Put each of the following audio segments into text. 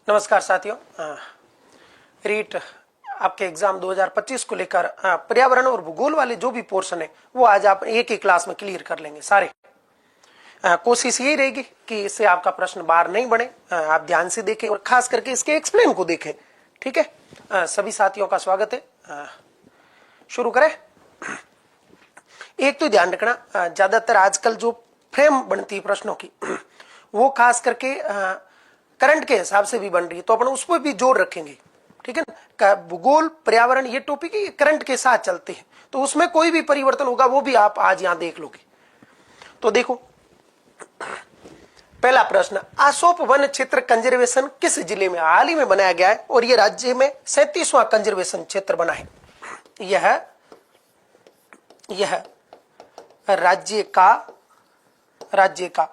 नमस्कार साथियों, रीट आपके एग्जाम 2025 को लेकर पर्यावरण और भूगोल वाले जो भी पोर्शन है वो आज आप एक ही क्लास में क्लियर कर लेंगे सारे। कोशिश यही रहेगी कि इससे आपका प्रश्न बाहर नहीं बने, आप ध्यान से देखें और खास करके इसके एक्सप्लेन को देखें। ठीक है, सभी साथियों का स्वागत है। शुरू करें। एक तो ध्यान रखना, ज्यादातर आजकल जो फ्रेम बनती है प्रश्नों की वो खास करके करंट के हिसाब से भी बन रही है, तो अपन उस पर भी जोर रखेंगे। ठीक है ना, भूगोल पर्यावरण ये टॉपिक है, ये करंट के साथ चलते हैं, तो उसमें कोई भी परिवर्तन होगा वो भी आप आज यहां देख लोगे। तो देखो, पहला प्रश्न, आसोप वन क्षेत्र कंजर्वेशन किस जिले में हाल ही में बनाया गया है और ये राज्य में 37वां कंजर्वेशन क्षेत्र बना है। यह राज्य का 37वां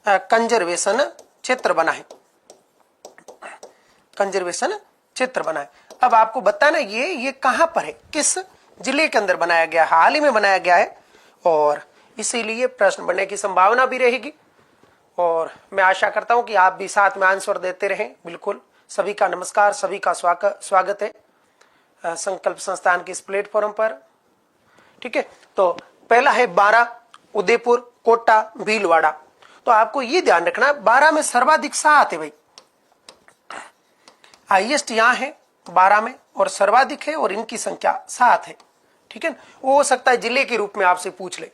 कंजर्वेशन क्षेत्र बना है। कंजर्वेशन क्षेत्र बना है। अब आपको बताना ये कहां पर है, किस जिले के अंदर बनाया गया है, हाल ही में बनाया गया है, और इसीलिए प्रश्न बनने की संभावना भी रहेगी। और मैं आशा करता हूं कि आप भी साथ में आंसर देते रहें। बिल्कुल, सभी का नमस्कार, सभी का स्वागत है संकल्प संस्थान के इस प्लेटफॉर्म पर। ठीक है, तो पहला है 12, उदयपुर, कोटा, भीलवाड़ा। तो आपको ये ध्यान रखना, 12 में सर्वाधिक 7 है भाई, हाईएस्ट यहां है 12 में और सर्वाधिक है और इनकी संख्या 7 है। ठीक है, वो हो सकता है जिले के रूप में आपसे पूछ ले।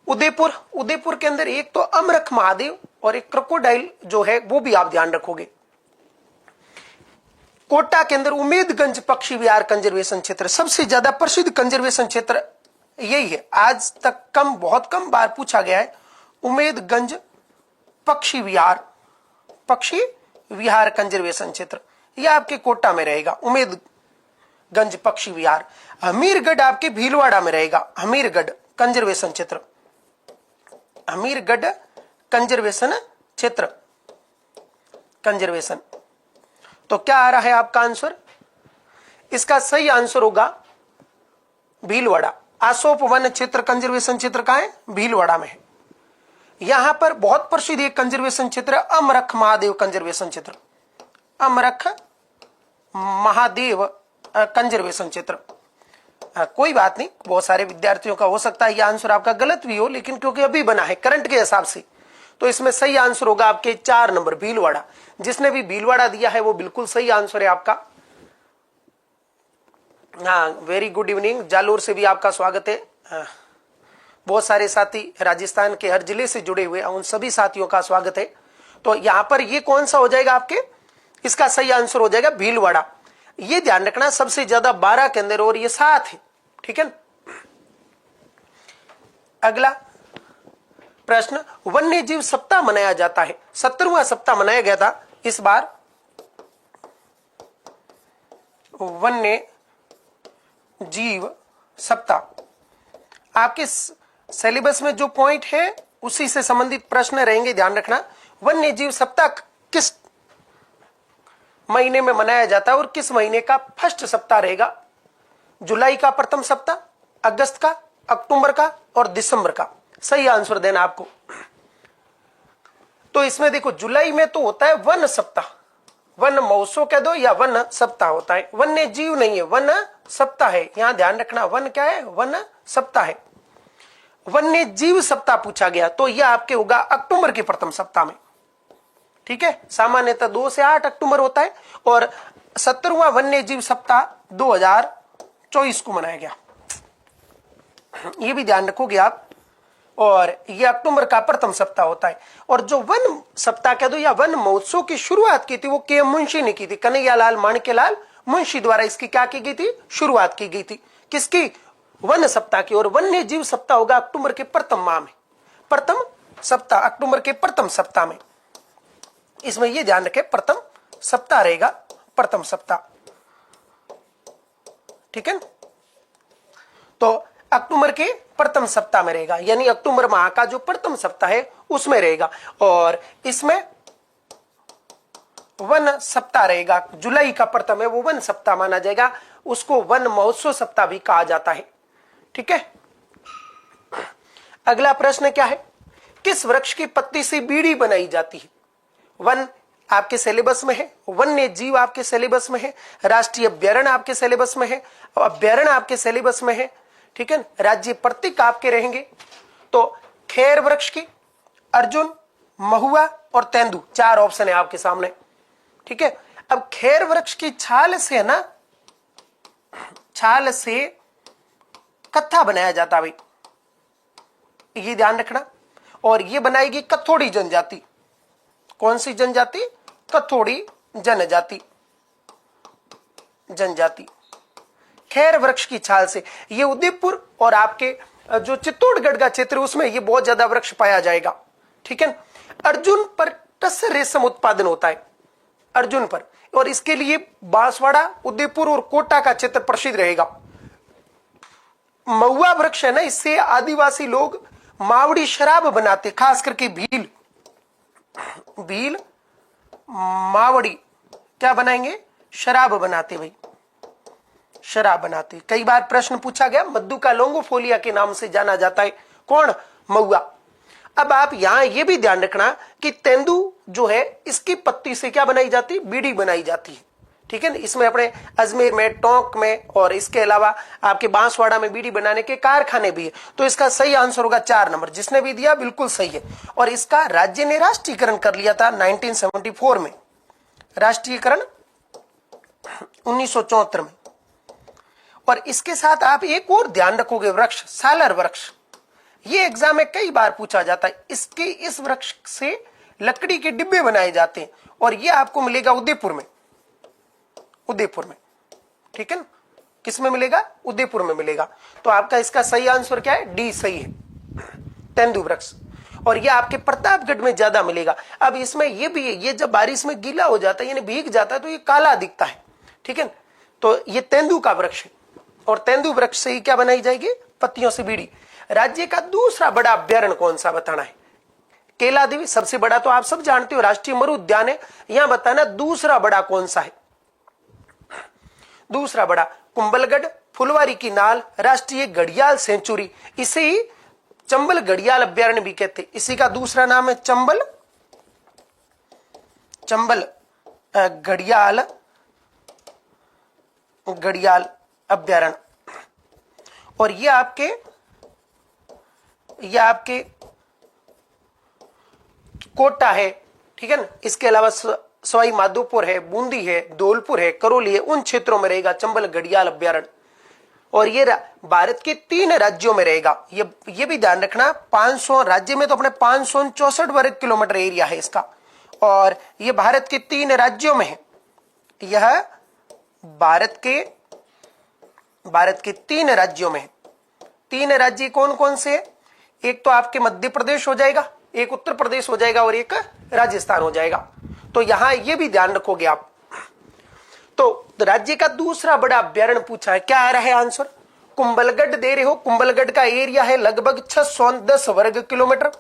उदयपुर के अंदर एक तो अमरख महादेव और एक क्रोकोडाइल जो है वो भी आप ध्यान रखोगे। कोटा के अंदर उमेदगंज पक्षी विहार कंजर्वेशन क्षेत्र, सबसे ज्यादा प्रसिद्ध कंजर्वेशन क्षेत्र यही है। आज तक बहुत कम बार पूछा गया है। उमेदगंज पक्षी विहार कंजर्वेशन क्षेत्र, यह आपके कोटा में रहेगा, उमेदगंज पक्षी विहार। हमीरगढ़ आपके भीलवाड़ा में रहेगा, हमीरगढ़ कंजर्वेशन क्षेत्र, हमीरगढ़ कंजर्वेशन क्षेत्र, कंजर्वेशन। तो क्या आ रहा है आपका आंसर? इसका सही आंसर होगा भीलवाड़ा। आसोप वन क्षेत्र कंजर्वेशन क्षेत्र कहां है? भीलवाड़ा में है। यहां पर बहुत प्रसिद्ध एक कंजर्वेशन क्षेत्र अमरख महादेव कंजर्वेशन क्षेत्र, अमरख महादेव कंजर्वेशन क्षेत्र। कोई बात नहीं, बहुत सारे विद्यार्थियों का हो सकता है यह आंसर आपका गलत भी हो, लेकिन क्योंकि अभी बना है करंट के हिसाब से, तो इसमें सही आंसर होगा आपके 4 नंबर भीलवाड़ा। जिसने भी भीलवाड़ा दिया है वो बिल्कुल सही आंसर है आपका। हाँ, वेरी गुड इवनिंग। जालोर से भी आपका स्वागत है। बहुत सारे साथी राजस्थान के हर जिले से जुड़े हुए, उन सभी साथियों का स्वागत है। तो यहां पर ये कौन सा हो जाएगा आपके? इसका सही आंसर हो जाएगा भीलवाड़ा। ये ध्यान रखना, सबसे ज्यादा 12 के अंदर और ये 7 है। ठीक है, अगला प्रश्न, वन्य जीव सप्ताह मनाया जाता है, 17वां सप्ताह मनाया गया था इस बार। वन्य जीव सप्ताह आपके सिलेबस में जो पॉइंट है उसी से संबंधित प्रश्न रहेंगे, ध्यान रखना। वन्य जीव सप्ताह किस महीने में मनाया जाता है और किस महीने का फर्स्ट सप्ताह रहेगा? जुलाई का प्रथम सप्ताह, अगस्त का, अक्टूबर का और दिसंबर का। सही आंसर देना आपको। तो इसमें देखो, जुलाई में तो होता है वन सप्ताह, वन महोत्सव कह दो या वन सप्ताह होता है, वन्य जीव नहीं है, वन सप्ताह है। यहां ध्यान रखना, वन क्या है? वन सप्ताह है। वन्य जीव सप्ताह पूछा गया तो यह आपके होगा अक्टूबर के प्रथम सप्ताह में। ठीक है, सामान्यतः 2 से 8 अक्टूबर होता है और 17वां वन्य जीव सप्ताह 2024 को मनाया गया। ये भी ध्यान रखोगे आप। और यह अक्टूबर का प्रथम सप्ताह होता है। और जो वन सप्ताह कह दो या वन महोत्सव की शुरुआत की थी वो के मुंशी ने की थी, कन्हैयालाल माणिक्यलाल मुंशी द्वारा इसकी क्या की गई थी? शुरुआत की गई थी। किसकी? वन सप्ताह की। और वन्य जीव सप्ताह होगा अक्टूबर के प्रथम माह में, प्रथम सप्ताह, अक्टूबर के प्रथम सप्ताह में। इसमें यह ध्यान रखें, प्रथम सप्ताह रहेगा, प्रथम सप्ताह। ठीक है, तो अक्टूबर के प्रथम सप्ताह में रहेगा, यानी अक्टूबर माह का जो प्रथम सप्ताह है उसमें रहेगा। और इसमें वन सप्ताह रहेगा, जुलाई का प्रथम है वो वन सप्ताह माना जाएगा, उसको वन महोत्सव सप्ताह भी कहा जाता है। ठीक है, अगला प्रश्न क्या है? किस वृक्ष की पत्ती से बीड़ी बनाई जाती है? वन आपके सिलेबस में है, वन्य जीव आपके सिलेबस में है, राष्ट्रीय अभ्यारण्य आपके सिलेबस में है, अभ्यारण्य आपके सिलेबस में है, ठीक है। राज्य प्रतीक आपके रहेंगे। तो खैर वृक्ष की, अर्जुन, महुआ और तेंदू, 4 ऑप्शन है आपके सामने, ठीक है। अब खैर वृक्ष की छाल से है ना, छाल से कत्था बनाया जाता भाई, ये ध्यान रखना। और ये बनाएगी कथोड़ी जनजाति। कौन सी जनजाति? कथोड़ी जनजाति, जनजाति। खैर वृक्ष की छाल से, ये उदयपुर और आपके जो चित्तौड़गढ़ का क्षेत्र उसमें ये बहुत ज्यादा वृक्ष पाया जाएगा, ठीक है। अर्जुन पर टसर रेशम उत्पादन होता है, अर्जुन पर, और इसके लिए बांसवाड़ा, उदयपुर और कोटा का क्षेत्र प्रसिद्ध रहेगा। महुआ वृक्ष है ना, इससे आदिवासी लोग मावड़ी शराब बनाते, खास करके भील, भील मावड़ी क्या बनाएंगे? शराब बनाते भाई, शराब बनाते। कई बार प्रश्न पूछा गया, मधुका लोंगोफोलिया के नाम से जाना जाता है, कौन? महुआ। अब आप यहां यह भी ध्यान रखना कि तेंदू जो है इसकी पत्ती से क्या बनाई जाती है? बीड़ी बनाई जाती है, ठीक है। इसमें अपने अजमेर में, टोंक में और इसके अलावा आपके बांसवाड़ा में बीड़ी बनाने के कारखाने भी है। तो इसका सही आंसर होगा 4 नंबर, जिसने भी दिया बिल्कुल सही है। और इसका राज्य ने राष्ट्रीयकरण कर लिया था 1974 में, राष्ट्रीयकरण 1974 में। और इसके साथ आप एक और ध्यान रखोगे, वृक्ष, सालर वृक्ष, ये एग्जाम में कई बार पूछा जाता है। इसके इस वृक्ष से लकड़ी के डिब्बे बनाए जाते हैं और ये आपको मिलेगा उदयपुर में, उदयपुर में, ठीक है। किस में मिलेगा? उदयपुर में मिलेगा। तो आपका इसका सही आंसर क्या है? डी सही है, तेंदू वृक्ष। और ये आपके प्रतापगढ़ में ज्यादा मिलेगा। अब इसमें ये भी है, ये जब बारिश में गीला हो जाता है यानी भीग जाता है तो ये काला दिखता है, ठीक है। तो ये तेंदू का वृक्ष है और तेंदू वृक्ष से ही क्या बनाई जाएगी? पत्तियों से बीड़ी। राज्य का दूसरा बड़ा अभ्यारण्य कौन सा बताना है? केला देवी सबसे बड़ा तो आप सब जानते हो, राष्ट्रीय मरु उद्यान है। यहां बताना दूसरा बड़ा कौन सा है? दूसरा बड़ा कुंभलगढ़, फुलवारी की नाल, राष्ट्रीय घड़ियाल सेंचुरी, इसे ही चंबल घड़ियाल अभ्यारण्य भी कहते हैं। इसी का दूसरा नाम है चंबल, चंबल घड़ियाल, घड़ियाल अभ्यारण्य। और ये आपके कोटा है, ठीक है ना। इसके अलावा सवाई माधोपुर है, बूंदी है, धौलपुर है, करौली है, उन क्षेत्रों में रहेगा चंबल घड़ियाल अभ्यारण्य। और ये भारत के 3 राज्यों में रहेगा। ये भी ध्यान रखना, 500 राज्य में तो अपने 564 वर्ग किलोमीटर एरिया है इसका, और ये भारत के 3 राज्यों में है। यह भारत के 3 राज्यों में है। 3 राज्य कौन कौन से? एक तो आपके मध्य प्रदेश हो जाएगा, एक उत्तर प्रदेश हो जाएगा और एक राजस्थान हो जाएगा। तो यहां ये भी ध्यान रखोगे आप। तो राज्य का दूसरा बड़ा अभ्यारण्य पूछा है, क्या आ रहा है आंसर? कुंभलगढ़ दे रहे हो। कुंभलगढ़ का एरिया है लगभग 610 वर्ग किलोमीटर।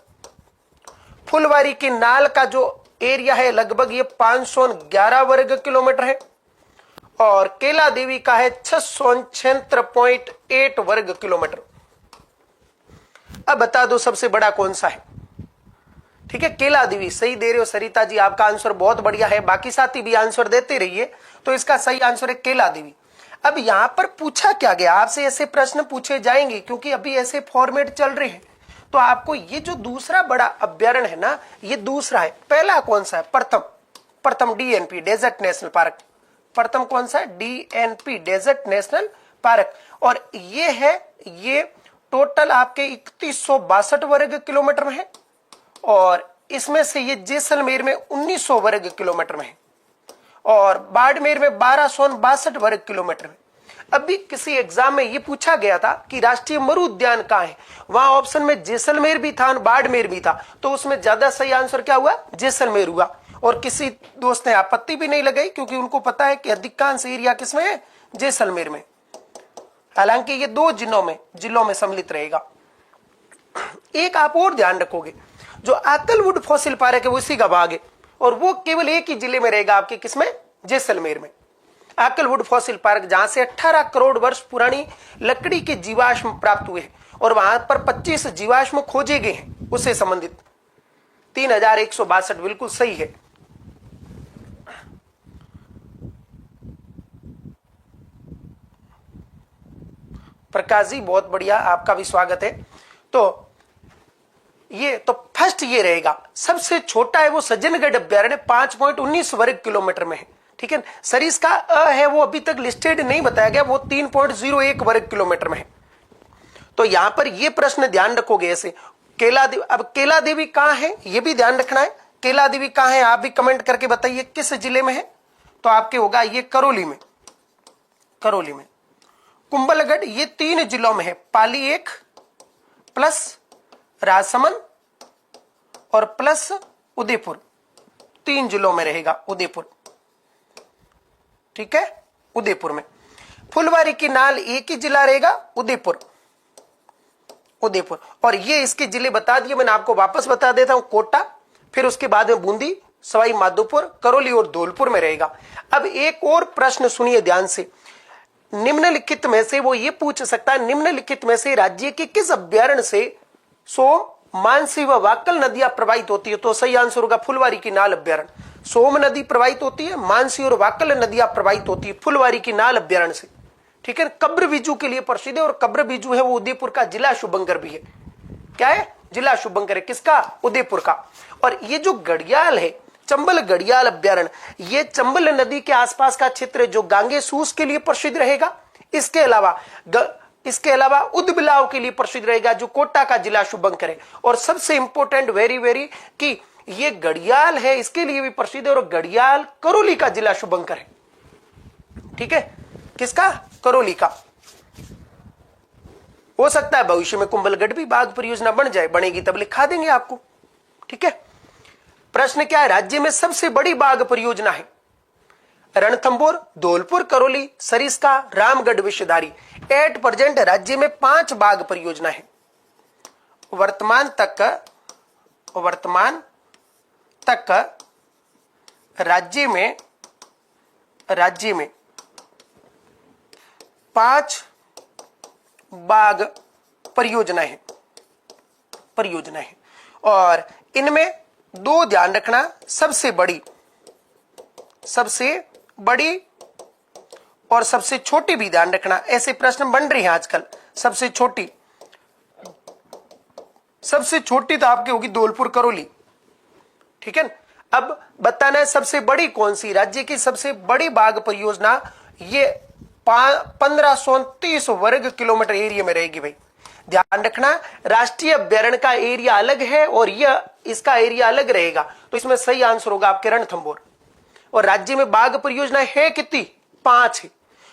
फुलवारी की नाल का जो एरिया है लगभग ये 511 वर्ग किलोमीटर है। और केला देवी का है 676.8 वर्ग किलोमीटर। अब बता दो सबसे बड़ा कौन सा है? ठीक है, केला देवी सही दे रहे हो सरिता जी, आपका आंसर बहुत बढ़िया है। बाकी साथी भी आंसर देते रहिए। तो इसका सही आंसर है केला देवी। अब यहां पर पूछा क्या गया, आपसे ऐसे प्रश्न पूछे जाएंगे क्योंकि अभी ऐसे फॉर्मेट चल रहे हैं। तो आपको ये जो दूसरा बड़ा अभ्यारण्य है ना, ये दूसरा है। पहला कौन सा है? प्रथम डीएनपी डेजर्ट नेशनल पार्क। प्रथम कौन सा है? DNP desert national park. और ये टोटल आपके 3162 वर्ग किलोमीटर में है। और इसमें से ये जैसलमेर में 1900 वर्ग किलोमीटर में है और बाड़मेर में 1262 वर्ग किलोमीटर में। अभी किसी एग्जाम में ये पूछा गया था कि राष्ट्रीय मरु उद्यान कहाँ है, वहां ऑप्शन में जैसलमेर भी था और बाड़मेर भी था। तो उसमें ज्यादा सही आंसर क्या हुआ? जैसलमेर हुआ। और किसी दोस्त ने आपत्ति भी नहीं लगाई क्योंकि उनको पता है कि अधिकांश एरिया किसमें है? जैसलमेर में। हालांकि ये 2 जिलों में सम्मिलित रहेगा। एक आप और ध्यान रखोगे, जो आकलवुड फॉसिल पार्क है वो इसी का भाग है और वो केवल एक ही जिले में रहेगा आपके, किसमें? जैसलमेर में। आकलवुड फॉसिल पार्क, जहां से 18 करोड़ वर्ष पुरानी लकड़ी के जीवाश्म प्राप्त हुए हैं और वहां पर 25 जीवाश्म खोजे गए हैं उससे संबंधित। 3162 बिल्कुल सही है। प्रकाश जी बहुत बढ़िया, आपका भी स्वागत है। तो ये तो फर्स्ट ये रहेगा। सबसे छोटा है वो सज्जनगढ़ अभ्यारण्य 5.19 वर्ग किलोमीटर में है। ठीक है, सरिस्का अ है वो अभी तक लिस्टेड नहीं बताया गया, वो 3.01 वर्ग किलोमीटर में है। तो यहां पर ये प्रश्न ध्यान रखोगे ऐसे। केला देवी, अब केला देवी कहां है ये भी ध्यान रखना है। केला देवी कहां है आप भी कमेंट करके बताइए किस जिले में है। तो आपके होगा ये करौली में, करौली में। कुंभलगढ़ ये 3 जिलों में है, पाली 1 प्लस राजसमंद और प्लस उदयपुर, 3 जिलों में रहेगा उदयपुर। ठीक है, उदयपुर में। फुलवारी की नाल एक ही जिला रहेगा, उदयपुर, उदयपुर। और ये इसके जिले बता दिए मैंने, आपको वापस बता देता हूं। कोटा, फिर उसके बाद में बूंदी, सवाई माधोपुर, करौली और धौलपुर में रहेगा। अब एक और प्रश्न सुनिए ध्यान से। निम्नलिखित में से वो ये पूछ सकता है, निम्नलिखित में से राज्य के किस अभ्यारण्य से सोम, मानसी व वाकल नदियां प्रवाहित होती है? तो सही आंसर होगा फुलवारी की नाल अभ्यारण्य। सोम नदी प्रवाहित होती है, मानसी और वाकल नदियां प्रवाहित होती है फुलवारी की नाल अभ्यारण्य से। ठीक है, कब्र बीजू के लिए प्रसिद्ध है, और कब्र बीजू है वो उदयपुर का जिला शुभंकर भी है। क्या है? जिला शुभंकर है, किसका? उदयपुर का। और ये जो घड़ियाल है, चंबल घड़ियाल अभ्यारण्य, ये चंबल नदी के आसपास का क्षेत्र जो गांगे सूस के लिए प्रसिद्ध रहेगा। इसके अलावा उदबिलाव के लिए प्रसिद्ध रहेगा जो कोटा का जिला शुभंकर है। और सबसे इंपॉर्टेंट वेरी वेरी कि ये घड़ियाल है इसके लिए भी प्रसिद्ध है, और घड़ियाल करौली का जिला शुभंकर है। ठीक है, किसका? करौली का। हो सकता है भविष्य में कुंभलगढ़ भी बाघ परियोजना बन जाए, बनेगी तब लिखा देंगे आपको। ठीक है, प्रश्न क्या है? राज्य में सबसे बड़ी बाघ परियोजना है रणथंभौर, धौलपुर, करौली, सरिस्का, रामगढ़, विषधारी। एट प्रेजेंट राज्य में 5 बाघ परियोजना है। वर्तमान तक राज्य में 5 बाघ परियोजना है और इनमें 2 ध्यान रखना, सबसे बड़ी और सबसे छोटी भी ध्यान रखना। ऐसे प्रश्न बन रहे हैं आजकल। सबसे छोटी तो आपकी होगी धौलपुर, करौली। ठीक है, अब बताना है सबसे बड़ी कौन सी। राज्य की सबसे बड़ी बाघ परियोजना ये 1529 वर्ग किलोमीटर एरिया में रहेगी। भाई ध्यान रखना, राष्ट्रीय अभ्यारण्य का एरिया अलग है और यह इसका एरिया अलग रहेगा। तो इसमें सही आंसर होगा आपके रणथंभौर। और राज्य में बाघ परियोजना है कितनी? 5 है,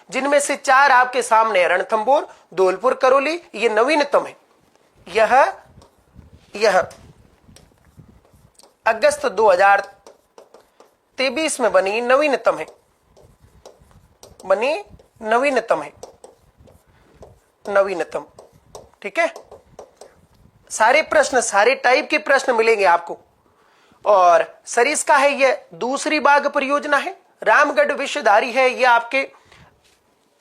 जिनमें से 4 आपके सामने है, रणथंभौर, धौलपुर, करौली। ये नवीनतम है। यह अगस्त 2023 में बनी नवीनतम है, नवीनतम। ठीक है, सारे प्रश्न, सारे टाइप के प्रश्न मिलेंगे आपको। और सरिस्का है ये दूसरी बाघ परियोजना है। रामगढ़ विषधारी है ये आपके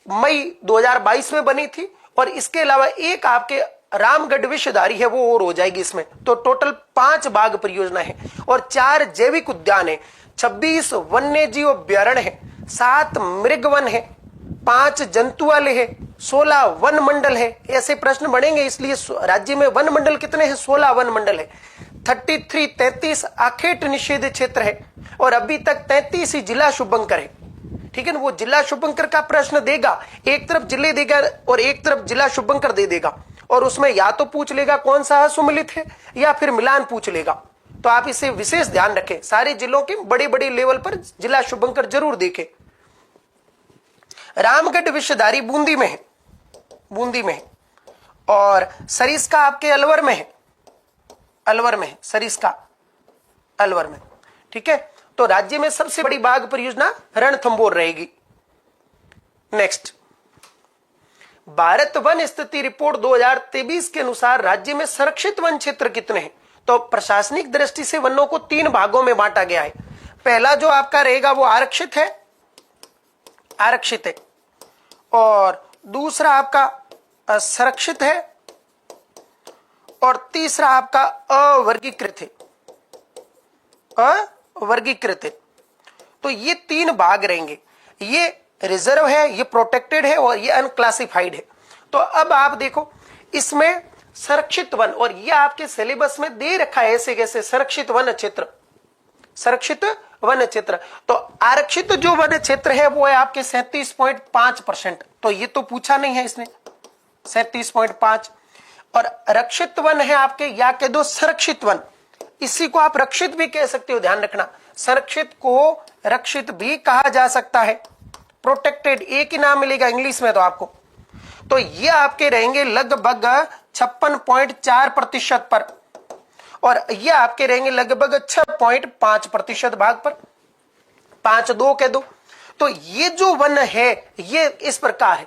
मई 2022 में बनी थी। और इसके अलावा एक आपके रामगढ़ विषधारी है वो और हो जाएगी इसमें। तो टोटल 5 बाघ परियोजना है और 4 जैविक उद्यान है, 26 वन्य जीव अभ्यारण्य है, 7 मृग वन है, 5 जंतुआलय है, 16 वन मंडल है। ऐसे प्रश्न बनेंगे, इसलिए राज्य में वन मंडल कितने हैं? 16 वन मंडल है। 33 आखेट निषेध क्षेत्र है और अभी तक 33 ही जिला शुभंकर है। ठीक है ना, वो जिला शुभंकर का प्रश्न देगा, एक तरफ जिले देगा और एक तरफ जिला शुभंकर दे देगा। और उसमें या तो पूछ लेगा कौन सा सुमिलित है या फिर मिलान पूछ लेगा। तो आप इसे विशेष ध्यान रखें, सारे जिलों के बड़े बड़े लेवल पर जिला शुभंकर जरूर देखें। रामगढ़ विषधारी बूंदी में है और सरिस्का आपके अलवर में है, सरिस्का अलवर में। ठीक है, तो राज्य में सबसे बड़ी बाघ परियोजना रणथंभौर रहेगी। नेक्स्ट, भारत वन स्थिति रिपोर्ट 2023 के अनुसार राज्य में संरक्षित वन क्षेत्र कितने हैं? तो प्रशासनिक दृष्टि से वनों को 3 भागों में बांटा गया है। पहला जो आपका रहेगा वो आरक्षित है और दूसरा आपका संरक्षित है और तीसरा आपका अवर्गीकृत है। अवर्गीकृत है। तो ये 3 भाग रहेंगे, ये रिजर्व है, ये प्रोटेक्टेड है और ये अनक्लासिफाइड है। तो अब आप देखो इसमें संरक्षित वन, और ये आपके सिलेबस में दे रखा है ऐसे कैसे, संरक्षित वन क्षेत्र, संरक्षित वन क्षेत्र। तो आरक्षित जो वन क्षेत्र है वो है आपके 37.5%। तो ये तो पूछा नहीं है इसने, 37.5। और रक्षित वन है आपके, या कह दो संरक्षित वन, इसी को आप रक्षित भी कह सकते हो, ध्यान रखना, संरक्षित को रक्षित भी कहा जा सकता है। प्रोटेक्टेड एक ही नाम मिलेगा इंग्लिश में तो आपको। तो ये आपके रहेंगे लगभग 56.4% पर, और ये आपके रहेंगे लगभग 6.5% भाग पर, 5-2 कह दो। तो ये जो वन है ये इस प्रकार है।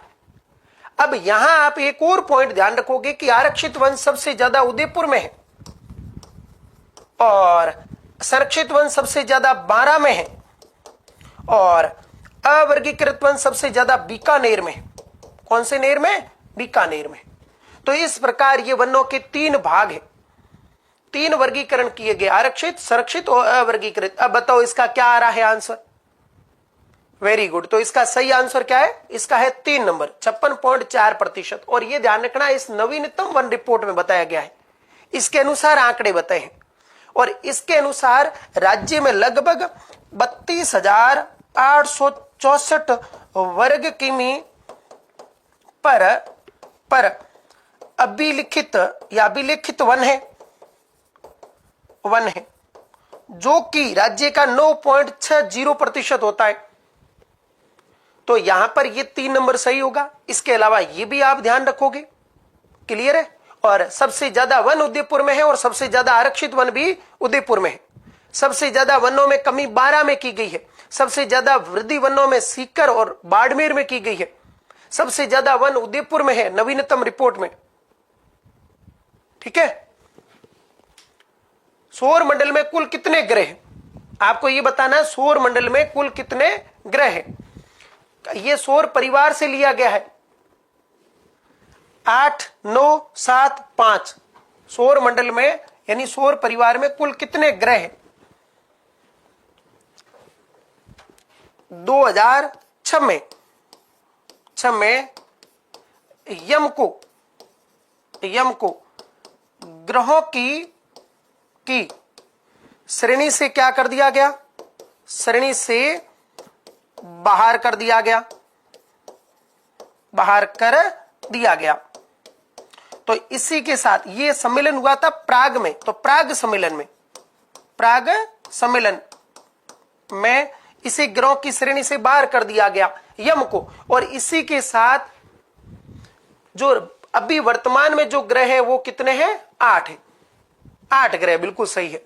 अब यहां आप एक और पॉइंट ध्यान रखोगे कि आरक्षित वन सबसे ज्यादा उदयपुर में है और संरक्षित वन सबसे ज्यादा बारां में है और अवर्गीकृत वन सबसे ज्यादा बीकानेर में है। कौन से नेर में? बीकानेर में। तो इस प्रकार ये वनों के 3 भाग है, 3 वर्गीकरण किए गए, आरक्षित, संरक्षित और अवर्गीकृत। अब बताओ इसका क्या आ रहा है आंसर? Very good. तो इसका सही आंसर क्या है? इसका है 3 नंबर, 56.4%। और ये ध्यान रखना इस नवीनतम वन रिपोर्ट में बताया गया है, इसके अनुसार आंकड़े बताए हैं। और इसके अनुसार राज्य में लगभग 32,864 वर्ग किमी पर अभिलिखित या अभिलेखित वन है, जो कि राज्य का 9.60% होता है। तो यहां पर ये 3 नंबर सही होगा। इसके अलावा ये भी आप ध्यान रखोगे, क्लियर है। और सबसे ज्यादा वन उदयपुर में है और सबसे ज्यादा आरक्षित वन भी उदयपुर में है। सबसे ज्यादा वनों में कमी बारां में की गई है, सबसे ज्यादा वृद्धि वनों में सीकर और बाड़मेर में की गई है, सबसे ज्यादा वन उदयपुर में है नवीनतम रिपोर्ट में। ठीक है। सौर मंडल में कुल कितने ग्रह हैं? आपको यह बताना है सौर मंडल में कुल कितने ग्रह हैं। यह सौर परिवार से लिया गया है, 8, 9, 7, 5। सौर मंडल में यानी सौर परिवार में कुल कितने ग्रह हैं? 2006 में यम को ग्रहों की श्रेणी से क्या कर दिया गया? श्रेणी से बाहर कर दिया गया। तो इसी के साथ ये सम्मेलन हुआ था प्राग में। तो प्राग सम्मेलन में इसे ग्रहों की श्रेणी से बाहर कर दिया गया यम को। और इसी के साथ जो अभी वर्तमान में जो ग्रह है वो कितने हैं? 8 है। 8 ग्रह बिल्कुल सही है।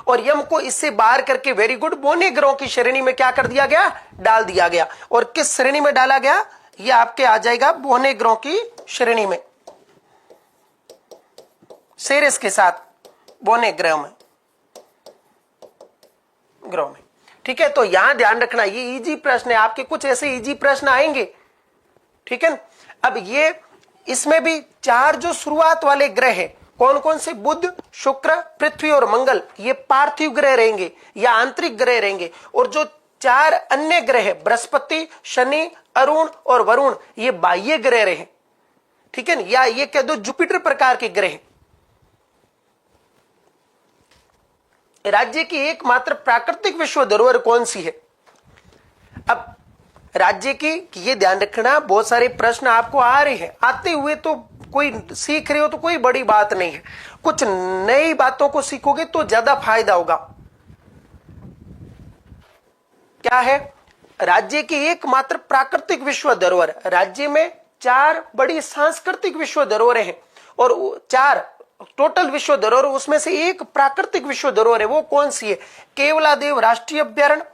और यम को इससे बाहर करके वेरी गुड बोने ग्रहों की श्रेणी में क्या कर दिया गया? डाल दिया गया। और किस श्रेणी में डाला गया? ये आपके आ जाएगा बोने ग्रहों की श्रेणी में, सेरेस के साथ बोने ग्रह में। ठीक है। तो यहां ध्यान रखना ये इजी प्रश्न है, आपके कुछ ऐसे इजी प्रश्न आएंगे। ठीक है। अब ये इसमें भी 4 जो शुरुआत वाले ग्रह है कौन कौन से? बुध, शुक्र, पृथ्वी और मंगल, ये पार्थिव ग्रह रहेंगे या आंतरिक ग्रह रहेंगे। और जो 4 अन्य ग्रह है बृहस्पति, शनि, अरुण और वरुण, ये बाह्य ग्रह रहे। ठीक है। या ये कह दो जुपिटर प्रकार के ग्रह। राज्य की एकमात्र प्राकृतिक विश्व धरोहर कौन सी है? अब राज्य की ये ध्यान रखना, बहुत सारे प्रश्न आपको आ रहे हैं, आते हुए तो कोई सीख रहे हो तो कोई बड़ी बात नहीं है, कुछ नई बातों को सीखोगे तो ज्यादा फायदा होगा। क्या है? राज्य की एकमात्र प्राकृतिक विश्व धरोहर। राज्य में 4 बड़ी सांस्कृतिक विश्व धरोहरें हैं और 4 टोटल विश्व धरोहर, उसमें से एक प्राकृतिक विश्व धरोहर है। वो कौन सी है? केवलादेव राष्ट्रीय अभ्यारण्य,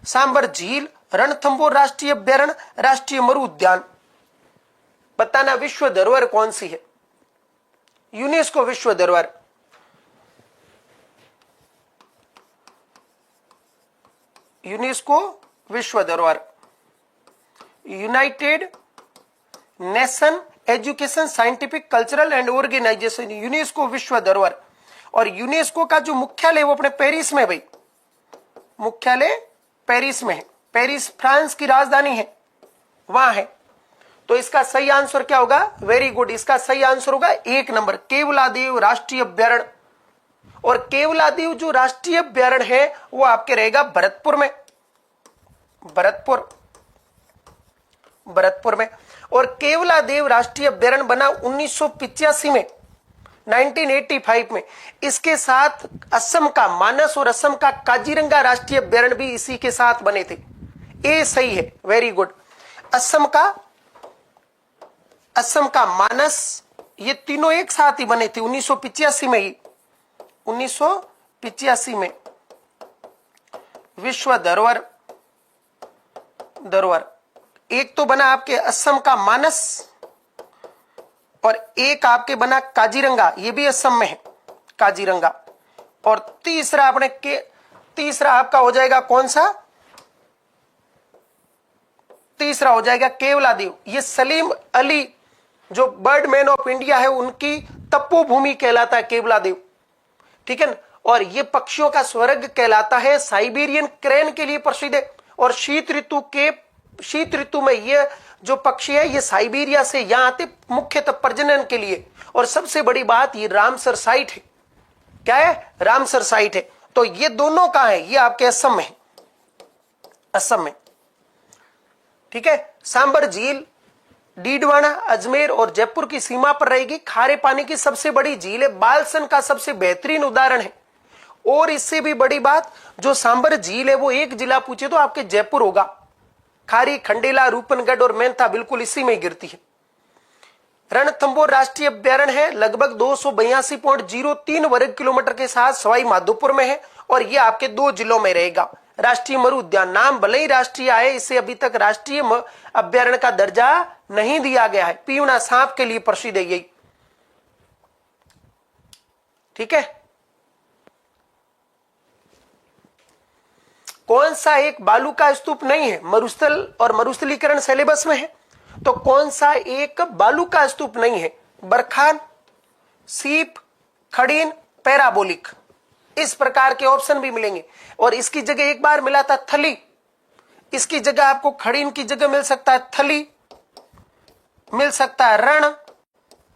सांबर झील, रणथंभौर राष्ट्रीय अभ्यारण्य, राष्ट्रीय मरु उद्यान। बताना विश्व धरोहर कौन सी है? यूनेस्को विश्व धरोहर। यूनेस्को विश्व धरोहर, United Nation Education Scientific Cultural and Organization, UNESCO विश्व धरोहर। और यूनेस्को का जो मुख्यालय वो अपने पेरिस में, भाई मुख्यालय पेरिस में है, पेरिस फ्रांस की राजधानी है, वहां है। तो इसका सही आंसर क्या होगा? वेरी गुड, इसका सही आंसर होगा 1 नंबर, केवलादेव राष्ट्रीय अभ्यारण्य। और केवलादेव जो राष्ट्रीय अभ्यारण्य है वो आपके रहेगा भरतपुर में, भरतपुर में। और केवलादेव राष्ट्रीय अभ्यारण्य बना 1985 में, 1985 में। इसके साथ असम का मानस और असम का काजीरंगा राष्ट्रीय अभ्यारण्य भी इसी के साथ बने थे। ए सही है, वेरी गुड। असम का मानस, ये तीनों एक साथ ही बने थे 1985 में ही, 1985 में। विश्व धरोहर एक तो बना आपके असम का मानस और एक आपके बना काजीरंगा, ये भी असम में है काजीरंगा। और तीसरा आपका हो जाएगा कौन सा? तीसरा हो जाएगा केवलादेव। ये सलीम अली जो बर्डमैन ऑफ इंडिया है उनकी तपोभूमि कहलाता है केवलादेव, ठीक है ना। और ये पक्षियों का स्वर्ग कहलाता है, साइबेरियन क्रेन के लिए प्रसिद्ध है। और शीत ऋतु में ये जो पक्षी है ये साइबेरिया से यहां आते मुख्यतः प्रजनन के लिए। और सबसे बड़ी बात, ये रामसर साइट है। क्या है? रामसर साइट है। तो ये दोनों कहां है? ये आपके असम में है, असम में, ठीक है। सांबर झील डीडवाना, अजमेर और जयपुर की सीमा पर रहेगी। खारे पानी की सबसे बड़ी झील है, बालसन का सबसे बेहतरीन उदाहरण है। और इससे भी बड़ी बात, जो सांबर झील है वो एक जिला पूछे तो आपके जयपुर होगा। खारी, खंडेला, रूपनगढ़ और मेंथा बिल्कुल इसी में गिरती है। रणथंभौर राष्ट्रीय अभ्यारण्य है, लगभग 282.03 वर्ग किलोमीटर के साथ सवाई माधोपुर में है। और ये आपके 2 जिलों में रहेगा। राष्ट्रीय मरु उद्यान, नाम भले ही राष्ट्रीय आए, इसे अभी तक राष्ट्रीय अभ्यारण्य का दर्जा नहीं दिया गया है। पीवना सांप के लिए प्रसिद्ध है यही, ठीक है। कौन सा एक बालू का स्तूप नहीं है? मरुस्थल और मरुस्थलीकरण सिलेबस में है, तो कौन सा एक बालू का स्तूप नहीं है? बरखान, सीप, खड़ीन, पैराबोलिक, इस प्रकार के ऑप्शन भी मिलेंगे। और इसकी जगह एक बार मिला था थली, इसकी जगह आपको खड़ीन की जगह मिल सकता है थली, मिल सकता है रण,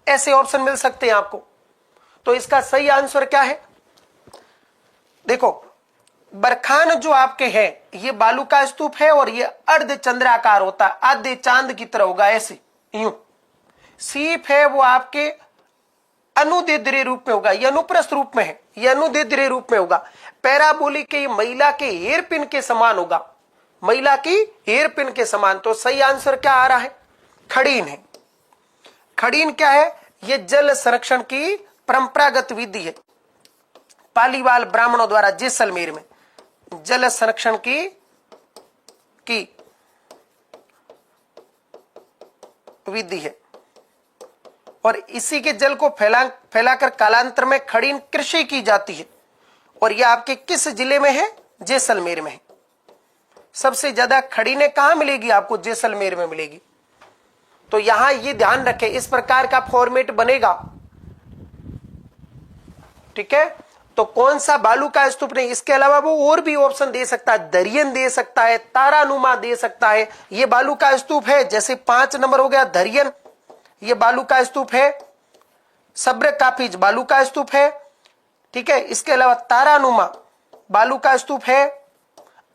ऐसे ऑप्शन मिल सकते हैं आपको। तो इसका सही आंसर क्या है? देखो, बरखान जो आपके है ये बालू का स्तूप है और ये अर्ध चंद्राकार होता है, आधे चांद की तरह होगा, ऐसे यूं। सीप है वो आपके अनुदैर्ध्य रूप में होगा, ये अनुप्रस्थ रूप में है, ये अनुदैर्ध्य रूप में होगा। पैराबोलिक के महिला के हेयरपिन के समान होगा, महिला की हेयरपिन के समान। तो सही आंसर क्या आ रहा है? खड़ीन है। खड़ीन क्या है? ये जल संरक्षण की परंपरागत विधि है, पालीवाल ब्राह्मणों द्वारा जैसलमेर में जल संरक्षण की विधि है। और इसी के जल को फैलाकर कालांतर में खड़ीन कृषि की जाती है। और यह आपके किस जिले में है? जैसलमेर में है। सबसे ज्यादा खड़ीने कहां मिलेगी आपको? जैसलमेर में मिलेगी। तो यहां ये ध्यान रखें, इस प्रकार का फॉर्मेट बनेगा, ठीक है। तो कौन सा बालू का स्तूप नहीं? इसके अलावा वो और भी ऑप्शन दे सकता है, दरियन दे सकता है, तारानुमा दे सकता है। ये बालू का स्तूप है, जैसे 5 नंबर हो गया दरियन, ये बालू का स्तूप है। सब्र काफिज बालू का स्तूप है, ठीक है। इसके अलावा तारानुमा बालू का स्तूप है,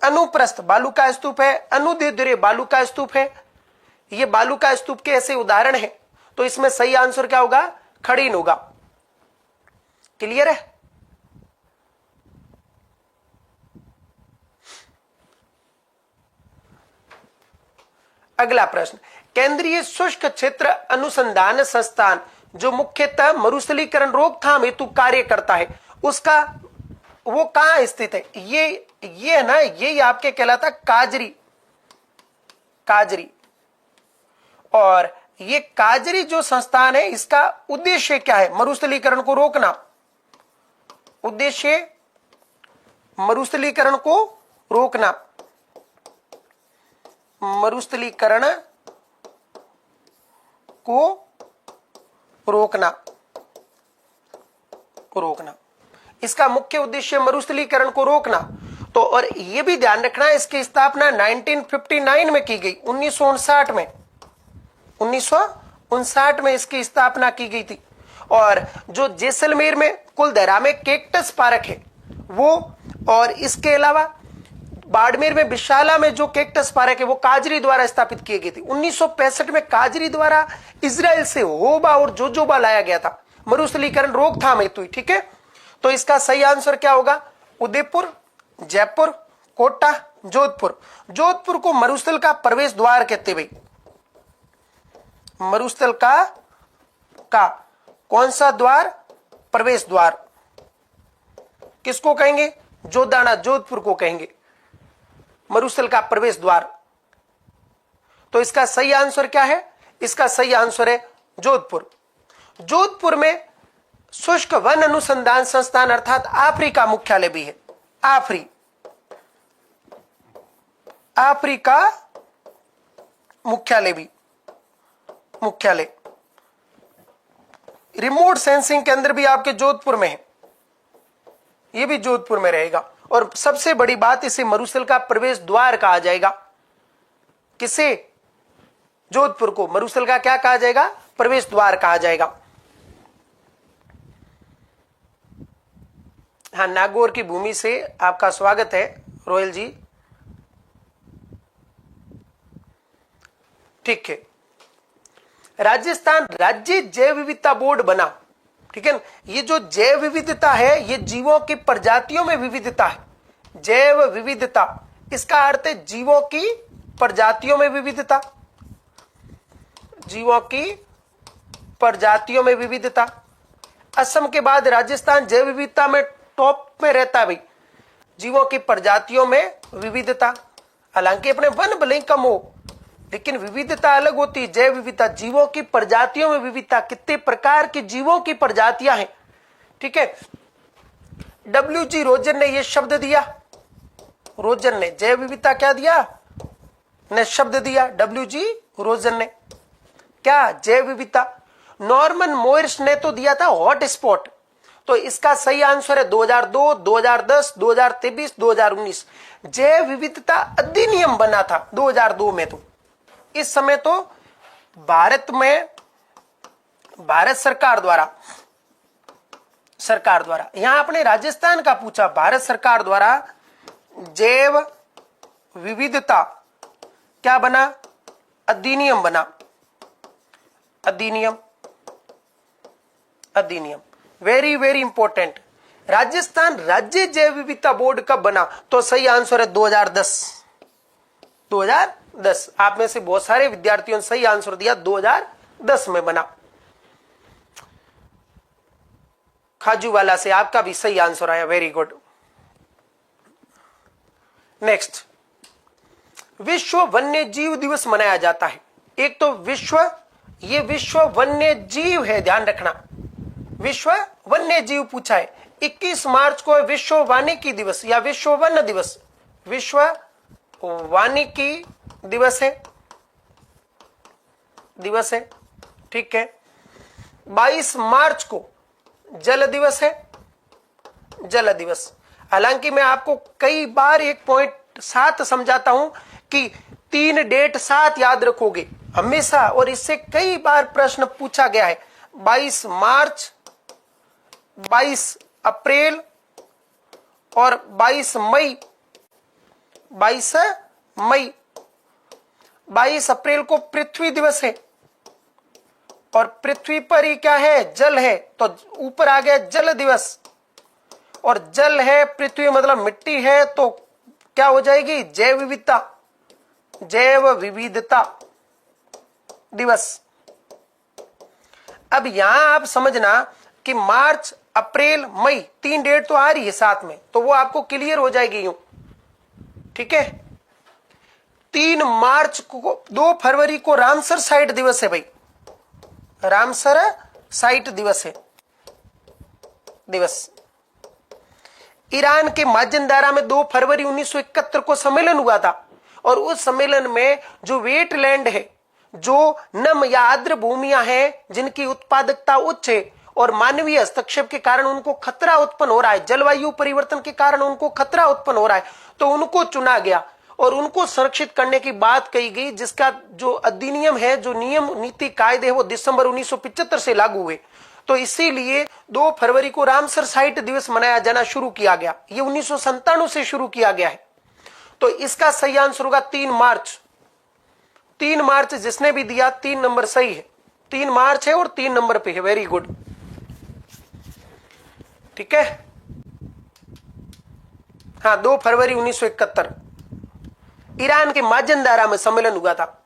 अनुप्रस्थ बालू का स्तूप है, अनुदैर्ध्य बालू का स्तूप है। ये बालू का स्तूप के ऐसे उदाहरण है। तो इसमें सही आंसर क्या होगा? खड़ीन होगा। क्लियर है? अगला प्रश्न, केंद्रीय शुष्क क्षेत्र अनुसंधान संस्थान जो मुख्यतः मरुस्थलीकरण रोकथाम हेतु कार्य करता है, उसका वो कहां स्थित है? ये है ना, ये आपके कहलाता काजरी। और ये काजरी जो संस्थान है, इसका उद्देश्य क्या है? मरुस्थलीकरण को रोकना। उद्देश्य मरुस्थलीकरण को रोकना, मरुस्थलीकरण को रोकना। इसका मुख्य उद्देश्य मरुस्थलीकरण को रोकना। तो और ये भी ध्यान रखना, इसकी स्थापना 1959 में की गई, 1959 में, 1959 में इसकी स्थापना की गई थी। और जो जैसलमेर में कुलधरा में कैक्टस पार्क है वो, और इसके अलावा बाड़मेर में विशाला में जो कैक्टस पार्क है वो काजरी द्वारा स्थापित किए गए थे। 1965 में काजरी द्वारा इजराइल से होबा और जोजोबा लाया गया था मरुस्थलीकरण रोकथाम हेतु। ठीक है, तो इसका सही आंसर क्या होगा? उदयपुर, जयपुर, कोटा, जोधपुर। जोधपुर को मरुस्थल का प्रवेश द्वार कहते भाई। मरुस्थल का कौन सा द्वार? प्रवेश द्वार। किसको कहेंगे? जोधाना, जोधपुर को कहेंगे मरुस्थल का प्रवेश द्वार। तो इसका सही आंसर क्या है? इसका सही आंसर है जोधपुर। जोधपुर में शुष्क वन अनुसंधान संस्थान अर्थात आफरी का मुख्यालय भी है। आफरी का मुख्यालय रिमोट सेंसिंग केंद्र भी आपके जोधपुर में है, ये भी जोधपुर में रहेगा। और सबसे बड़ी बात, इसे मरुस्थल का प्रवेश द्वार कहा जाएगा। किसे? जोधपुर को मरुस्थल का क्या कहा जाएगा? प्रवेश द्वार कहा जाएगा। हाँ, नागौर की भूमि से आपका स्वागत है रोयल जी। ठीक है, राजस्थान राज्य जैव विविधता बोर्ड बना। ठीक है, ये जो जैव विविधता है ये जीवों की प्रजातियों में विविधता है। जैव विविधता इसका अर्थ है जीवों की प्रजातियों में विविधता, जीवों की प्रजातियों में विविधता। असम के बाद राजस्थान जैव विविधता में टॉप में रहता है भाई, जीवों की प्रजातियों में विविधता। हालांकि अपने वन भले ही कम हो लेकिन विविधता अलग होती है। जैव विविधता, जीवों की प्रजातियों में विविधता, कितने प्रकार की जीवों की प्रजातियां हैं। ठीक है, डब्ल्यू.जी. रोजर ने यह शब्द दिया, रोजर ने जैव विविधता क्या दिया? ने शब्द दिया डब्ल्यू.जी. रोजर ने। क्या? जैव विविधता। नॉर्मन मोयर्स ने तो दिया था हॉट स्पॉट। तो इसका सही आंसर है 2002, 2010, 2023, 2019। जैव विविधता अधिनियम बना था 2002 में। तो इस समय तो भारत में भारत सरकार द्वारा यहां आपने राजस्थान का पूछा, भारत सरकार द्वारा जैव विविधता क्या बना? अधिनियम बना। अधिनियम वेरी वेरी इंपॉर्टेंट। राजस्थान राज्य जैव विविधता बोर्ड कब बना? तो सही आंसर है 2010। आप में से बहुत सारे विद्यार्थियों ने सही आंसर दिया, 2010 में बना। खाजूवाला से आपका भी सही आंसर आया, वेरी गुड। नेक्स्ट, विश्व वन्य जीव दिवस मनाया जाता है। एक तो विश्व वन्य जीव है, ध्यान रखना, विश्व वन्य जीव पूछा है। 21 मार्च को विश्व वानिकी दिवस या विश्व वन दिवस, विश्व वानिकी दिवस है। ठीक है, 22 मार्च को जल दिवस है, जल दिवस। हालांकि मैं आपको कई बार एक पॉइंट साथ समझाता हूं कि 3 डेट साथ याद रखोगे हमेशा, और इससे कई बार प्रश्न पूछा गया है। 22 मार्च, 22 अप्रैल और 22 मई। 22 अप्रैल को पृथ्वी दिवस है, और पृथ्वी पर ही क्या है? जल है, तो ऊपर आ गया जल दिवस। और जल है, पृथ्वी मतलब मिट्टी है, तो क्या हो जाएगी? जैव विविधता दिवस। अब यहां आप समझना कि मार्च, अप्रैल, मई 3 डेट तो आ रही है साथ में, तो वो आपको क्लियर हो जाएगी यूं। ठीक है, 3 मार्च को, 2 फरवरी को रामसर साइट दिवस है भाई, रामसर साइट दिवस है। ईरान के माजनदारा में 2 फरवरी 1971 को सम्मेलन हुआ था, और उस सम्मेलन में जो वेटलैंड है, जो नम या आर्द्र भूमियां हैं जिनकी उत्पादकता उच्च है और मानवीय हस्तक्षेप के कारण उनको खतरा उत्पन्न हो रहा है, जलवायु परिवर्तन के कारण उनको खतरा उत्पन्न हो रहा है, तो उनको चुना गया और उनको संरक्षित करने की बात कही गई, जिसका जो अधिनियम है, जो नियम नीति कायदे है, वो दिसंबर 1975 से लागू हुए। तो इसीलिए 2 फरवरी को रामसर साइट दिवस मनाया जाना शुरू किया गया। ये 1997 से शुरू किया गया है। तो इसका सही आंसर होगा 3 मार्च। 3 मार्च जिसने भी दिया 3 नंबर सही है, 3 मार्च है और 3 नंबर पे है। वेरी गुड, ठीक है। हाँ, 2 फरवरी 1971 ईरान के माजनदारा में सम्मेलन हुआ था।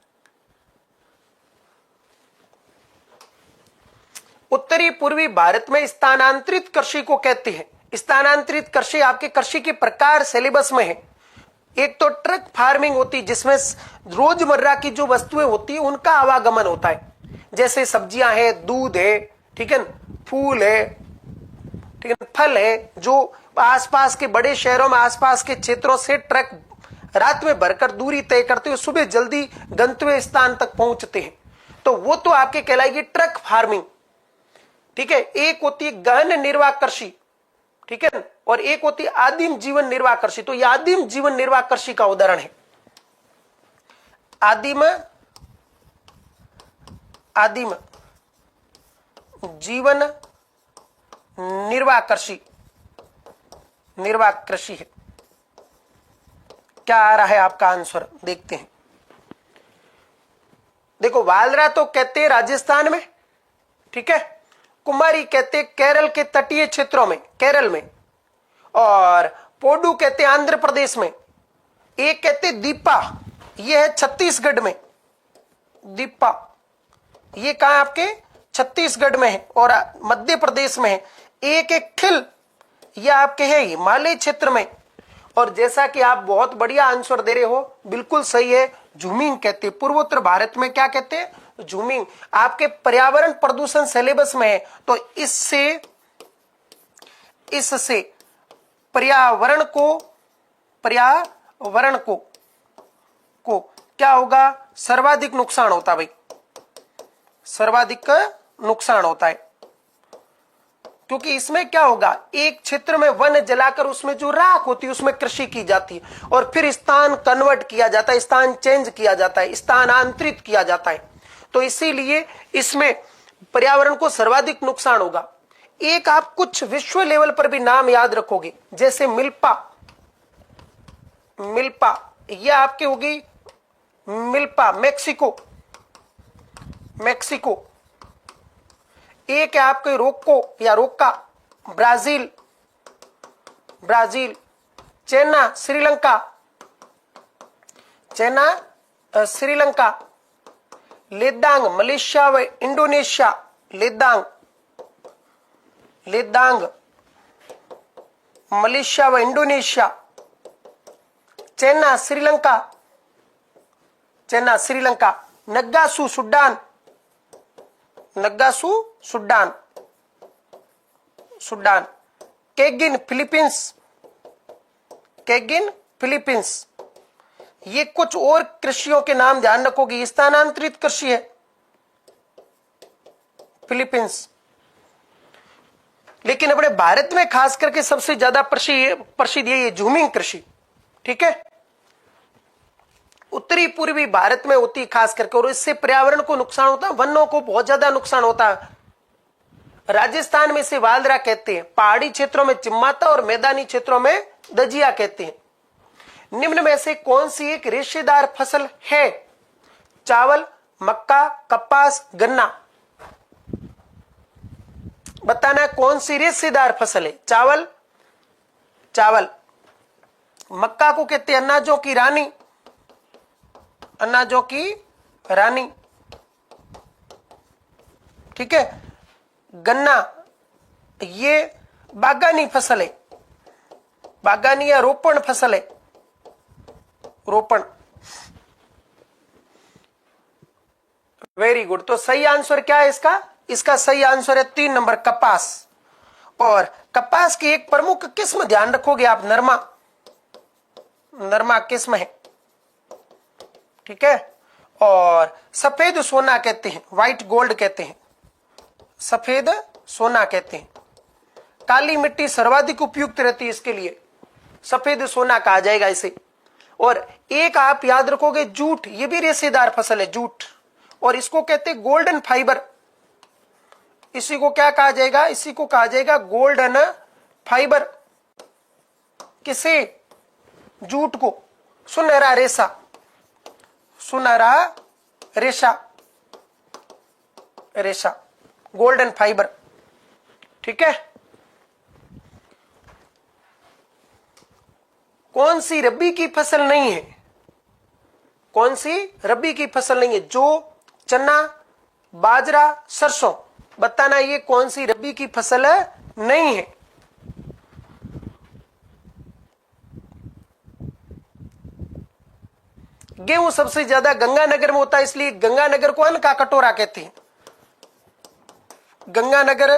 उत्तरी पूर्वी भारत में स्थानांतरित कृषि को कहते हैं। स्थानांतरित कृषि आपके कृषि के प्रकार सिलेबस में है। एक तो ट्रक फार्मिंग होती है, जिसमें रोजमर्रा की जो वस्तुएं होती है उनका आवागमन होता है, जैसे सब्जियां है, दूध है, ठीक है, फूल है, ठीक है, फल है, जो आसपास के बड़े शहरों में, आसपास के क्षेत्रों से ट्रक रात में भरकर दूरी तय करते हुए सुबह जल्दी गंतव्य स्थान तक पहुंचते हैं, तो वो तो आपके कहलाएगी ट्रक फार्मिंग, ठीक है। एक होती है गहन निर्वाह कृषि, ठीक है, और एक होती है आदिम जीवन निर्वाह कृषि। तो यह आदिम जीवन निर्वाह कृषि का उदाहरण है। आदिम जीवन निर्वाह कृषि है। क्या आ रहा है आपका आंसर, देखते हैं। देखो, वालरा तो कहते हैं राजस्थान में, ठीक है, कुमारी कहते हैं केरल के तटीय क्षेत्रों में, केरल में, और पोडू कहते हैं आंध्र प्रदेश में। एक कहते हैं दीपा, ये है छत्तीसगढ़ में। दीपा ये कहां आपके छत्तीसगढ़ में है और मध्य प्रदेश में है। एक ठिल ये आपके है हिमालय क्षेत्र में। और जैसा कि आप बहुत बढ़िया आंसर दे रहे हो, बिल्कुल सही है, झूमिंग कहते हैं। पूर्वोत्तर भारत में क्या कहते हैं, झूमिंग। आपके पर्यावरण प्रदूषण सिलेबस में है, तो इससे पर्यावरण को क्या होगा, सर्वाधिक नुकसान होता, भाई सर्वाधिक नुकसान होता है। क्योंकि इसमें क्या होगा, एक क्षेत्र में वन जलाकर उसमें जो राख होती है उसमें कृषि की जाती है, और फिर स्थान कन्वर्ट किया जाता है, स्थान चेंज किया जाता है, स्थानांतरित किया जाता है। तो इसीलिए इसमें पर्यावरण को सर्वाधिक नुकसान होगा। एक आप कुछ विश्व लेवल पर भी नाम याद रखोगे, जैसे मिल्पा ये आपकी होगी मिल्पा, मैक्सिको। एक है आपके रोको या रोका, Brazil. China, Sri Lanka. Ledang, Malaysia व इंडोनेशिया। लेदांग मलेशिया व इंडोनेशिया। चाइना, श्रीलंका। नग्गासू, सुडान। केगिन, फिलीपींस। ये कुछ और कृषियों के नाम ध्यान रखोगे। स्थानांतरित कृषि है फिलीपींस। लेकिन अपने भारत में खास करके सबसे ज्यादा प्रसिद्ध ये झूमिंग कृषि, ठीक है, उत्तरी पूर्वी भारत में होती खास करके, और इससे पर्यावरण को नुकसान होता है, वनों को बहुत ज्यादा नुकसान होता है। राजस्थान में इसे वालरा कहते हैं, पहाड़ी क्षेत्रों में चिम्माता और मैदानी क्षेत्रों में दजिया कहते हैं। निम्न में से कौन सी एक रेशेदार फसल है? चावल, मक्का, कपास, गन्ना। बताना कौन सी रेशेदार फसल है। चावल। मक्का को कहते हैं अनाजों की रानी, ठीक है। गन्ना ये बागानी फसल है, बागानी या रोपण फसल है, रोपण। Very good. तो सही आंसर क्या है इसका सही आंसर है 3 नंबर, कपास। और कपास की एक प्रमुख किस्म ध्यान रखोगे आप, नरमा किस्म है, ठीक है। और सफेद सोना कहते हैं, व्हाइट गोल्ड कहते हैं, सफेद सोना कहते हैं। काली मिट्टी सर्वाधिक उपयुक्त रहती है इसके लिए, सफेद सोना कहा जाएगा इसे। और एक आप याद रखोगे जूट, ये भी रेशेदार फसल है जूट, और इसको कहते हैं गोल्डन फाइबर। इसी को क्या कहा जाएगा, इसी को कहा जाएगा गोल्डन फाइबर। किसे, जूट को। सुनहरा रेशा, सुनहरा रेशा, रेशा गोल्डन फाइबर। ठीक है। कौन सी रबी की फसल नहीं है, कौन सी रबी की फसल नहीं है? जो चना, बाजरा, सरसों, बताना ये कौन सी रबी की फसल नहीं है। गेहूं सबसे ज्यादा गंगानगर में होता है, इसलिए गंगानगर को अन्न का कटोरा कहते हैं। गंगानगर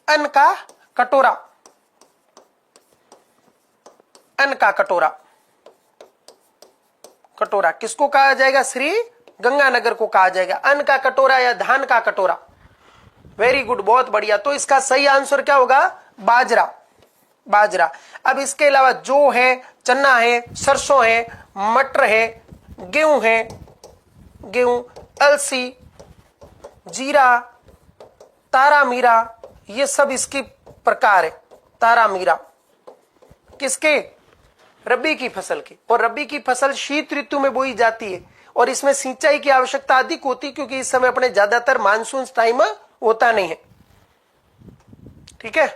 अन्न का कटोरा, अन्न का कटोरा। कटोरा किसको कहा जाएगा? श्री गंगानगर को कहा जाएगा अन्न का कटोरा या धान का कटोरा। वेरी गुड, बहुत बढ़िया। तो इसका सही आंसर क्या होगा? बाजरा, बाजरा। अब इसके अलावा जौ है, चना है, सरसों है, मटर है, गेहूं है, गेहूं, अलसी, जीरा, तारा मीरा, ये सब इसके प्रकार है। तारा मीरा किसके? रबी की फसल के। और रबी की फसल शीत ऋतु में बोई जाती है और इसमें सिंचाई की आवश्यकता अधिक होती है क्योंकि इस समय अपने ज्यादातर मानसून टाइम होता नहीं है। ठीक है।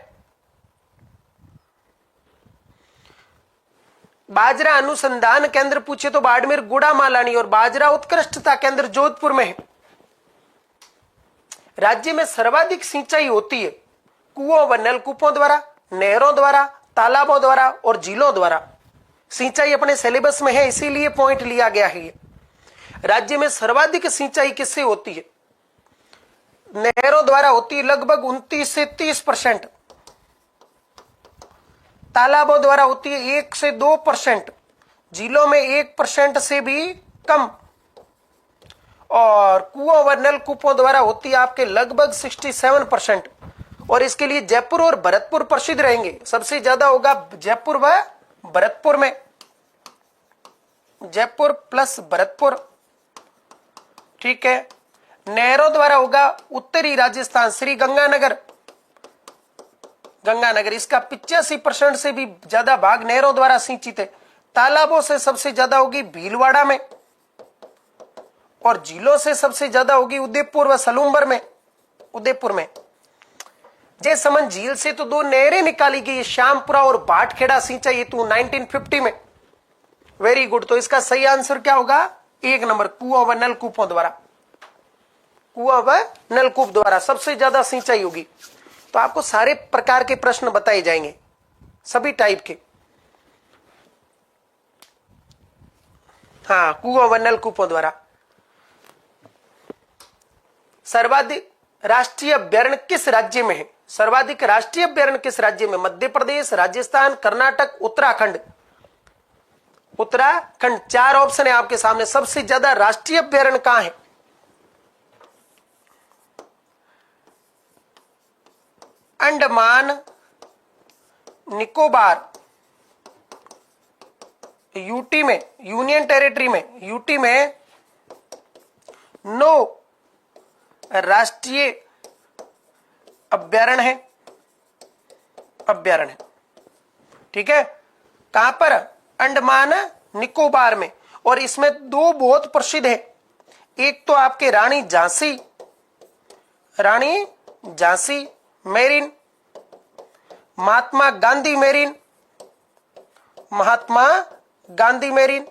बाजरा अनुसंधान केंद्र पूछे तो बाड़मेर गुड़ामालानी, और बाजरा उत्कृष्टता केंद्र जोधपुर में है। राज्य में सर्वाधिक सिंचाई होती है कुओं व नलकूपों द्वारा, नहरों द्वारा, तालाबों द्वारा और झीलों द्वारा। सिंचाई अपने सिलेबस में है इसीलिए पॉइंट लिया गया है। राज्य में सर्वाधिक सिंचाई किससे होती है? नहरों द्वारा होती है लगभग 29 से 30%। तालाबों द्वारा होती है 1 से 2%, झीलों में 1% से भी कम, और कुओं व नलकूपों द्वारा होती है आपके लगभग 67%। और इसके लिए जयपुर और भरतपुर प्रसिद्ध रहेंगे। सबसे ज्यादा होगा जयपुर व भरतपुर में, जयपुर प्लस भरतपुर। ठीक है। नहरों द्वारा होगा उत्तरी राजस्थान, श्री गंगानगर, गंगानगर। इसका 85% से भी ज्यादा भाग नहरों द्वारा सिंचित है। तालाबों से सबसे ज्यादा होगी भीलवाड़ा में, और झीलों से सबसे ज्यादा होगी उदयपुर व सलूम्बर में, उदयपुर में। जयसमंद झील से तो 2 नहरें निकाली गई, श्यामपुरा और भाटखेड़ा सिंचाई हेतु 1950 में। Very good. तो इसका सही आंसर क्या होगा? 1 नंबर, कुआं व नलकूपों द्वारा, कुआं व नलकूप द्वारा सबसे ज्यादा सिंचाई होगी। तो आपको सारे प्रकार के प्रश्न बताए जाएंगे, सभी टाइप के। हाँ, कुआं व नलकूपों द्वारा। सर्वाधिक राष्ट्रीय अभ्यारण्य किस राज्य में है? सर्वाधिक राष्ट्रीय अभ्यारण्य किस राज्य में? मध्य प्रदेश, राजस्थान, कर्नाटक, उत्तराखंड। उत्तराखंड। 4 ऑप्शन है आपके सामने। सबसे ज्यादा राष्ट्रीय अभ्यारण्य कहां है? अंडमान निकोबार, यूटी में, यूनियन टेरिटरी में, यूटी में 9 राष्ट्रीय अभ्यारण्य है, अभ्यारण्य। ठीक है। कहां पर? अंडमान निकोबार में। और इसमें 2 बहुत प्रसिद्ध है। एक तो आपके रानी झांसी, रानी Jhansi marine, Mahatma Gandhi marine, Mahatma Gandhi marine.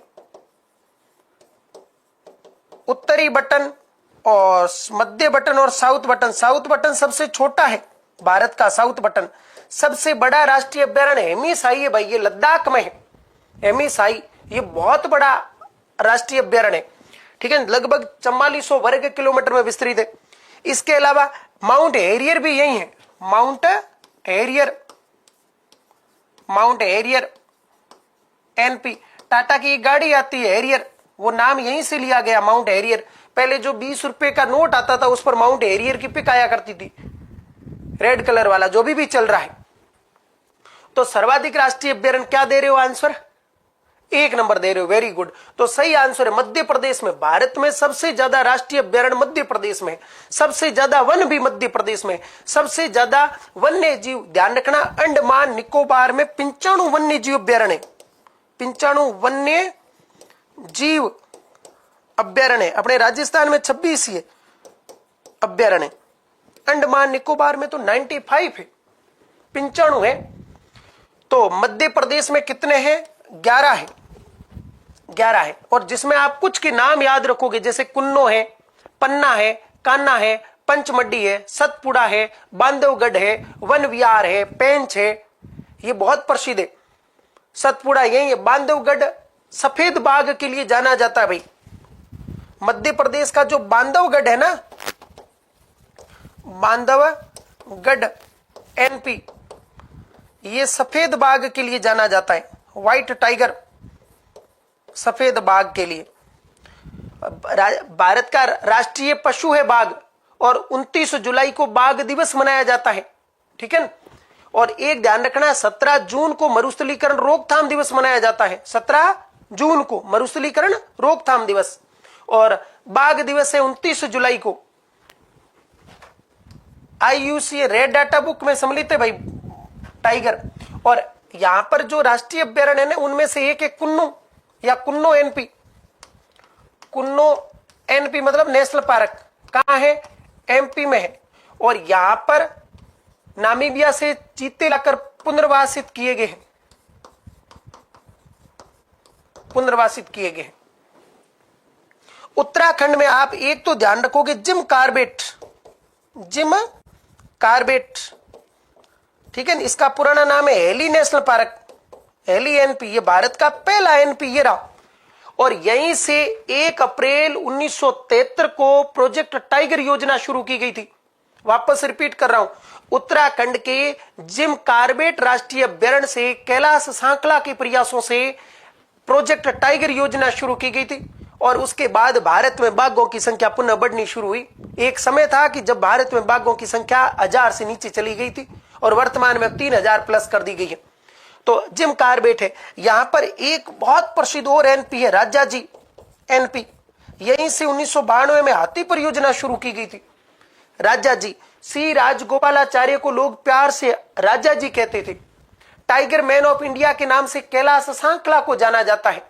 उत्तरी बटन और मध्य बटन और साउथ बटन। साउथ बटन सबसे छोटा है भारत का, साउथ बटन। सबसे बड़ा राष्ट्रीय अभ्यारण्य हेमीसाई है भाई, ये लद्दाख में है। हेमीसाई ये बहुत बड़ा राष्ट्रीय अभ्यारण्य है। ठीक है। लगभग 4400 वर्ग किलोमीटर में विस्तृत है। इसके अलावा माउंट हैरियर भी यही है, mount Harrier, mount Harrier NP. Tata की गाड़ी आती है हैरियर, वो नाम यहीं से लिया गया, माउंट हैरियर। पहले जो 20 रुपए का नोट आता था उस पर माउंट हैरियर की पिक आया करती थी। रेड कलर वाला जो भी चल रहा है। तो सर्वाधिक राष्ट्रीय अभ्यारण्य क्या दे रहे हो आंसर? 1 नंबर दे रहे हो, वेरी गुड। तो सही आंसर है मध्य प्रदेश में। भारत में सबसे ज्यादा राष्ट्रीय अभ्यारण्य मध्य प्रदेश में, सबसे ज्यादा वन भी मध्य प्रदेश में, सबसे ज्यादा वन्य जीव, ध्यान रखना, अंडमान निकोबार में 95 वन्य जीव अभ्यारण्य, 95 वन्य जीव अभ्यारण्य। अपने राजस्थान में 26 है अभ्यारण्य, अंडमान निकोबार में तो 95 है, 95 है। तो मध्य प्रदेश में कितने हैं? 11 है, 11 है। और जिसमें आप कुछ के नाम याद रखोगे, जैसे कुन्नो है, पन्ना है, कान्हा है, पंचमढ़ी है, सतपुड़ा है, बांधवगढ़ है, वन विहार है, पेंच है, ये बहुत प्रसिद्ध है। सतपुड़ा यही है। बांधवगढ़ सफेद बाघ के लिए जाना जाता है भाई। मध्य प्रदेश का जो बांधवगढ़ है ना, बांधवगढ़ एनपी, ये सफेद बाघ के लिए जाना जाता है, व्हाइट टाइगर, सफेद बाघ के लिए। भारत का राष्ट्रीय पशु है बाघ, और 29 जुलाई को बाघ दिवस मनाया जाता है, ठीक है। और एक ध्यान रखना, 17 जून को मरुस्थलीकरण रोकथाम दिवस मनाया जाता है, 17 जून को मरुस्थलीकरण रोकथाम दिवस, और बाघ दिवस है 29 जुलाई को। IUCN रेड डाटा बुक में सम्मिलित है भाई टाइगर। और यहां पर जो राष्ट्रीय अभ्यारण्य है उनमें से एक है कुन्नो या कुन्नो एनपी। कुन्नो एनपी मतलब नेशनल पार्क, कहां है? MP में है। और यहां पर नामीबिया से चीते लाकर पुनर्वासित किए गए हैं, पुनर्वासित किए गए हैं। उत्तराखंड में आप एक तो ध्यान रखोगे, जिम कार्बेट, जिम कार्बेट, ठीक है। इसका पुराना नाम है Hailey National Park, Hailey NP. ये भारत का पहला एनपी ये रहा। और यहीं से 1 अप्रैल 1973 को प्रोजेक्ट टाइगर योजना शुरू की गई थी। वापस रिपीट कर रहा हूं, उत्तराखंड के जिम कार्बेट राष्ट्रीय अभ्यारण्य से कैलाश सांकला के प्रयासों से प्रोजेक्ट टाइगर योजना शुरू की गई थी। और उसके बाद भारत में बाघों की संख्या पुनः बढ़नी शुरू हुई। एक समय था कि जब भारत में बाघों की संख्या 1000 से नीचे चली गई थी, और वर्तमान में 3000 प्लस कर दी गई है। तो जिम कार्बेट है। यहां पर एक बहुत प्रसिद्ध और एनपी है, राजाजी एनपी। यहीं से 1992 में हाथी परियोजना शुरू की गई थी। राजाजी, सी राजगोपालाचार्य को लोग प्यार से राजाजी कहते थे। टाइगर मैन ऑफ इंडिया के नाम से कैलाश सांकला को जाना जाता है,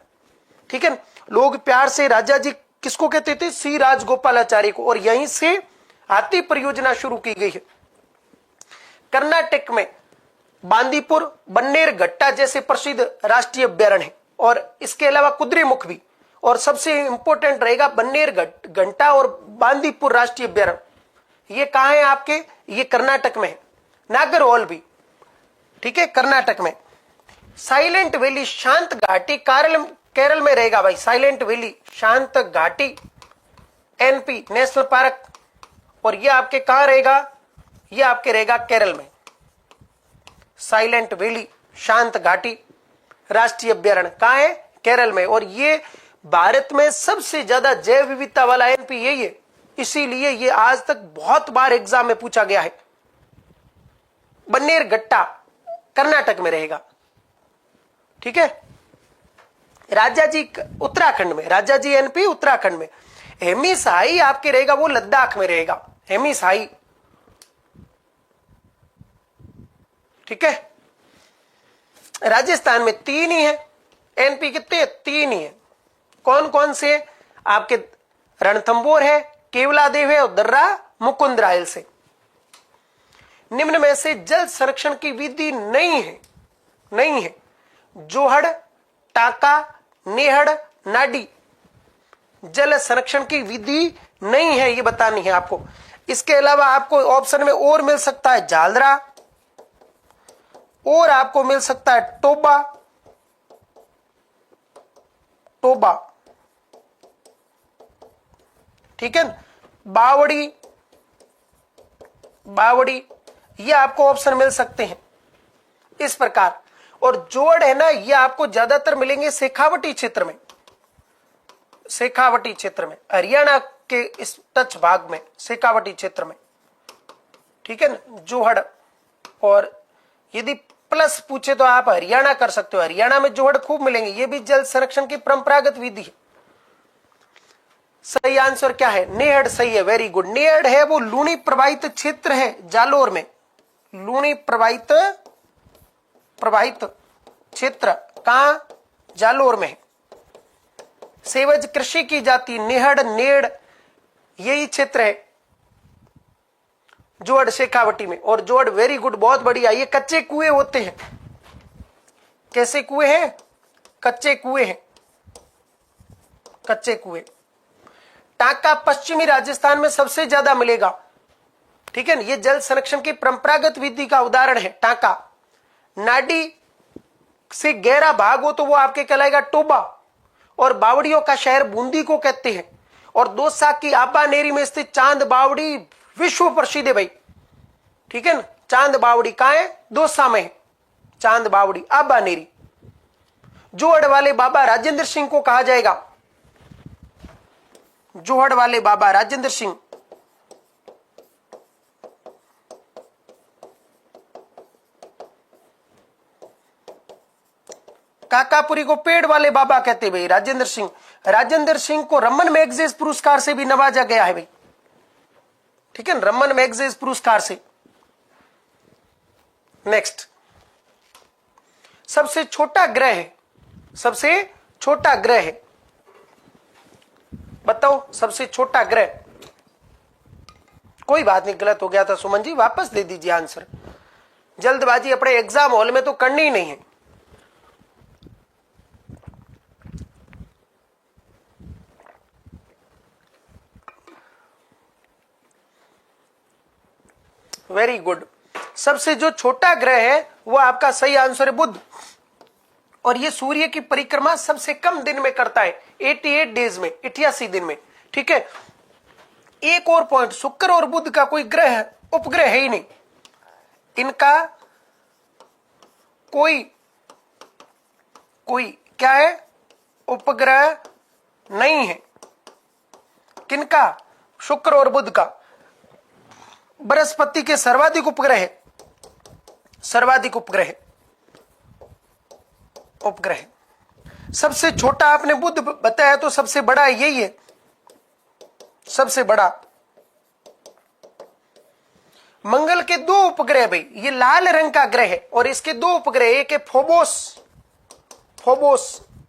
ठीक है। लोग प्यार से राजाजी किसको कहते थे? सी राजगोपालाचार्य को। और यहीं से हाथी परियोजना शुरू की गई है। कर्नाटक में बांदीपुर, बन्नेरघट्टा जैसे प्रसिद्ध राष्ट्रीय अभ्यारण्य है। और इसके अलावा कुद्रेमुख भी। और सबसे इंपॉर्टेंट रहेगा बन्नेरघट्टा और बांदीपुर राष्ट्रीय अभ्यारण्य। ये कहां है आपके? ये कर्नाटक में है। नागरहोल भी, ठीक है, कर्नाटक में। साइलेंट वैली, शांत घाटी, केरल में रहेगा भाई। साइलेंट वैली, शांत घाटी, एनपी नेशनल पार्क। और ये आपके कहां रहेगा? ये आपके रहेगा केरल में। साइलेंट वैली, शांत घाटी राष्ट्रीय अभ्यारण्य कहां है? केरल में। और ये भारत में सबसे ज्यादा जैव विविधता वाला एनपी यही है, इसीलिए ये आज तक बहुत बार एग्जाम में पूछा गया है। बन्नेरघट्टा कर्नाटक में रहेगा, ठीक है। राजाजी उत्तराखंड में, राजाजी एनपी उत्तराखंड में। हेमिसाई आपके रहेगा, वो लद्दाख में रहेगा, हेमिसाई, ठीक है। राजस्थान में 3 ही है एनपी। कितने? 3 ही है। कौन कौन से? आपके रणथंबोर है, केवलादेव है, और दर्रा मुकुंदरायल से। निम्न में से जल संरक्षण की विधि नहीं है, नहीं है। जोहड़, टाका, नेहड़, नाडी, जल संरक्षण की विधि नहीं है, ये बतानी है आपको। इसके अलावा आपको ऑप्शन में और मिल सकता है झालरा, और आपको मिल सकता है टोबा, टोबा, ठीक है, बावड़ी, बावड़ी, ये आपको ऑप्शन मिल सकते हैं इस प्रकार। और जोड़ है ना, ये आपको ज्यादातर मिलेंगे शेखावटी क्षेत्र में, शेखावटी क्षेत्र में, हरियाणा के इस टच भाग में, शेखावटी क्षेत्र में, ठीक है ना, जोहड़। और यदि प्लस पूछे तो आप हरियाणा कर सकते हो, हरियाणा में जोहड़ खूब मिलेंगे, ये भी जल संरक्षण की परंपरागत विधि है। सही आंसर क्या है? नेहड़ सही है, वेरी गुड। नेहड़ है वो लूणी प्रवाहित क्षेत्र है जालोर में, लूणी प्रवाहित क्षेत्र कहां? जालोर में। सेवज कृषि की जाति नेहड़ नेड़ यही क्षेत्र है जोड़ शेखावटी में। और जोड़ वेरी गुड, बहुत बढ़िया। ये कच्चे कुएं होते हैं। कैसे कुएं हैं? कच्चे कुएं हैं, कच्चे कुएं। टांका पश्चिमी राजस्थान में सबसे ज्यादा मिलेगा, ठीक है ना। ये जल संरक्षण की परंपरागत विधि का उदाहरण है टांका। नाडी से गहरा भाग हो तो वो आपके कहलाएगा टोबा। और बावड़ियों का शहर बूंदी को कहते हैं। और दौसा की आबानेरी में स्थित चांद बावड़ी विश्व प्रसिद्ध है भाई, ठीक है ना। चांद बावड़ी कहां है? दौसा में है चांद बावड़ी, आबानेरी। जोहड़ वाले बाबा राजेंद्र सिंह को कहा जाएगा, जोहड़ वाले बाबा राजेंद्र सिंह। काकापुरी को पेड़ वाले बाबा कहते भाई, राजेंद्र सिंह। राजेंद्र सिंह को रमन मैगसेस पुरस्कार से भी नवाजा गया है भाई, ठीक है ना, रमन मैगसेस पुरस्कार से। नेक्स्ट, सबसे छोटा ग्रह है, सबसे छोटा ग्रह है, बताओ सबसे छोटा ग्रह। कोई बात नहीं, गलत हो गया था सुमन जी, वापस दे दीजिए आंसर। जल्दबाजी अपने एग्जाम हॉल में तो करनी ही नहीं है। Very good. सबसे जो छोटा ग्रह है वो आपका सही आंसर है बुध। और ये सूर्य की परिक्रमा सबसे कम दिन में करता है, 88 डेज में, 88 दिन में, ठीक है। एक और पॉइंट, शुक्र और बुध का कोई ग्रह उपग्रह है ही नहीं, इनका कोई क्या है? उपग्रह नहीं है। किनका? शुक्र और बुध का। बृहस्पति के सर्वाधिक उपग्रह है, सर्वाधिक उपग्रह सबसे छोटा आपने बुध बताया तो सबसे बड़ा यही है, सबसे बड़ा। मंगल के दो उपग्रह भाई, ये लाल रंग का ग्रह है और इसके दो उपग्रह, एक है फोबोस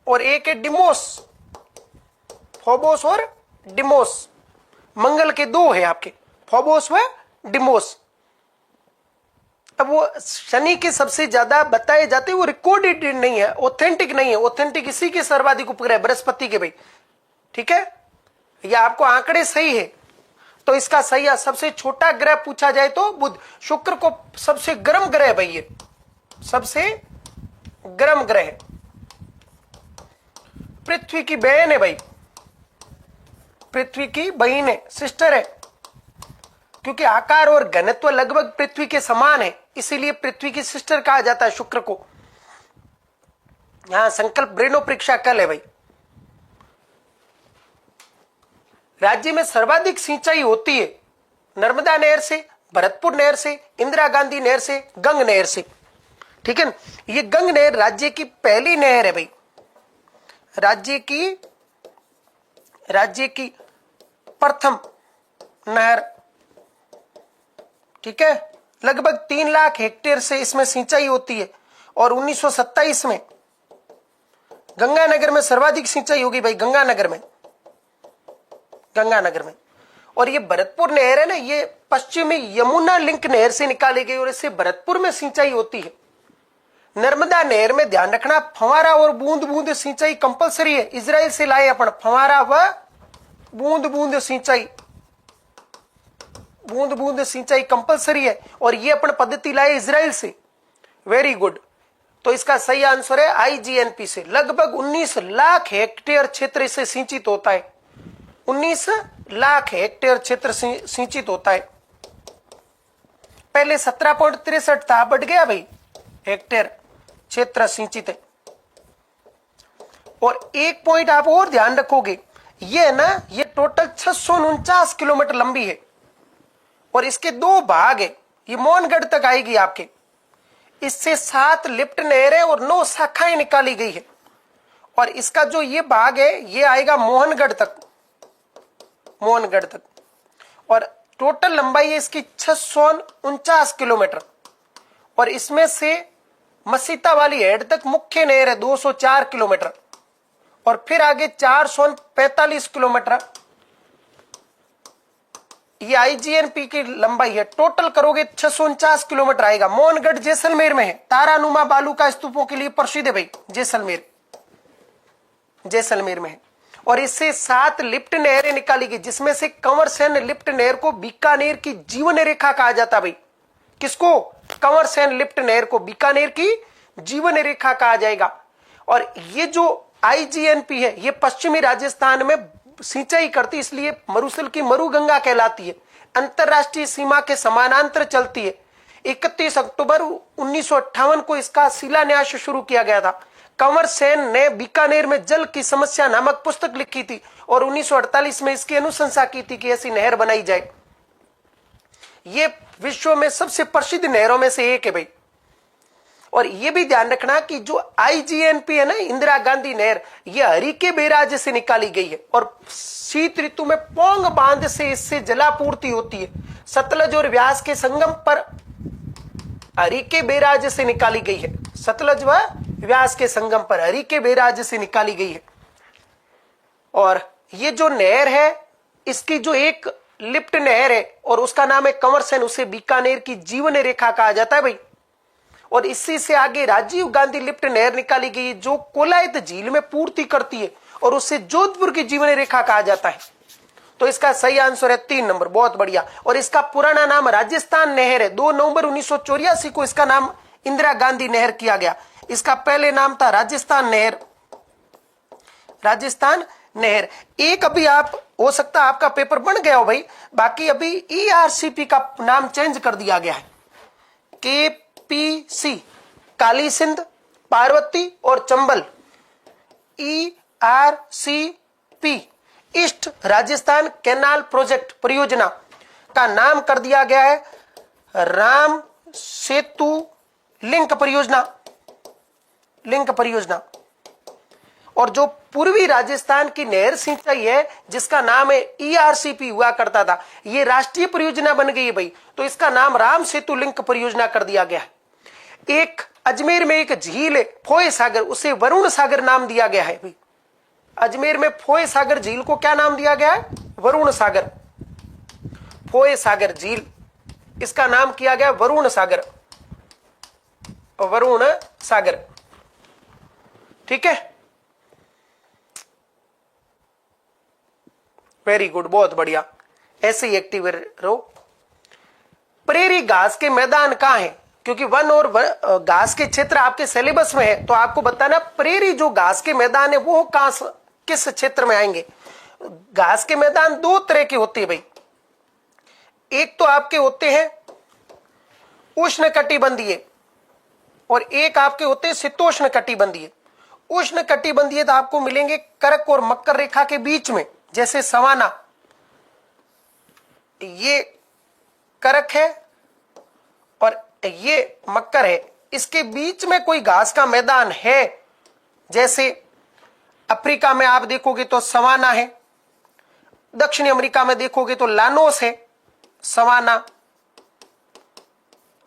और एक है डिमोस, फोबोस और डिमोस। मंगल के दो है आपके, फोबोस व डिमोस। अब वो शनि के सबसे ज्यादा बताए जाते हैं, वो रिकॉर्डेड नहीं है, ऑथेंटिक नहीं है। ऑथेंटिक इसी के सर्वाधिक उपग्रह बृहस्पति के भाई, ठीक है। या आपको आंकड़े सही है तो इसका सही है। सबसे छोटा ग्रह पूछा जाए तो बुध। शुक्र को सबसे गर्म ग्रह भाई, ये सबसे गर्म ग्रह। पृथ्वी की बहन है भाई, पृथ्वी की बहन है, सिस्टर है, क्योंकि आकार और घनत्व लगभग पृथ्वी के समान है, इसीलिए पृथ्वी की सिस्टर कहा जाता है शुक्र को। यहां संकल्प ब्रेनो परीक्षा कल है भाई। राज्य में सर्वाधिक सिंचाई होती है नर्मदा नहर से, भरतपुर नहर से, इंदिरा गांधी नहर से, गंग नहर से, ठीक है ना। ये गंग नहर राज्य की पहली नहर है भाई, राज्य की प्रथम नहर, ठीक है। लगभग 3 लाख हेक्टेयर से इसमें सिंचाई होती है। और 1927 में गंगानगर में सर्वाधिक सिंचाई होगी भाई, गंगानगर में। और ये भरतपुर नहर है ना, ये पश्चिमी यमुना लिंक नहर से निकाली गई और इससे भरतपुर में सिंचाई होती है। नर्मदा नहर में ध्यान रखना, फंवारा और बूंद बूंद सिंचाई कंपलसरी है। इजराइल से लाए अपन फंवारा व बूंद बूंद सिंचाई कंपलसरी है, और ये अपन पद्धति लाए इजराइल से। Very good. तो इसका सही आंसर है आईजीएनपी से। लगभग 19 लाख हेक्टेयर क्षेत्र इससे सिंचित होता है, 19 लाख हेक्टेयर क्षेत्र सिंचित होता है। पहले 17.63 था, बढ़ गया भाई हेक्टेयर क्षेत्र सिंचित है। और एक पॉइंट आप और ध्यान रखोगे, ये है ना, ये टोटल 649 किलोमीटर लंबी है और इसके दो भाग है। ये मोहनगढ़ तक आएगी आपके। इससे 7 लिफ्ट नहरें और 9 शाखाएं निकाली गई है। और इसका जो ये भाग है ये आएगा मोहनगढ़ तक, मोहनगढ़ तक। और टोटल लंबाई है इसकी 649 किलोमीटर। और इसमें से मसीता वाली हेड तक मुख्य नहर है 204 किलोमीटर। और फिर आगे 445 किलोमीटर ये आईजीएनपी की लंबाई है। टोटल करोगे 649 किलोमीटर आएगा। मोहनगढ़ जैसलमेर में है। तारानुमा बालू का स्तूपों के लिए प्रसिद्ध है भाई, जैसलमेर, जैसलमेर में है। और इससे 7 लिफ्ट नहरें निकाली गई, जिसमें से कंवरसेन लिफ्ट नहर को बीकानेर की जीवन रेखा कहा जाता भाई। किसको? कंवरसेन लिफ्ट नहर को बीकानेर की जीवन रेखा कहा जाएगा। और ये जो आईजीएनपी है ये पश्चिमी राजस्थान में सिंचाई करती, इसलिए मरुस्थल की मरुगंगा कहलाती है। अंतरराष्ट्रीय सीमा के समानांतर चलती है। 31 अक्टूबर 1958 को इसका शिलान्यास शुरू किया गया था। कंवर सेन ने बीकानेर में जल की समस्या नामक पुस्तक लिखी थी और 1948 में इसकी अनुशंसा की थी कि ऐसी नहर बनाई जाए। ये विश्व में सबसे प्रसिद्ध नहरों में से एक है भाई। और ये भी ध्यान रखना कि जो आईजीएनपी है ना, इंदिरा गांधी नहर, ये हरिके बैराज से निकाली गई है। और शीत ऋतु में पोंग बांध से इससे जलापूर्ति होती है। सतलज और व्यास के संगम पर हरिके बैराज से निकाली गई है। सतलज व व्यास के संगम पर हरिके बैराज से निकाली गई है। और ये जो नहर है इसकी जो एक लिफ्ट नहर है और उसका नाम है कंवरसेन, उसे बीकानेर की जीवन रेखा कहा जाता है भाई। और इसी से आगे राजीव गांधी लिफ्ट नहर निकाली गई जो कोलायत झील में पूर्ति करती है और उससे जोधपुर की जीवन रेखा कहा जाता है। तो इसका सही आंसर है 3 नंबर। बहुत बढ़िया। और इसका पुराना नाम राजस्थान नहर है। 2 नवंबर 1984 को इसका नाम इंदिरा गांधी नहर किया गया। इसका पहले नाम था राजस्थान नहर, राजस्थान नहर। एक अभी आप हो सकता है आपका पेपर बन गया हो भाई, बाकी अभी ईआरसीपी का नाम चेंज कर दिया गया है। केपीसी काली सिंध, पार्वती और Chambal. ERCP east Rajasthan canal project परियोजना का नाम कर दिया गया है राम सेतु लिंक परियोजना, लिंक परियोजना। और जो पूर्वी राजस्थान की नहर सिंचाई है जिसका नाम है ईआरसीपी हुआ करता था, ये राष्ट्रीय परियोजना बन गई है भाई। तो इसका नाम राम सेतु लिंक परियोजना कर दिया गया है। एक अजमेर में एक झील है फोय सागर, उसे वरुण सागर नाम दिया गया है भाई। अजमेर में फोय सागर झील को क्या नाम दिया गया है? वरुण सागर। फोय सागर झील, इसका नाम किया गया वरुण सागर, वरुण सागर। ठीक है, वेरी गुड, बहुत बढ़िया। ऐसे ही एक्टिव रहो। प्रेरी घास के मैदान कहां है? क्योंकि वन और घास के क्षेत्र आपके सिलेबस में है, तो आपको बताना प्रेरी जो घास के मैदान है वो कहां, किस क्षेत्र में आएंगे। घास के मैदान 2 तरह के होते हैं भाई। एक तो आपके होते हैं उष्ण कटिबंधीय और एक आपके होते हैं शीतोष्ण कटिबंधीय। उष्ण कटिबंधीय तो आपको मिलेंगे कर्क और मकर रेखा के बीच में, जैसे सवाना, ये कर्क है और ये मकर है। इसके बीच में कोई घास का मैदान है, जैसे अफ्रीका में आप देखोगे तो सवाना है, दक्षिणी अमेरिका में देखोगे तो लानोस है, सवाना।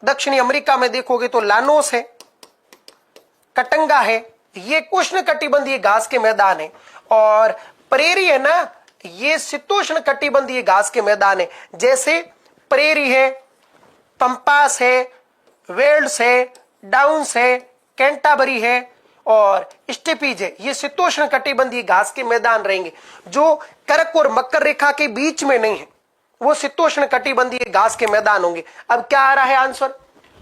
दक्षिणी अमेरिका में देखोगे तो लानोस है, कटंगा है। ये उष्ण कटिबंधीय घास के मैदान है। और प्रेरी है ना, ये शीतोष्ण कटिबंधीय घास के मैदान है। जैसे प्रेरी है, पंपास है, वेल्ड्स है, डाउन्स है, कैंटाबरी है और स्टेपीज है। ये शीतोष्ण कटिबंधीय घास के मैदान रहेंगे। जो कर्क और मकर रेखा के बीच में नहीं है वो शीतोष्ण कटिबंधीय घास के मैदान होंगे। अब क्या आ रहा है आंसर?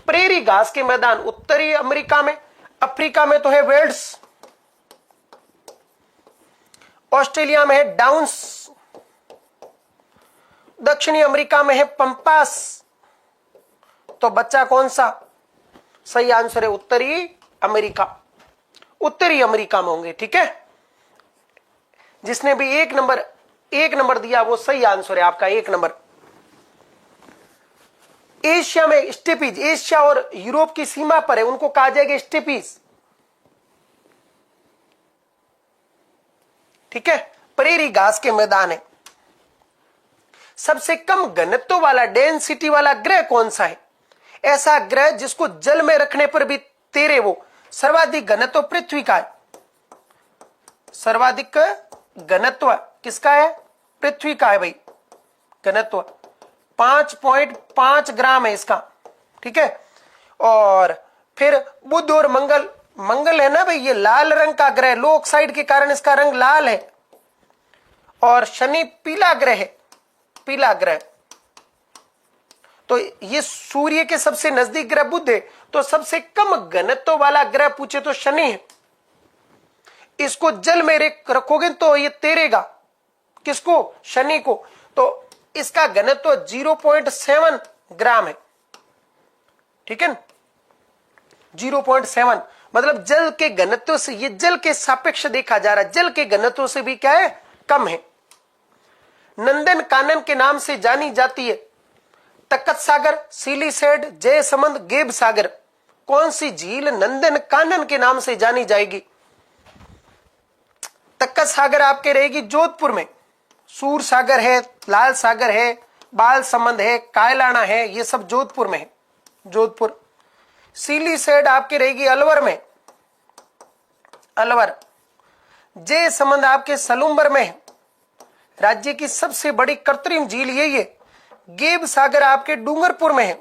प्रेरी घास के मैदान उत्तरी अमेरिका में, अफ्रीका में तो है वेल्ड्स, ऑस्ट्रेलिया में है डाउन्स, दक्षिणी अमेरिका में है पंपास। तो बच्चा कौन सा? सही आंसर है उत्तरी अमेरिका। उत्तरी अमेरिका में होंगे। ठीक है, जिसने भी एक नंबर दिया वो सही आंसर है आपका, 1 नंबर। एशिया में स्टेपीज, एशिया और यूरोप की सीमा पर है, उनको कहा जाएगा स्टेपीज। ठीक है, प्रेरी घास के मैदान है। सबसे कम घनत्व वाला, डेंसिटी वाला ग्रह कौन सा है? ऐसा ग्रह जिसको जल में रखने पर भी तैरे वो। सर्वाधिक घनत्व पृथ्वी का है। सर्वाधिक घनत्व किसका है? पृथ्वी का है भाई। घनत्व 5.5 ग्राम है इसका। ठीक है, और फिर बुध और मंगल, मंगल है ना भाई, ये लाल रंग का ग्रह, लो ऑक्साइड के कारण इसका रंग लाल है। और शनि पीला ग्रह है, पीला ग्रह। तो ये सूर्य के सबसे नजदीक ग्रह बुध है, तो सबसे कम घनत्व वाला ग्रह पूछे तो शनि है। इसको जल में रखोगे तो ये तैरेगा। किसको? शनि को। तो इसका घनत्व 0.7 ग्राम है। ठीक है, 0.7 मतलब जल के घनत्व से, ये जल के सापेक्ष देखा जा रहा है, जल के घनत्व से भी क्या है? कम है। नंदन कानन के नाम से जानी जाती है तख्त सागर, सीलीसेड, जयसमंद, गेब सागर। कौन सी झील नंदन कानन के नाम से जानी जाएगी? तख्त सागर आपके रहेगी जोधपुर में। सूर सागर है, लाल सागर है, बाल समंद है, कायलाना है, ये सब जोधपुर में है, जोधपुर। सीलीसेड आपके रहेगी अलवर में, अलवर। जयसमंद आपके सलूम्बर में है। राज्य की सबसे बड़ी कृत्रिम झील यही है। गेब सागर आपके डूंगरपुर में है,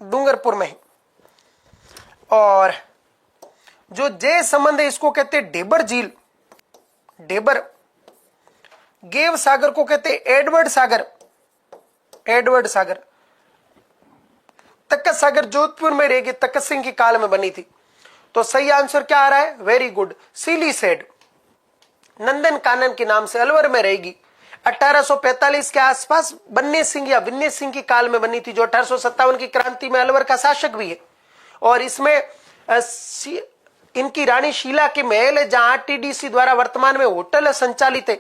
डूंगरपुर में है। और जो जयसमंद है इसको कहते हैं ढेबर झील, ढेबर। गेब सागर को कहते हैं एडवर्ड सागर, एडवर्ड सागर। तख्त सागर जोधपुर में रहेगी, तख्त सिंह के काल में बनी थी। तो सही आंसर क्या आ रहा है? वेरी गुड, सीलीसेड नंदन कानन के नाम से अलवर में रहेगी। 1845 के आसपास बन्ने सिंह या विन्ने सिंह के काल में बनी थी, जो 1857 की क्रांति में अलवर का शासक भी है। और इसमें इनकी रानी शीला के महल है, जहां टीडीसी द्वारा वर्तमान में होटल संचालित है।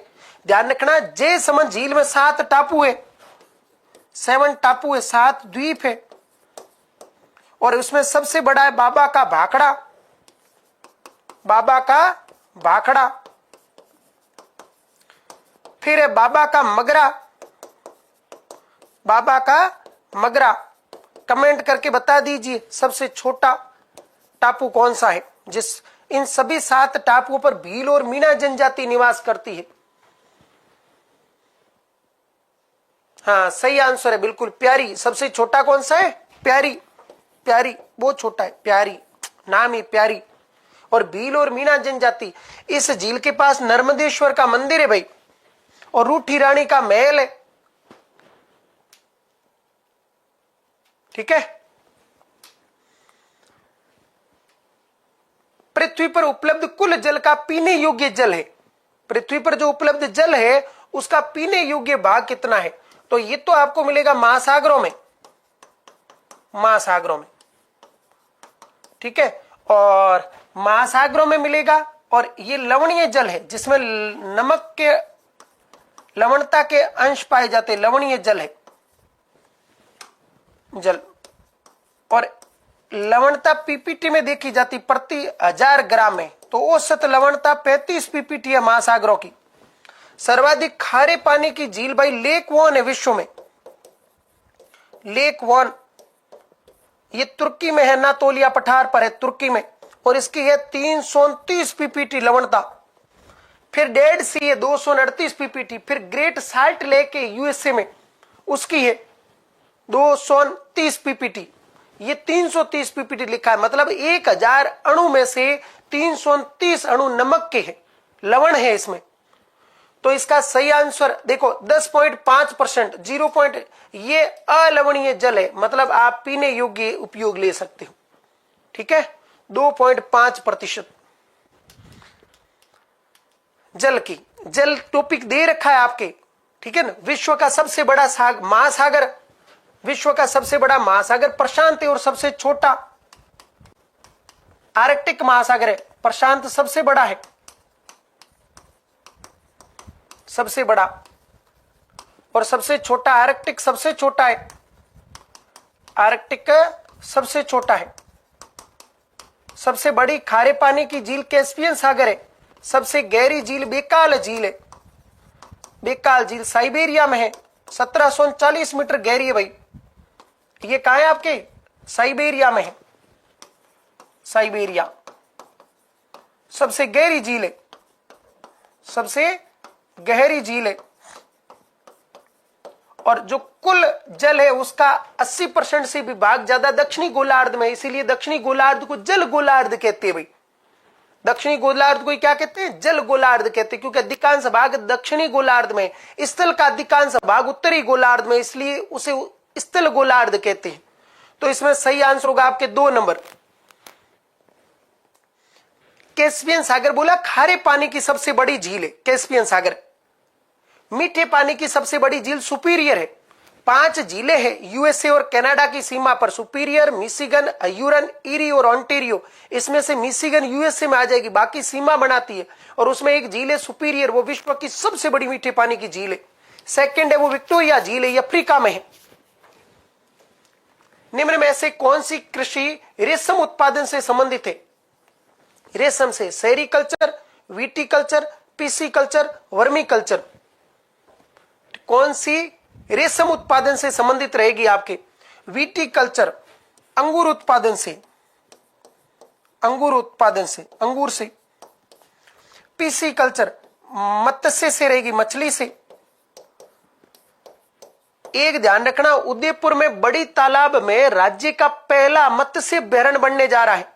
ध्यान रखना, जयसमंद झील में 7 टापू है, 7 टापू है, 7 द्वीप है। और उसमें सबसे बड़ा है बाबा का भाखड़ा, बाबा का भाखड़ा। फिर है बाबा का मगरा, बाबा का मगरा। कमेंट करके बता दीजिए सबसे छोटा टापू कौन सा है। जिस इन सभी 7 टापुओं पर भील और मीना जनजाति निवास करती है। हाँ, सही आंसर है बिल्कुल, प्यारी। सबसे छोटा कौन सा है? प्यारी, प्यारी, बहुत छोटा है, प्यारी, नाम ही प्यारी। और भील और मीना जनजाति। इस झील के पास नर्मदेश्वर का मंदिर है भाई, और रूठी रानी का महल है। ठीक है, पृथ्वी पर उपलब्ध कुल जल का पीने योग्य जल है। पृथ्वी पर जो उपलब्ध जल है उसका पीने योग्य भाग कितना है? तो ये तो आपको मिलेगा महासागरों में, महासागरों में। ठीक है, और महासागरों में मिलेगा। और ये लवणीय जल है, जिसमें नमक के, लवणता के अंश पाए जाते, लवणीय जल है, जल। और लवणता पीपीटी में देखी जाती प्रति 1000 ग्राम में। तो औसत लवणता 35 पीपीटी है महासागरों की। सर्वाधिक खारे पानी की झील भाई लेक वॉन है विश्व में, लेक वॉन। ये तुर्की में है, नातोलिया पठार पर है, तुर्की में। और इसकी है 329 पीपीटी लवणता। फिर डेड सी है 238 पीपीटी। फिर ग्रेट साल्ट लेक है यूएसए में, उसकी है 230 पीपीटी। ये 330 पीपीटी लिखा है, मतलब 1000 अणु में से 330 अणु नमक के हैं, लवण है इसमें। तो इसका सही आंसर देखो 10.5%, 0. ये अलवणीय जल है, मतलब आप पीने योग्य उपयोग ले सकते हो। ठीक है, 2.5% जल की, जल टॉपिक दे रखा है आपके। ठीक है ना। विश्व का सबसे बड़ा महासागर, विश्व का सबसे बड़ा महासागर प्रशांत है, और सबसे छोटा आर्कटिक महासागर है। प्रशांत सबसे बड़ा है, सबसे बड़ा, और सबसे छोटा आर्कटिक सबसे छोटा है। आर्कटिक सबसे छोटा है। सबसे बड़ी खारे पानी की झील कैस्पियन सागर है। सबसे गहरी झील बेकाल झील है। बेकाल झील साइबेरिया में है, 1739 मीटर गहरी है भाई। ये कहां है आपके? साइबेरिया में है। साइबेरिया सबसे गहरी झील है, सबसे गहरी झील है। और जो कुल जल है उसका 80% से भी भाग ज्यादा दक्षिणी गोलार्ध में, इसीलिए दक्षिणी गोलार्ध को जल गोलार्ध कहते हैं भाई। दक्षिणी गोलार्ध को क्या कहते हैं? जल गोलार्ध कहते हैं, क्योंकि अधिकांश भाग दक्षिणी गोलार्ध में, स्थल का अधिकांश भाग उत्तरी गोलार्ध में, इसलिए उसे स्थल गोलार्ध कहते हैं। तो इसमें सही आंसर होगा आपके 2 नंबर। कैस्पियन सागर बोला खारे पानी की सबसे बड़ी झील है कैस्पियन सागर। मीठे पानी की सबसे बड़ी झील सुपीरियर है। 5 झीलें हैं यूएसए और कनाडा की सीमा पर, सुपीरियर, मिशिगन, ह्यूरन, ईरी और ऑन्टेरियो। इसमें से मिशिगन यूएसए में आ जाएगी, बाकी सीमा बनाती है। और उसमें एक झील है सुपीरियर, वो विश्व की सबसे बड़ी मीठे पानी की झील है। सेकंड है वो विक्टोरिया झील है, ये अफ्रीका में है। निम्न में से कौन सी कृषि रेशम उत्पादन से संबंधित है? रेशम से सेरिकल्चर, विटीकल्चर, पीसीकल्चर, वर्मीकल्चर। कौन सी रेशम उत्पादन से संबंधित रहेगी आपके? विटीकल्चर अंगूर उत्पादन से, अंगूर उत्पादन से, अंगूर से। पीसीकल्चर मत्स्य से रहेगी, मछली से। एक ध्यान रखना, उदयपुर में बड़ी तालाब में राज्य का पहला मत्स्य अभ्यारण्य बनने जा रहा है,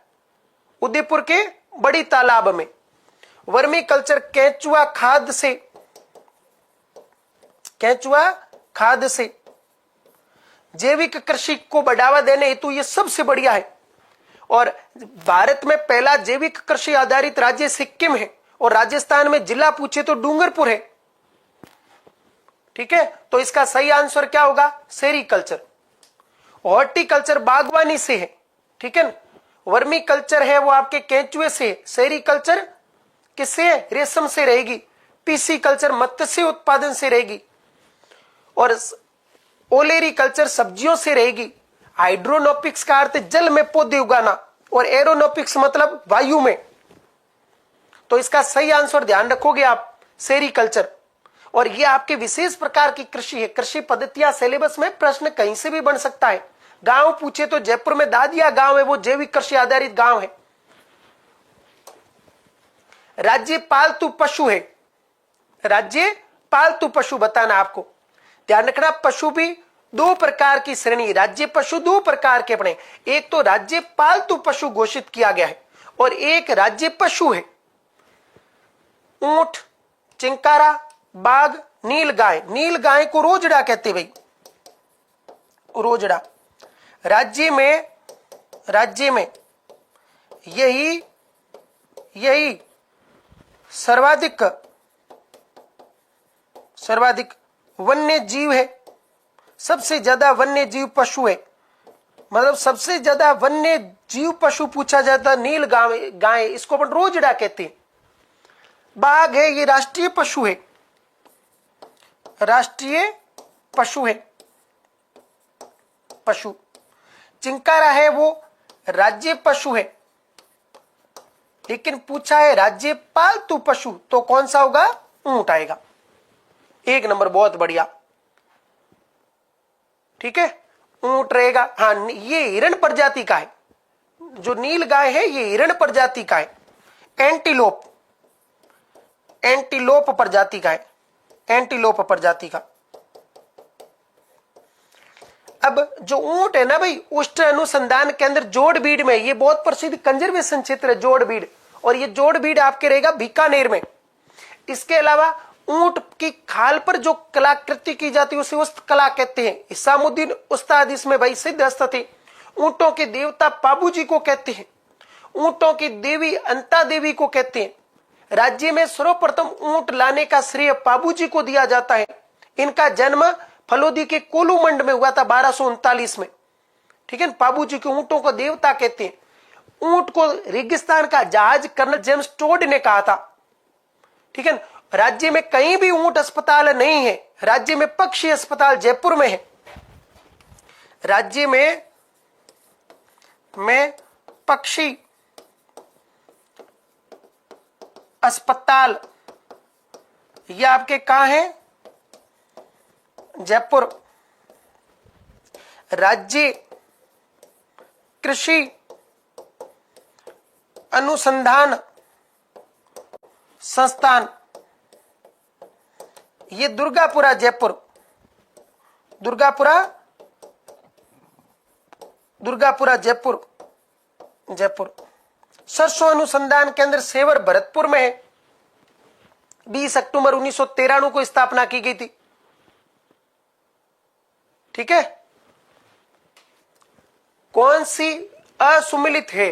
उदयपुर के बड़ी तालाब में। वर्मी कल्चर केंचुआ खाद से, केंचुआ खाद से। जैविक कृषि को बढ़ावा देने हेतु ये सबसे बढ़िया है। और भारत में पहला जैविक कृषि आधारित राज्य सिक्किम है, और राजस्थान में जिला पूछे तो डूंगरपुर है। ठीक है, तो इसका सही आंसर क्या होगा? सेरिकल्चर। हॉर्टिकल्चर बागवानी से है, ठीक है। वर्मी कल्चर है वो आपके केंचुए से। सेरिकल्चर किससे? रेशम से रहेगी। पीसी कल्चर मत्स्य उत्पादन से रहेगी। और ओलेरी कल्चर सब्जियों से रहेगी। हाइड्रोनोपिक्स का अर्थ जल में पौधे उगाना, और एरोनोपिक्स मतलब वायु में। तो इसका सही आंसर ध्यान रखोगे आप, सेरिकल्चर। और ये आपके विशेष प्रकार की कृषि है। कृषि पद्धतियां सिलेबस में प्रश्न कहीं से भी बन सकता है। गांव पूछे तो जयपुर में दादिया गांव है, वो जैविक कृषि आधारित गांव है। राज्य पालतू पशु है, राज्य पालतू पशु बताना आपको। ध्यान रखना, पशु भी 2 प्रकार की श्रेणी, राज्य पशु 2 प्रकार के अपने। एक तो राज्य पालतू पशु घोषित किया गया है, और एक राज्य पशु है। ऊंट, चिंकारा, बाघ, नील गाय। नील गाय को रोजड़ा कहते भाई, रोजड़ा। राज्य में यही सर्वाधिक वन्य जीव है। सबसे ज्यादा वन्य जीव पशु है, मतलब सबसे ज्यादा वन्य जीव पशु पूछा जाता है नील गाय, इसको अपन रोजड़ा कहते हैं। बाघ है ये राष्ट्रीय पशु है, राष्ट्रीय पशु है, पशु। चिंकारा है वो राज्य पशु है, लेकिन पूछा है राज्य पालतू पशु, तो कौन सा होगा? ऊंट आएगा। 1 नंबर, बहुत बढ़िया। ठीक है, ऊंट रहेगा। हाँ, ये हिरण प्रजाति का है। जो नील गाय है ये हिरण प्रजाति का है। एंटीलोप, एंटीलोप प्रजाति का है, एंटीलोप प्रजाति का। अब जो ऊंट है ना भाई, उष्ण अनुसंधान केंद्र जोड़बीड़ में, ये बहुत प्रसिद्ध कंजर्वेशन क्षेत्र है जोड़बीड़, और ये जोड़बीड़ आपके रहेगा बीकानेर में। इसके अलावा ऊंट की खाल पर जो कलाकृति की जाती है उसे उस्त कला कहते हैं। इसामुद्दीन उस्ताद इसमें भाई सिद्धहस्त थे। ऊंटों के देवता पाबूजी को कहते हैं, ऊंटों की देवी अंता देवी को कहते हैं। राज्य में सर्वप्रथम ऊंट लाने का श्रेय पाबूजी को दिया जाता है। इनका जन्म फलोदी के कोलूमंड में हुआ था 1239 में। ठीक है, पाबूजी के ऊंटों को देवता कहते हैं। ऊंट को रेगिस्तान का जहाज कर्नल जेम्स टोड ने कहा था। ठीक है, राज्य में कहीं भी ऊंट अस्पताल नहीं है। राज्य में पक्षी अस्पताल जयपुर में है। राज्य में पक्षी अस्पताल, ये आपके कहाँ है? जयपुर। राज्य कृषि अनुसंधान संस्थान, ये दुर्गापुरा जयपुर। दुर्गापुरा जयपुर। सरसों अनुसंधान केंद्र सेवर भरतपुर में है। 20 अक्टूबर 1993 को स्थापना की गई थी। ठीक है। कौन सी असुमिलित है?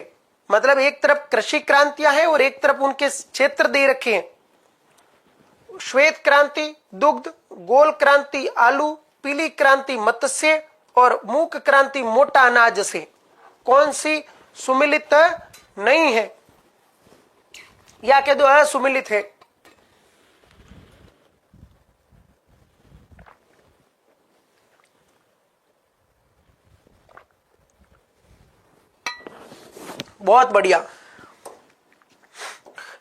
मतलब एक तरफ कृषि क्रांतियां हैं और एक तरफ उनके क्षेत्र दे रखे हैं। श्वेत क्रांति दुग्ध, गोल क्रांति आलू, पीली क्रांति मत्स्य और मूक क्रांति मोटा अनाज से। कौन सी सुमिलित नहीं है या कह दो असुमिलित है? बहुत बढ़िया,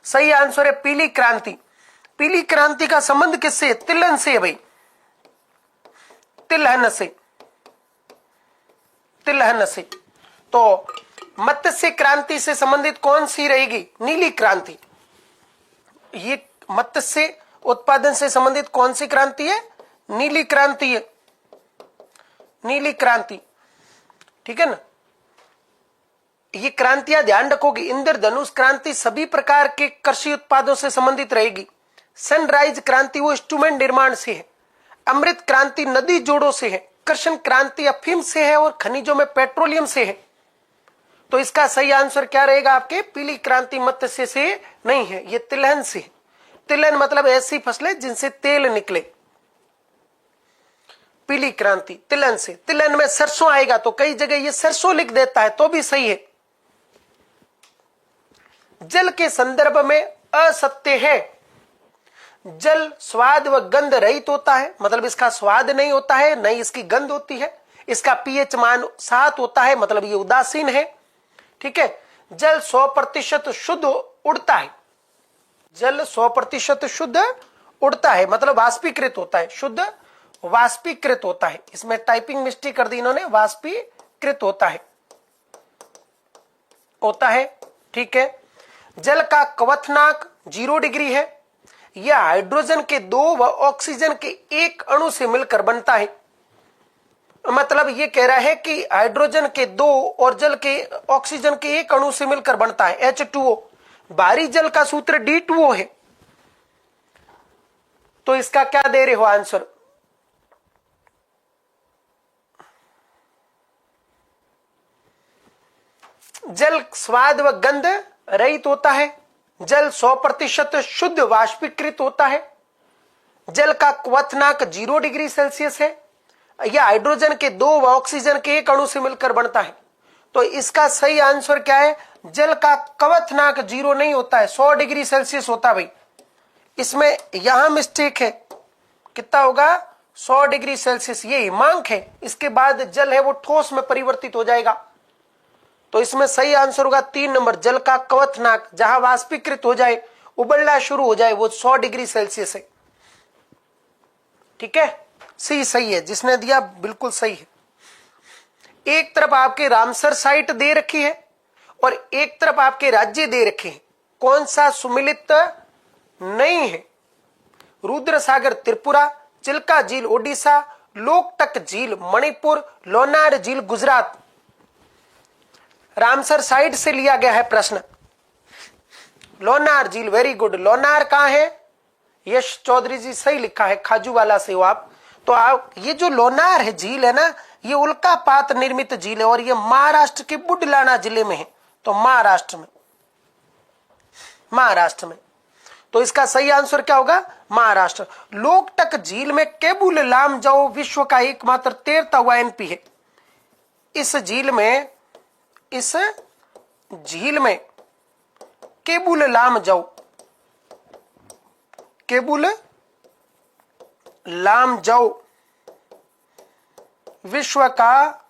सही आंसर है पीली क्रांति। पीली क्रांति का संबंध किससे? तिलहन से है भाई, तिलहन से। तो मत्स्य क्रांति से संबंधित कौन सी रहेगी? नीली क्रांति। ये मत्स्य उत्पादन से संबंधित कौन सी क्रांति है? नीली क्रांति है, नीली क्रांति। ठीक है ना। ये क्रांतियां ध्यान रखोगे। इंद्रधनुष क्रांति सभी प्रकार के कृषि उत्पादों से संबंधित रहेगी। सनराइज क्रांति वो इंस्ट्रूमेंट निर्माण से है। अमृत क्रांति नदी जोड़ों से है। कृष्ण क्रांति अफीम से है और खनिजों में पेट्रोलियम से है। तो इसका सही आंसर क्या रहेगा आपके? पीली क्रांति मत्स्य से नहीं है, ये तिलहन से। तिलहन मतलब ऐसी फसलें जिनसे तेल निकले। पीली क्रांति तिलहन से। तिलहन में सरसों आएगा तो कई जगह ये सरसों लिख देता है तो भी सही है। जल के संदर्भ में असत्य है। जल स्वाद व गंध रहित होता है, मतलब इसका स्वाद नहीं होता है, नहीं इसकी गंध होती है। इसका पीएच मान 7 होता है, मतलब ये उदासीन है। ठीक है। जल 100% शुद्ध उड़ता है। जल 100% शुद्ध उड़ता है, मतलब वाष्पीकृत होता है। शुद्ध वाष्पीकृत होता है। इसमें टाइपिंग मिस्टेक कर दी इन्होंने, वाष्पीकृत होता है। ठीक है। जल का क्वथनांक 0 डिग्री है। यह हाइड्रोजन के 2 व ऑक्सीजन के 1 अणु से मिलकर बनता है। मतलब ये कह रहा है कि हाइड्रोजन के 2 और जल के ऑक्सीजन के 1 अणु से मिलकर बनता है H2O। भारी जल का सूत्र D2O है। तो इसका क्या दे रहे हो आंसर? जल स्वाद व गंध रहित होता है। जल 100% शुद्ध वाष्पीकृत होता है। जल का क्वथनांक 0 डिग्री सेल्सियस है। यह हाइड्रोजन के 2 व ऑक्सीजन के 1 अणु से मिलकर बनता है। तो इसका सही आंसर क्या है? जल का क्वथनांक 0 नहीं होता है, 100 डिग्री सेल्सियस होता है भाई। इसमें यहां मिस्टेक है। कितना होगा? 100 डिग्री सेल्सियस। ये हिमांक है, इसके बाद जल है वो ठोस में परिवर्तित हो जाएगा। तो इसमें सही आंसर होगा 3 नंबर। जल का क्वथनांक जहां वाष्पीकृत हो जाए, उबलना शुरू हो जाए, वो 100 डिग्री सेल्सियस है। ठीक है। सी सही है, जिसने दिया बिल्कुल सही है। एक तरफ आपके रामसर साइट दे रखी है और एक तरफ आपके राज्य दे रखे हैं। कौन सा सुमिलित नहीं है? रुद्र सागर त्रिपुरा, चिल्का झील ओडिशा, लोकटक झील मणिपुर, लोनार झील गुजरात। रामसर साइट से लिया गया है प्रश्न। लोनार झील, वेरी गुड। लोनार कहां है? यश चौधरी जी सही लिखा है, खाजूवाला से हो आप। तो आप ये जो लोनार है झील है ना, ये उल्कापात निर्मित झील है और ये महाराष्ट्र के बुडलाना जिले में है। तो महाराष्ट्र में। तो इसका सही आंसर क्या होगा? महाराष्ट्र। लोकटक झील में केबुल लामजाओ विश्व का एकमात्र तैरता हुआ एनपी है। इस झील में केबुल लामजाओ विश्व का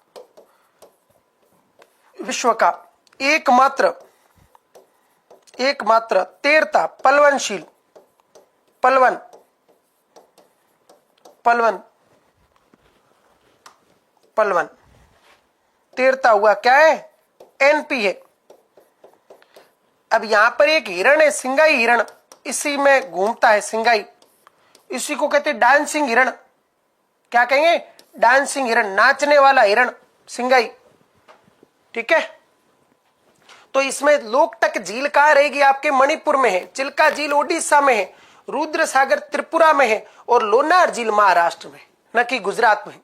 विश्व का एकमात्र तैरता पलवनशील पलवन तैरता हुआ क्या है? एनपी है। अब यहां पर एक हिरण है, सिंगाई हिरण, इसी में घूमता है सिंगाई, इसी को कहते हैं डांसिंग हिरण। क्या कहेंगे? डांसिंग हिरण, नाचने वाला हिरण, सिंगाई। ठीक है, तो इसमें लोकटक झील कहां रहेगी? आपके मणिपुर में है, चिल्का झील ओडिशा में है, रुद्र सागर त्रिपुरा में है और लोनार झील महाराष्ट्र में, न कि गुजरात में।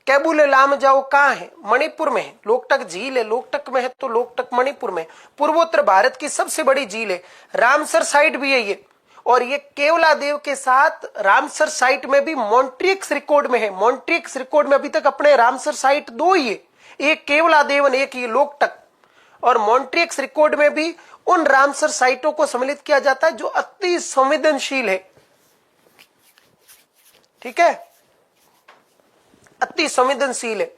कैबुल लाम जाओ कहां है? मणिपुर में है। लोकटक झील है, लोकटक में है तो लोकटक मणिपुर में। पूर्वोत्तर भारत की सबसे बड़ी झील है। रामसर साइट भी है ये, और ये केवलादेव के साथ रामसर साइट में भी मॉन्ट्रिक्स रिकॉर्ड में है। मॉन्ट्रिक्स रिकॉर्ड में अभी तक अपने रामसर साइट दो ही है, एक केवलादेव, एक ये लोकटक। और मॉन्ट्रिक्स रिकॉर्ड में भी उन रामसर साइटों को सम्मिलित किया जाता है जो अति संवेदनशील है। ठीक है, अति संवेदनशील है।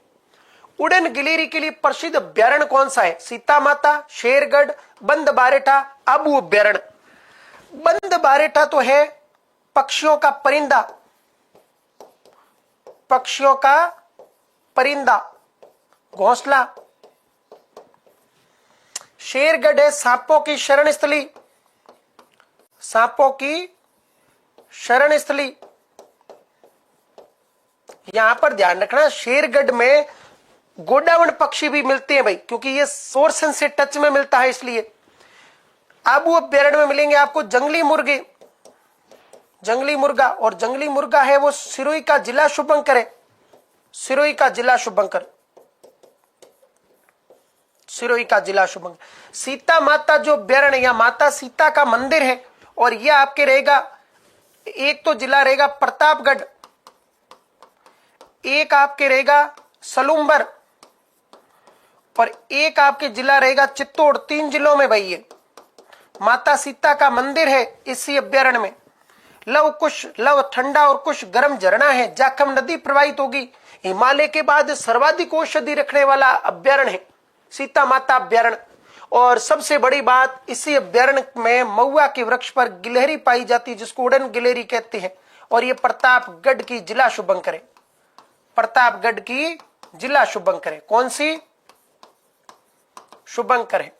उड़न गिलेरी के लिए प्रसिद्ध अभ्यारण्य कौन सा है? सीता माता, शेरगढ़, बंद बारेठा, आबू अभ्यारण्य। बंद बारेठा तो है पक्षियों का परिंदा, घोंसला। शेरगढ़ है सांपों की शरण स्थली। यहां पर ध्यान रखना, शेरगढ़ में गोडावण पक्षी भी मिलते हैं भाई, क्योंकि ये सोर्सन से टच में मिलता है इसलिए। आबू अभ्यारण्य में मिलेंगे आपको जंगली मुर्गा, और जंगली मुर्गा है वो सिरोही का जिला शुभंकर है। सिरोही का जिला शुभंकर। सीता माता जो अभ्यारण्य, या माता सीता का मंदिर है, और यह आपके रहेगा, एक तो जिला रहेगा प्रतापगढ़, एक आपके रहेगा सलूम्बर, और एक आपके जिला रहेगा चित्तौड़। 3 जिलों में भाई ये माता सीता का मंदिर है। इसी अभ्यारण्य में लव ठंडा और कुछ गर्म झरना है। जाखम नदी प्रवाहित होगी। हिमालय के बाद सर्वाधिक औषधि रखने वाला अभ्यारण्य है सीता माता अभ्यारण्य। और सबसे बड़ी बात, इसी अभ्यारण्य में महुआ के वृक्ष पर गिलहरी पाई जाती है, जिसको उड़न गिलहरी कहते हैं। और ये प्रतापगढ़ की जिला शुभंकर है। प्रतापगढ़ की जिला शुभंकर है। कौन सी शुभंकर है?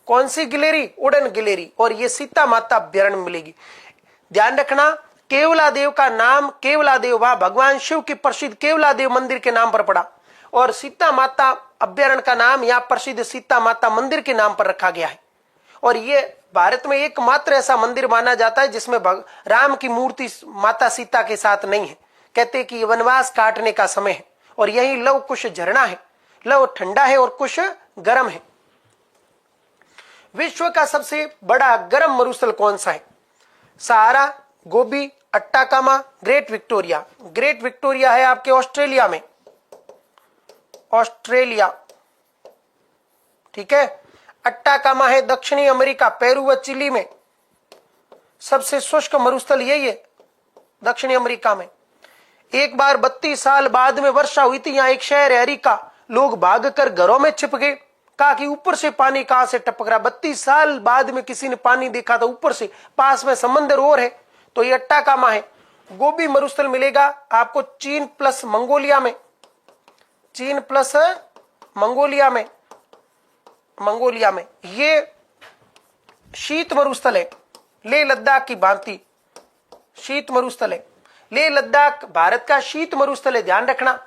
कौन सी गिलहरी? उड़न गिलहरी। और ये सीता माता अभ्यारण्य मिलेगी। ध्यान रखना, केवलादेव का नाम केवलादेव वहां भगवान शिव के प्रसिद्ध केवलादेव मंदिर के नाम पर पड़ा, और सीता माता अभ्यारण्य का नाम यहाँ प्रसिद्ध सीता माता मंदिर के नाम पर रखा गया है। और ये भारत में एकमात्र ऐसा मंदिर माना जाता है जिसमें राम की मूर्ति माता सीता के साथ नहीं है। कहते कि वनवास काटने का समय है। और यही लव कुश झरना है। लव ठंडा है और कुश गर्म है। विश्व का सबसे बड़ा गर्म मरुस्थल कौन सा है? सहारा, गोबी, अट्टाकामा, ग्रेट विक्टोरिया। ग्रेट विक्टोरिया है आपके ऑस्ट्रेलिया में। ठीक है। अट्टाकामा है दक्षिणी अमेरिका, पेरू व चिली में। सबसे शुष्क मरुस्थल यही है दक्षिणी अमेरिका में। एक बार 32 साल बाद में वर्षा हुई थी। यहाँ एक शहर है अरिका, लोग भागकर घरों में छिप गए। कहा कि ऊपर से पानी कहां से टपक रहा। 32 साल बाद में किसी ने पानी देखा था ऊपर से, पास में समंदर और है, तो ये अट्टाकामा है। गोबी मरुस्थल मिलेगा आपको चीन प्लस मंगोलिया में। ये शीत मरुस्थल है, लेह लद्दाख की भांति शीत मरुस्थल है। लेह लद्दाख भारत का शीत मरुस्थल है, ध्यान रखना।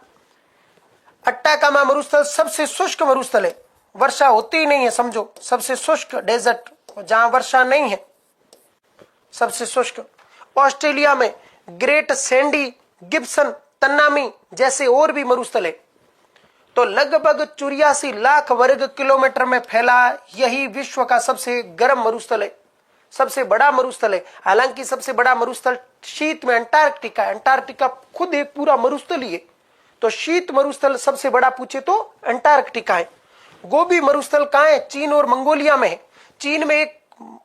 अट्टाकामा मरुस्थल सबसे शुष्क मरुस्थल है, वर्षा होती ही नहीं है, समझो। सबसे शुष्क डेजर्ट जहां वर्षा नहीं है, सबसे शुष्क। ऑस्ट्रेलिया में ग्रेट सैंडी, गिब्सन, तन्नामी जैसे और भी मरुस्थल है। तो लगभग 84 लाख वर्ग किलोमीटर में फैला यही विश्व का सबसे गर्म मरुस्थल है, सबसे बड़ा मरुस्थल है। हालांकि सबसे बड़ा मरुस्थल शीत में अंटार्कटिका है। अंटार्कटिका खुद एक पूरा मरुस्थल ही है, तो शीत मरुस्थल सबसे बड़ा पूछे तो अंटार्कटिका है। गोबी मरुस्थल कहां है? चीन और मंगोलिया में है। चीन में एक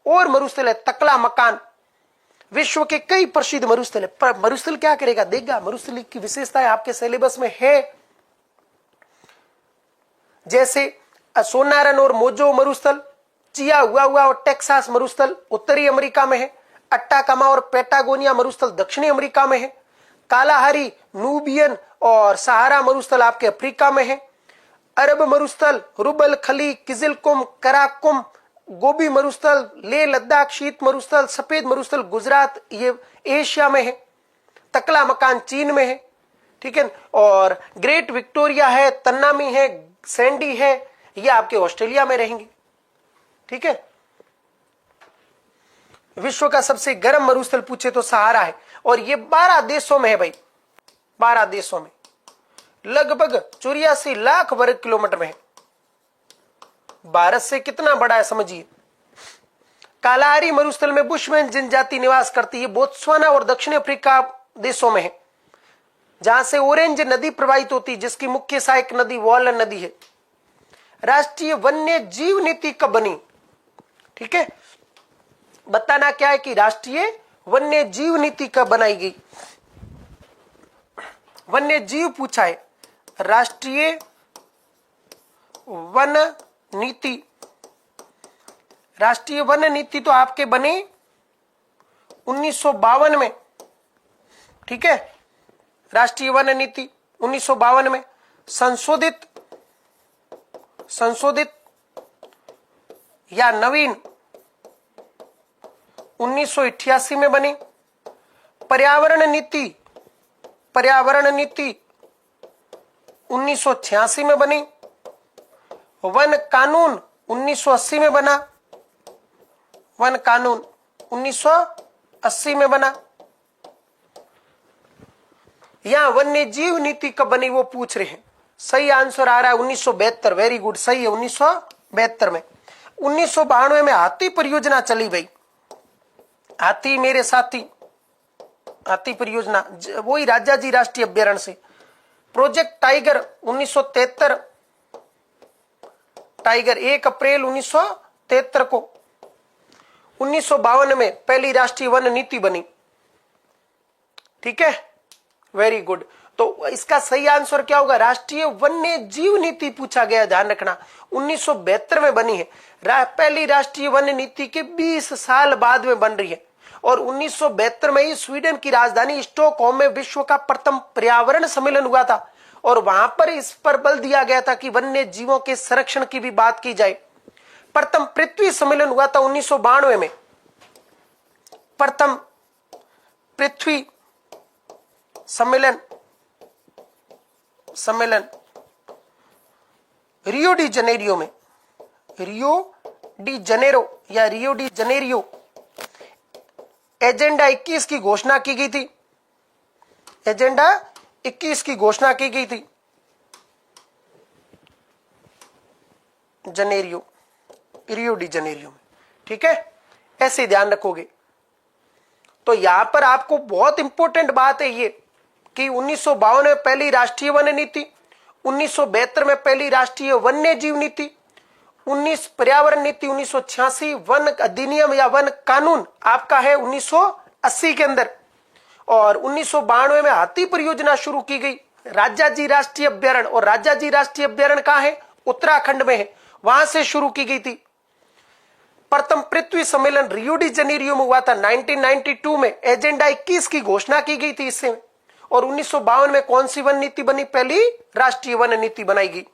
और मरुस्थल है तकला मकान। विश्व के कई प्रसिद्ध मरुस्थल है, पर मरुस्थल क्या करेगा देगा। मरुस्थल की विशेषता आपके सिलेबस में है। जैसे सोनारन और मोजो मरुस्थल, चिया हुआ और टेक्सास मरुस्थल उत्तरी अमेरिका में है। अट्टाकामा और पेटागोनिया मरुस्थल दक्षिणी अमेरिका में है। कालाहारी, नूबियन और सहारा मरुस्थल आपके अफ्रीका में है। अरब मरुस्थल, रुबल खली, किजिलकुम, कराकुम, गोबी मरुस्थल, लेह लद्दाख शीत मरुस्थल, सफेद मरुस्थल गुजरात ये एशिया में है। तकला मकान चीन में है, ठीक है। और ग्रेट विक्टोरिया है, तन्नामी है, सैंडी है, ये आपके ऑस्ट्रेलिया में रहेंगे, ठीक है। विश्व का सबसे गर्म मरुस्थल पूछे तो सहारा है और ये 12 देशों में है भाई, 12 देशों में, लगभग 84 लाख वर्ग किलोमीटर में है। भारत से कितना बड़ा है समझिए। कालाहारी मरुस्थल में बुशमैन जनजाति निवास करती है, बोत्सवाना और दक्षिण अफ्रीका देशों में है, जहां से ऑरेंज नदी प्रवाहित होती है, जिसकी मुख्य सहायक नदी वॉलन नदी है। राष्ट्रीय वन्य जीव नीति कब बनी, ठीक है, बताना क्या है कि राष्ट्रीय वन्य जीव नीति कब बनाई गई। वन्य जीव पूछा है, राष्ट्रीय वन नीति, राष्ट्रीय वन नीति तो आपके बने 1952 में, ठीक है। राष्ट्रीय वन नीति 1952 में, संशोधित या नवीन 1988 में बनी। पर्यावरण नीति 1986 में बनी। वन कानून 1980 में बना, वन कानून 1980 में बना। यहां वन्य जीव नीति कब बनी वो पूछ रहे हैं। सही आंसर आ रहा है 1972, वेरी गुड, सही है 1972 में। 1992 में हाथी परियोजना चली भाई, हाथी मेरे साथी, हाथी परियोजना वही राजाजी राष्ट्रीय अभ्यारण्य से। प्रोजेक्ट टाइगर 1973, टाइगर 1 अप्रैल 1973 को। 1952 में पहली राष्ट्रीय वन नीति बनी, ठीक है, वेरी गुड। तो इसका सही आंसर क्या होगा, राष्ट्रीय वन्य जीव नीति पूछा गया, ध्यान रखना 1972 में बनी है। पहली राष्ट्रीय वन नीति के 20 साल बाद में बन रही है और 1972 में ही स्वीडन की राजधानी स्टॉकहोम में विश्व का प्रथम पर्यावरण सम्मेलन हुआ था और वहां पर इस पर बल दिया गया था कि वन्य जीवों के संरक्षण की भी बात की जाए। प्रथम पृथ्वी सम्मेलन हुआ था 1992 में, प्रथम पृथ्वी सम्मेलन रियो डी जनेरियो में, रियो डी जनेरो या रियो डी जनेरियो। एजेंडा 21 की घोषणा की गई थी, एजेंडा 21 की घोषणा की गई थी जनेरियो, रियो डी जनेरियो में, ठीक है, ऐसे ध्यान रखोगे। तो यहां पर आपको बहुत इंपॉर्टेंट बात है ये कि 1952 में पहली राष्ट्रीय वन नीति, 1972 में पहली राष्ट्रीय वन्य जीव नीति, 19 पर्यावरण नीति, 1986 वन अधिनियम या वन कानून आपका है 1980 के अंदर, और 1992 में हाथी परियोजना शुरू की गई। राजाजी राष्ट्रीय अभ्यारण्य, और राजाजी राष्ट्रीय अभ्यारण्य कहां है, उत्तराखंड में है, वहां से शुरू की गई थी। प्रथम पृथ्वी सम्मेलन रियो डी जनेरियो में हुआ था 1992 में, एजेंडा 21 की घोषणा की गई थी इससे। और 1952 में कौन सी वन नीति बनी, पहली राष्ट्रीय वन नीति बनाई गई।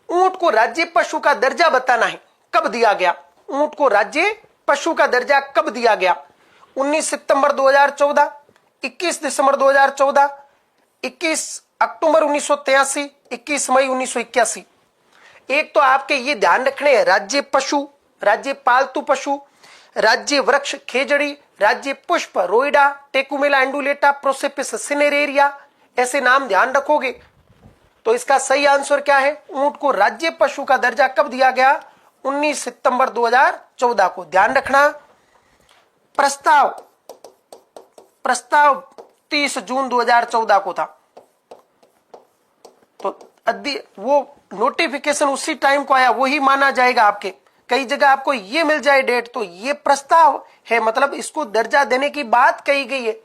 ऊंट को राज्य पशु का दर्जा बताना है, कब दिया गया, ऊंट को राज्य पशु का दर्जा कब दिया गया। 19 सितंबर 2014, 21 दिसंबर 2014, 21 अक्टूबर 1983, 21 मई 1981। एक तो आपके ये ध्यान रखने हैं, राज्य पशु, राज्य पालतू पशु, राज्य वृक्ष खेजड़ी, राज्य पुष्प रोइडा, टेकुमेला एंडुलेटा, प्रोसेपिस सिनेरेरिया, ऐसे नाम ध्यान रखोगे। तो इसका सही आंसर क्या है, ऊंट को राज्य पशु का दर्जा कब दिया गया, 19 सितंबर 2014 को। ध्यान रखना, प्रस्ताव 30 जून 2014 को था। तो वो नोटिफिकेशन उसी टाइम को आया, वही माना जाएगा। आपके कई जगह आपको ये मिल जाए डेट, तो ये प्रस्ताव है, मतलब इसको दर्जा देने की बात कही गई है।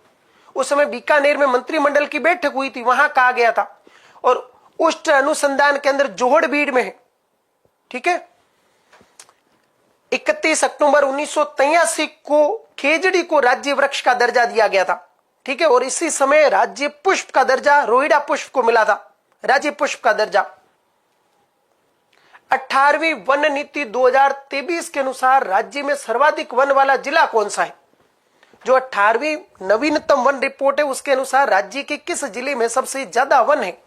उस समय बीकानेर में मंत्रिमंडल की बैठक हुई थी, वहां कहा गया था। और उष्ट अनुसंधान केंद्र जोहड़बीड़ में है। ठीक है। 31 अक्टूबर 1983 को खेजड़ी को राज्य वृक्ष का दर्जा दिया गया था। ठीक है। और इसी समय राज्य पुष्प का दर्जा रोहिड़ा पुष्प को मिला था, राज्य पुष्प का दर्जा। 18वीं वन नीति 2023 के अनुसार राज्य में सर्वाधिक वन वाला जिला कौन सा है? जो 18वीं नवीनतम वन रिपोर्ट है उसके अनुसार राज्य के किस जिले में सबसे ज्यादा वन है?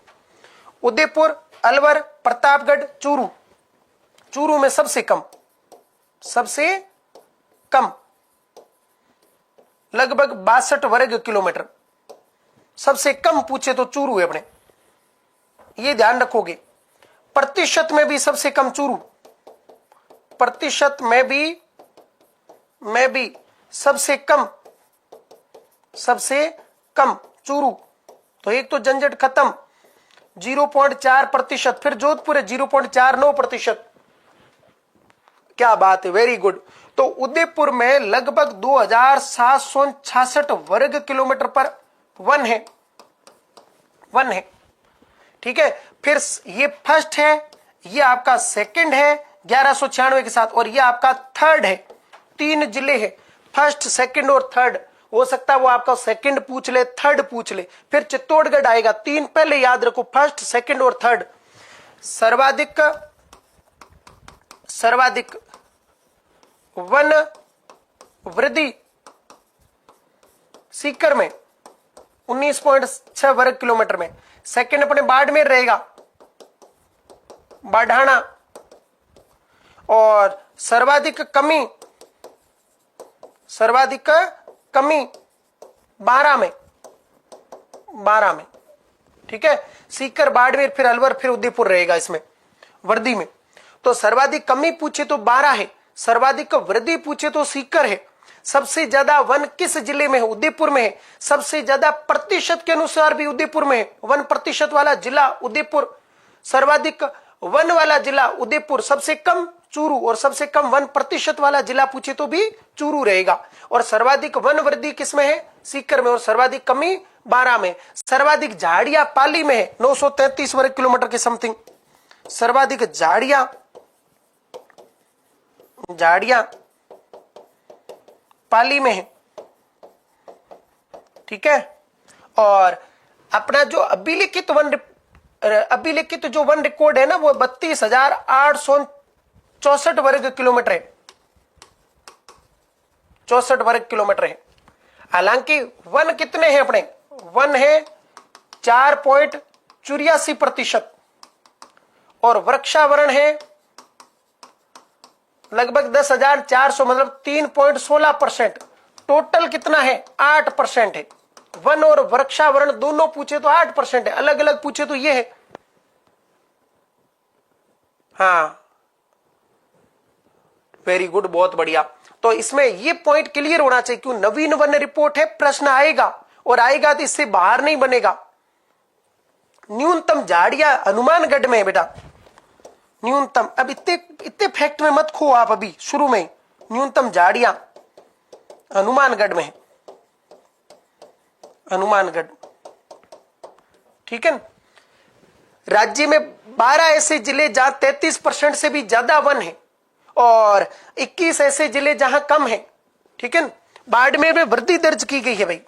उदयपुर, अलवर, प्रतापगढ़, चूरू। चूरू में सबसे कम, सबसे कम लगभग 62 वर्ग किलोमीटर। सबसे कम पूछे तो चूरू है अपने, ये ध्यान रखोगे। प्रतिशत में भी सबसे कम चूरू, प्रतिशत में भी सबसे कम चूरू। तो एक तो झंझट खत्म, 0.4%। फिर जोधपुर है 0.49%। क्या बात है, वेरी गुड। तो उदयपुर में लगभग 2766 वर्ग किलोमीटर पर वन है, वन है। ठीक है। फिर ये फर्स्ट है, ये आपका सेकंड है 1196 के साथ, और ये आपका थर्ड है। 3 जिले हैं, फर्स्ट, सेकंड और थर्ड। हो सकता है वो आपका सेकंड पूछ ले, थर्ड पूछ ले। फिर चित्तौड़गढ़ आएगा। 3 पहले याद रखो, फर्स्ट, सेकंड और थर्ड। सर्वाधिक वन वृद्धि सीकर में 19.6 वर्ग किलोमीटर में। सेकंड अपने बाड़मेर रहेगा, बाढ़ाना। और सर्वाधिक कमी 12 में, 12 में। ठीक है। सीकर, बाड़मेर, फिर अलवर, फिर उदयपुर रहेगा इसमें वृद्धि में। तो सर्वाधिक कमी पूछे तो 12 है, सर्वाधिक वृद्धि पूछे तो सीकर है। सबसे ज्यादा वन किस जिले में है? उदयपुर में है। सबसे ज्यादा प्रतिशत के अनुसार भी उदयपुर में है, 1% वाला जिला उदयपुर। सर्वाधिक वन वाला जिला उदयपुर, सबसे कम चूरू। और सबसे कम 1% वाला जिला पूछे तो भी चूरू रहेगा। और सर्वाधिक वन वृद्धि किसमें है? सीकर में। और सर्वाधिक कमी 12 में। सर्वाधिक झाड़ियां पाली में है, 933 वर्ग किलोमीटर के समथिंग। सर्वाधिक झाड़ियां पाली में है। ठीक है। और अपना जो अभिलिखित जो वन रिकॉर्ड है ना, वो 32,864 वर्ग किलोमीटर है, 64 वर्ग किलोमीटर है। हालांकि वन कितने हैं अपने? वन है 4.84%। और वृक्षावरण है लगभग 10,400, मतलब 3.16%। टोटल कितना है? 8% है। वन और वृक्षावरण दोनों पूछे तो 8% है, अलग अलग पूछे तो ये है। हाँ, वेरी गुड, बहुत बढ़िया। तो इसमें ये पॉइंट क्लियर होना चाहिए, क्यों? नवीन वन रिपोर्ट है, प्रश्न आएगा, और आएगा तो इससे बाहर नहीं बनेगा। न्यूनतम झाड़ियां हनुमानगढ़ में है बेटा, न्यूनतम। अब इतने फैक्ट में मत खो आप, अभी शुरू में न्यूनतम झाड़ियां हनुमानगढ़ में है, हनुमानगढ़। ठीक है। राज्य में 12 ऐसे जिले जहां 33% से भी ज्यादा वन है, और 21 ऐसे जिले जहां कम है। ठीक है। बाड़मेर में वृद्धि दर्ज की गई है भाई।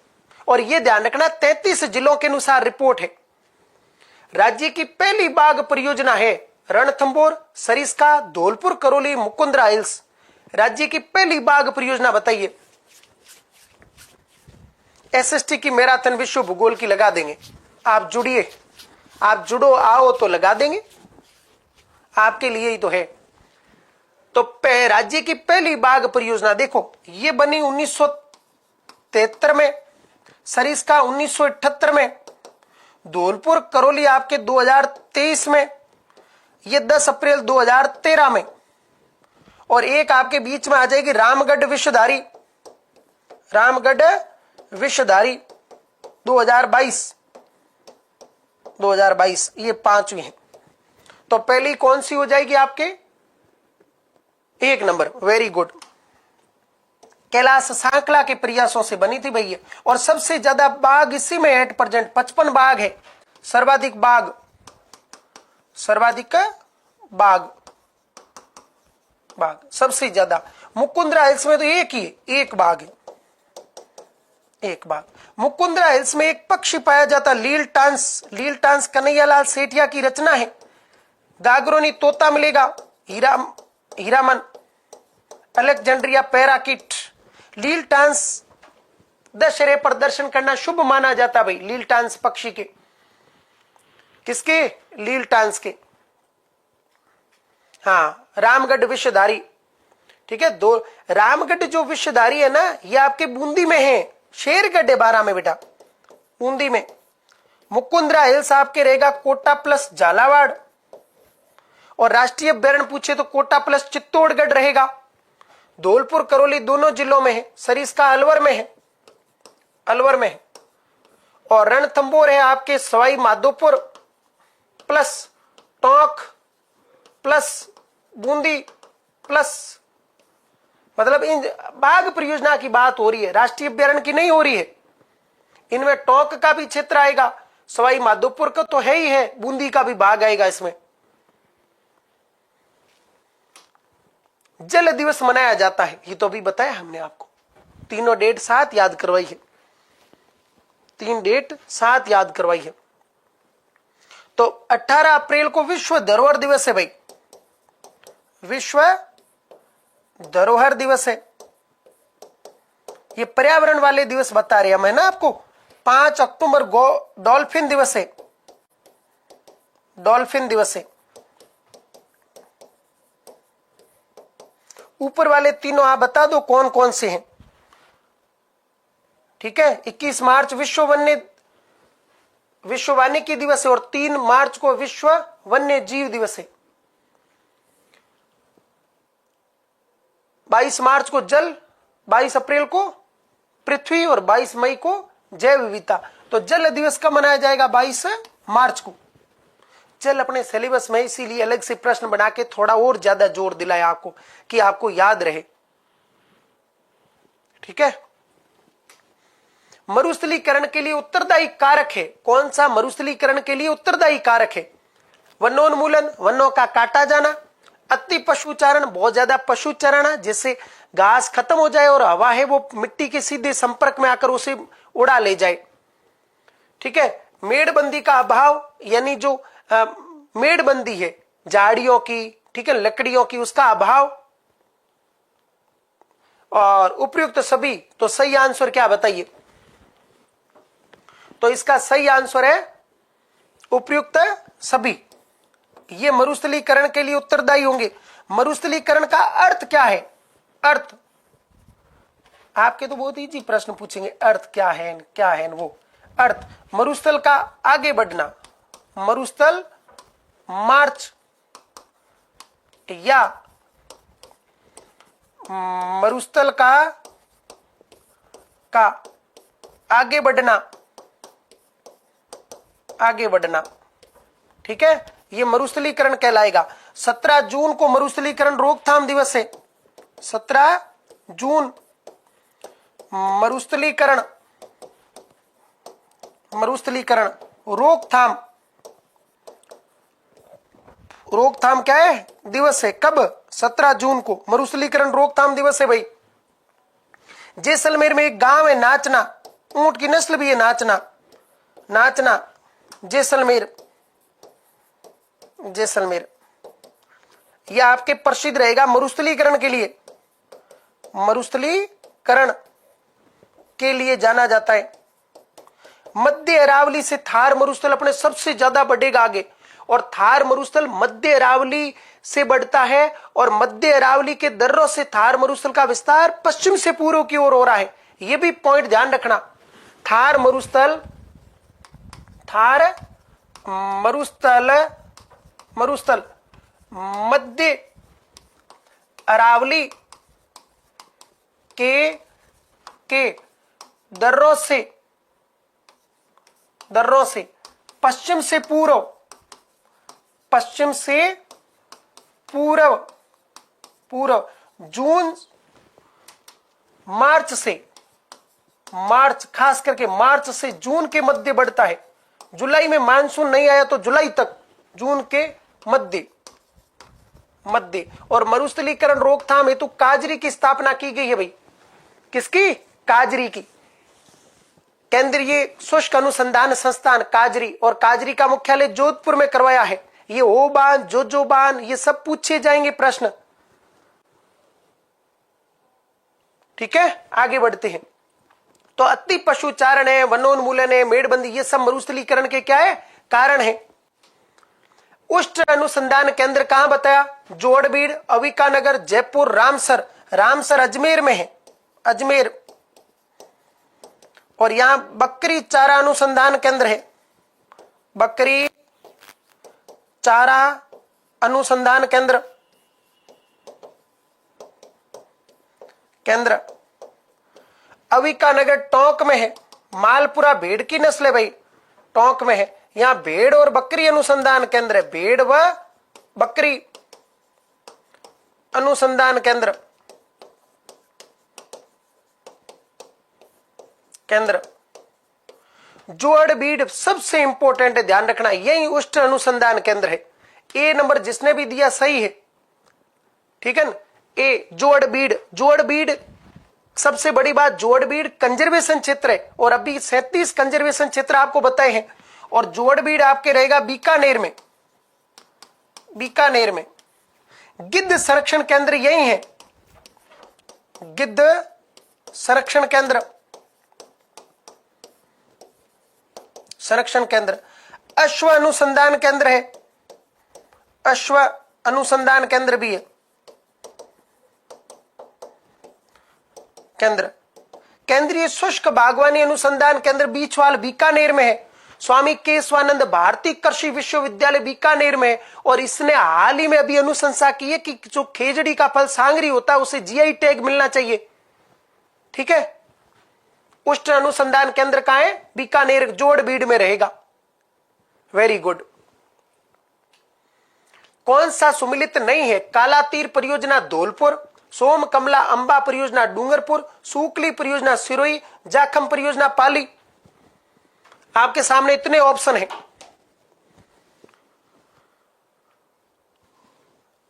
और यह ध्यान रखना, 33 जिलों के अनुसार रिपोर्ट है। राज्य की पहली बाघ परियोजना है रणथंभौर, सरिस्का, धौलपुर, करौली, मुकुंदरा हिल्स। राज्य की पहली बाघ परियोजना बताइए। एसएसटी की मैराथन विश्व भूगोल की लगा देंगे। आप जुड़िए, आप जुड़ो, आओ तो लगा देंगे, आपके लिए ही तो है। तो राज्य की पहली बाघ परियोजना देखो, ये बनी 1973 में, सरिस्का 1978 में, धौलपुर करौली आपके 2023 में, ये 10 अप्रैल 2013 में। और एक आपके बीच में आ जाएगी रामगढ़ विश्वधारी, रामगढ़ विश्वधारी 2022, ये 5वीं है। तो पहली कौन सी हो जाएगी आपके? 1 नंबर, वेरी गुड। कैलाश सांकला के प्रयासों से बनी थी भैया। और सबसे ज्यादा बाघ इसी में एट प्रेजेंट 55 बाघ है, सर्वाधिक बाघ सर्वाधिक बाघ, बाघ सबसे ज्यादा। मुकुंदरा हिल्स में तो एक ही है, एक बाघ है, एक बाघ। मुकुंदरा हिल्स में एक पक्षी पाया जाता, लील टांस। लील टांस कन्हैयालाल सेठिया की रचना है। गागरोनी तोता मिलेगा, हीरामन, अलेक्जेंड्रिया पैराकिट। लील टांस दशहरे पर दर्शन करना शुभ माना जाता भाई, लील टांस पक्षी के। किसके? लील टांस के। हाँ, रामगढ़ विषधारी, ठीक है। दो रामगढ़ जो विषधारी है ना, ये आपके बूंदी में है, शेरगढ़ है 12 में बेटा, बूंदी में। मुकुंदरा हिल्स आपके रहेगा कोटा प्लस झालावाड़, और राष्ट्रीय अभ्यारण्य पूछे तो कोटा प्लस चित्तौड़गढ़ रहेगा। धौलपुर करौली दोनों जिलों में है। सरिस्का अलवर में है, अलवर में है। और रणथंभौर है आपके Sawai Madhopur plus Tonk plus Bundi plus, मतलब इन बाघ परियोजना की बात हो रही है, राष्ट्रीय अभ्यारण्य की नहीं हो रही है। इनमें टोंक का भी क्षेत्र आएगा, सवाई माधोपुर का तो है ही है, बूंदी का भी भाग आएगा इसमें। जल दिवस मनाया जाता है, ये तो अभी बताया हमने आपको। तीनों डेट साथ याद करवाई है, 3 डेट साथ याद करवाई है। तो 18 अप्रैल को विश्व धरोहर दिवस है भाई, विश्व धरोहर दिवस है। ये पर्यावरण वाले दिवस बता रहे हम, है ना आपको। 5 अक्टूबर डॉल्फिन दिवस है, डॉल्फिन दिवस है। ऊपर वाले तीनों आप बता दो कौन कौन से हैं, ठीक है। 21 मार्च विश्व वानिकी दिवस है, और 3 मार्च को विश्व वन्य जीव दिवस है। 22 मार्च को जल, 22 अप्रैल को पृथ्वी, और 22 मई को जैव विविधता। तो जल दिवस कब मनाया जाएगा? 22 मार्च को। जल अपने सिलेबस में इसीलिए अलग से प्रश्न बना के थोड़ा और ज्यादा जोर दिलाया आपको कि आपको याद रहे, ठीक है। मरुस्थलीकरण के लिए उत्तरदायी कारक है, कौन सा मरुस्थलीकरण के लिए उत्तरदायी कारक है? वनोन्मूलन, वनों का काटा जाना, अति पशुचारण, बहुत ज्यादा पशुचरण जिससे घास खत्म हो जाए और हवा है वो मिट्टी के सीधे संपर्क में आकर उसे उड़ा ले जाए, ठीक है। मेड़बंदी का अभाव, यानी जो मेड़बंदी है झाड़ियों की, ठीक है, लकड़ियों की, उसका अभाव, और उपयुक्त सभी। तो सही आंसर क्या बताइए? तो इसका सही आंसर है उपयुक्त सभी। ये मरुस्थलीकरण के लिए उत्तरदायी होंगे। मरुस्थलीकरण का अर्थ क्या है? अर्थ आपके तो बहुत इजी प्रश्न पूछेंगे, अर्थ क्या है, क्या है वो अर्थ। मरुस्थल का आगे बढ़ना, मरुस्थल मार्च, या मरुस्थल का आगे बढ़ना, आगे बढ़ना, ठीक है, ये मरुस्थलीकरण कहलाएगा। 17 जून को मरुस्थलीकरण रोकथाम दिवस है। 17 जून मरुस्थलीकरण रोकथाम, रोकथाम क्या है? दिवस है। कब? 17 जून को मरुस्थलीकरण रोकथाम दिवस है भाई। जैसलमेर में एक गांव है नाचना, ऊंट की नस्ल भी है नाचना, नाचना जैसलमेर, जैसलमेर यह आपके प्रसिद्ध रहेगा मरुस्थलीकरण के लिए, मरुस्थलीकरण के लिए जाना जाता है। मध्य अरावली से थार मरुस्थल अपने सबसे ज्यादा बढ़ेगा आगे, और थार मरुस्थल मध्य अरावली से बढ़ता है, और मध्य अरावली के दर्रों से थार मरुस्थल का विस्तार पश्चिम से पूर्व की ओर हो रहा है। यह भी पॉइंट ध्यान रखना। थार मरुस्थल मध्य अरावली के दर्रों से पश्चिम से पूर्व, पश्चिम से पूर्व जून मार्च खास करके मार्च से जून के मध्य बढ़ता है। जुलाई में मानसून नहीं आया तो जुलाई तक, जून के मध्य मध्य। और मरुस्थलीकरण रोकथाम हेतु काजरी की स्थापना की गई है भाई। किसकी? काजरी की। केंद्रीय शुष्क अनुसंधान संस्थान काजरी, और काजरी का मुख्यालय जोधपुर में करवाया है। ये ओ बांध, जो बांध, ये सब पूछे जाएंगे प्रश्न। ठीक है, आगे बढ़ते हैं। तो अति पशुचारण है, वनोन्मूलन है, मेड़बंदी, ये सब मरुस्थलीकरण के क्या है? कारण है। उष्ण अनुसंधान केंद्र कहां बताया? जोड़बीड़, अविकानगर, जयपुर, रामसर। रामसर अजमेर में है, अजमेर। और यहां बकरी चारा अनुसंधान केंद्र है, बकरी चारा अनुसंधान केंद्र अविकानगर टोंक में है। मालपुरा भेड़ की नस्ल है भाई, टोंक में है। यहां भेड़ और बकरी अनुसंधान केंद्र है, भेड़ व बकरी अनुसंधान केंद्र जोड़बीड़ सबसे इंपॉर्टेंट है, ध्यान रखना, यही उष्ण अनुसंधान केंद्र है। ए नंबर जिसने भी दिया सही है, ठीक है ना। ए जोड़बीड़, जोड़बीड़ सबसे बड़ी बात, जोड़बीड़ कंजर्वेशन क्षेत्र है, और अभी 37 कंजर्वेशन क्षेत्र आपको बताए हैं। और जोड़बीड़ आपके रहेगा बीकानेर में, बीकानेर में। गिद्ध संरक्षण केंद्र यही है, गिद्ध संरक्षण केंद्र, संरक्षण केंद्र। अश्व अनुसंधान केंद्र है, अश्व अनुसंधान केंद्र भी है, केंद्र। केंद्रीय शुष्क बागवानी अनुसंधान केंद्र बीचवाल बीकानेर में है। स्वामी केशवानंद भारतीय कृषि विश्वविद्यालय बीकानेर में, और इसने हाल ही में अभी अनुशंसा की है कि जो खेजड़ी का फल सांगरी होता है उसे जीआई टैग मिलना चाहिए। ठीक है, उष्ण अनुसंधान केंद्र कहां है? बीकानेर, जोड़बीड़ में रहेगा। Very good. कौन सा सुमिलित नहीं है? काला तीर परियोजना धौलपुर, सोम कमला अंबा परियोजना डूंगरपुर, सूकली परियोजना सिरोही, जाखम परियोजना पाली। आपके सामने इतने ऑप्शन हैं।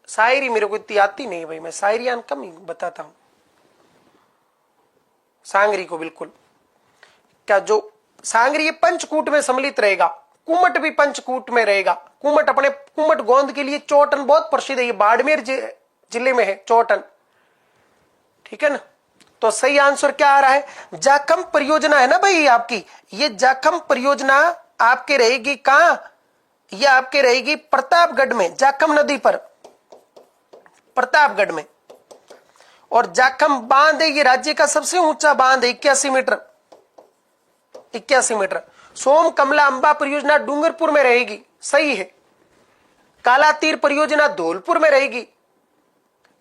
शायरी मेरे को इतनी आती नहीं भाई, मैं शायरियां कम ही बताता हूं। सांगरी को बिल्कुल क्या, जो सांगरी ये पंचकूट में सम्मिलित रहेगा, कुमट भी पंचकूट में रहेगा। कुमट अपने कुमट गोंद के लिए चौटन बहुत प्रसिद्ध है, ये बाड़मेर जिले में है चौटन। ठीक है ना, तो सही आंसर क्या आ रहा है? जाखम परियोजना है ना भाई आपकी, ये जाखम परियोजना आपके रहेगी कहां? ये आपके रहेगी प्रतापगढ़ में, जाखम नदी पर, प्रतापगढ़ में। और जाखम बांध है, ये राज्य का सबसे ऊंचा बांध है, 81 मीटर, 81 मीटर। सोम कमला अंबा परियोजना डूंगरपुर में रहेगी, सही है। काला तीर परियोजना धौलपुर में रहेगी,